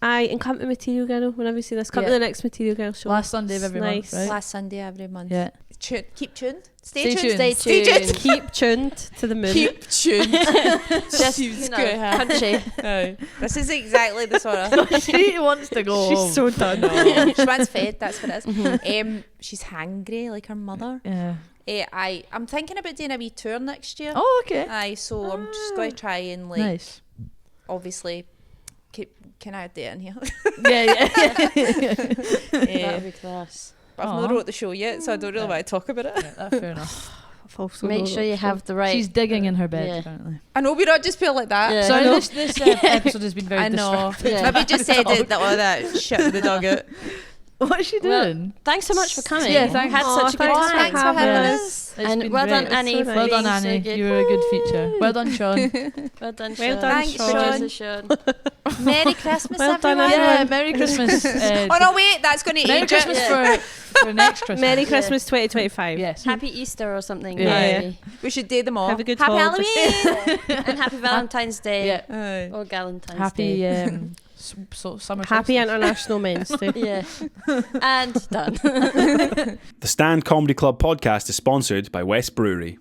Speaker 5: And come to Material Girl whenever you see this. Come to
Speaker 3: Yeah.
Speaker 5: the next Material Girl show.
Speaker 3: Last Sunday of every
Speaker 5: Nice.
Speaker 3: month, right?
Speaker 4: Last Sunday every month.
Speaker 3: Yeah.
Speaker 4: Keep tuned.
Speaker 3: Stay
Speaker 4: Stay tuned.
Speaker 3: tuned.
Speaker 1: Stay tuned.
Speaker 5: Keep tuned to the moon.
Speaker 4: Keep tuned.
Speaker 1: Just,
Speaker 4: She's
Speaker 1: you know,
Speaker 4: good, huh?
Speaker 1: punchy.
Speaker 4: This is exactly the sort of.
Speaker 3: She wants to go home.
Speaker 5: She's so done.
Speaker 4: She wants fed. That's what it is. She's hangry like her mother.
Speaker 3: Yeah.
Speaker 4: I'm thinking about doing a wee tour next year.
Speaker 3: Oh, okay.
Speaker 4: Aye, so I'm just going to try and like
Speaker 3: Nice.
Speaker 4: obviously can I do it in here?
Speaker 3: Yeah.
Speaker 1: That'd be class.
Speaker 4: But I've
Speaker 3: Aw.
Speaker 4: not wrote the show yet, so I don't really want to talk about it.
Speaker 3: That's fair enough.
Speaker 1: Make sure you have the right.
Speaker 3: She's digging in her bed,
Speaker 1: Yeah.
Speaker 3: apparently.
Speaker 4: I know we don't just feel like that.
Speaker 1: Yeah.
Speaker 3: Sorry,
Speaker 1: I know.
Speaker 3: this episode has been very
Speaker 4: I know.
Speaker 3: distracting.
Speaker 1: Yeah.
Speaker 4: Maybe just said that all that shit the dog out.
Speaker 3: What's she
Speaker 1: Well,
Speaker 3: doing?
Speaker 1: Thanks so much for coming.
Speaker 3: Yeah, thanks.
Speaker 1: Had such a good
Speaker 5: thanks
Speaker 1: time.
Speaker 4: Thanks for having
Speaker 3: us.
Speaker 4: us.
Speaker 3: It's
Speaker 1: And
Speaker 3: been
Speaker 1: well done,
Speaker 3: great.
Speaker 1: Annie.
Speaker 5: so
Speaker 1: for
Speaker 3: Well
Speaker 5: nice.
Speaker 3: done,
Speaker 1: being so
Speaker 3: Annie.
Speaker 1: good.
Speaker 3: You were a good feature. Well done, Sean.
Speaker 1: Well done,
Speaker 5: Well
Speaker 1: Sean.
Speaker 5: done,
Speaker 4: Thanks,
Speaker 1: Sean.
Speaker 4: Merry Christmas,
Speaker 5: Well done,
Speaker 4: everyone.
Speaker 3: Yeah, Merry Christmas.
Speaker 4: Oh no, wait, that's going to
Speaker 3: Merry
Speaker 4: age
Speaker 3: Christmas
Speaker 4: it.
Speaker 3: for next Christmas.
Speaker 5: Merry Christmas 2025.
Speaker 3: Yes.
Speaker 1: Happy Easter or something.
Speaker 3: Yeah.
Speaker 1: Maybe.
Speaker 4: We should do them all.
Speaker 5: Have a good
Speaker 4: Happy
Speaker 5: holiday.
Speaker 4: Halloween.
Speaker 1: And happy Valentine's Day.
Speaker 3: Yeah.
Speaker 4: Aye.
Speaker 1: Or Galentine's
Speaker 3: Happy
Speaker 1: Day.
Speaker 3: summer.
Speaker 5: Happy
Speaker 3: solstice.
Speaker 5: International Men's Day.
Speaker 1: Yeah. And done.
Speaker 2: The Stand Comedy Club podcast is sponsored by West Brewery.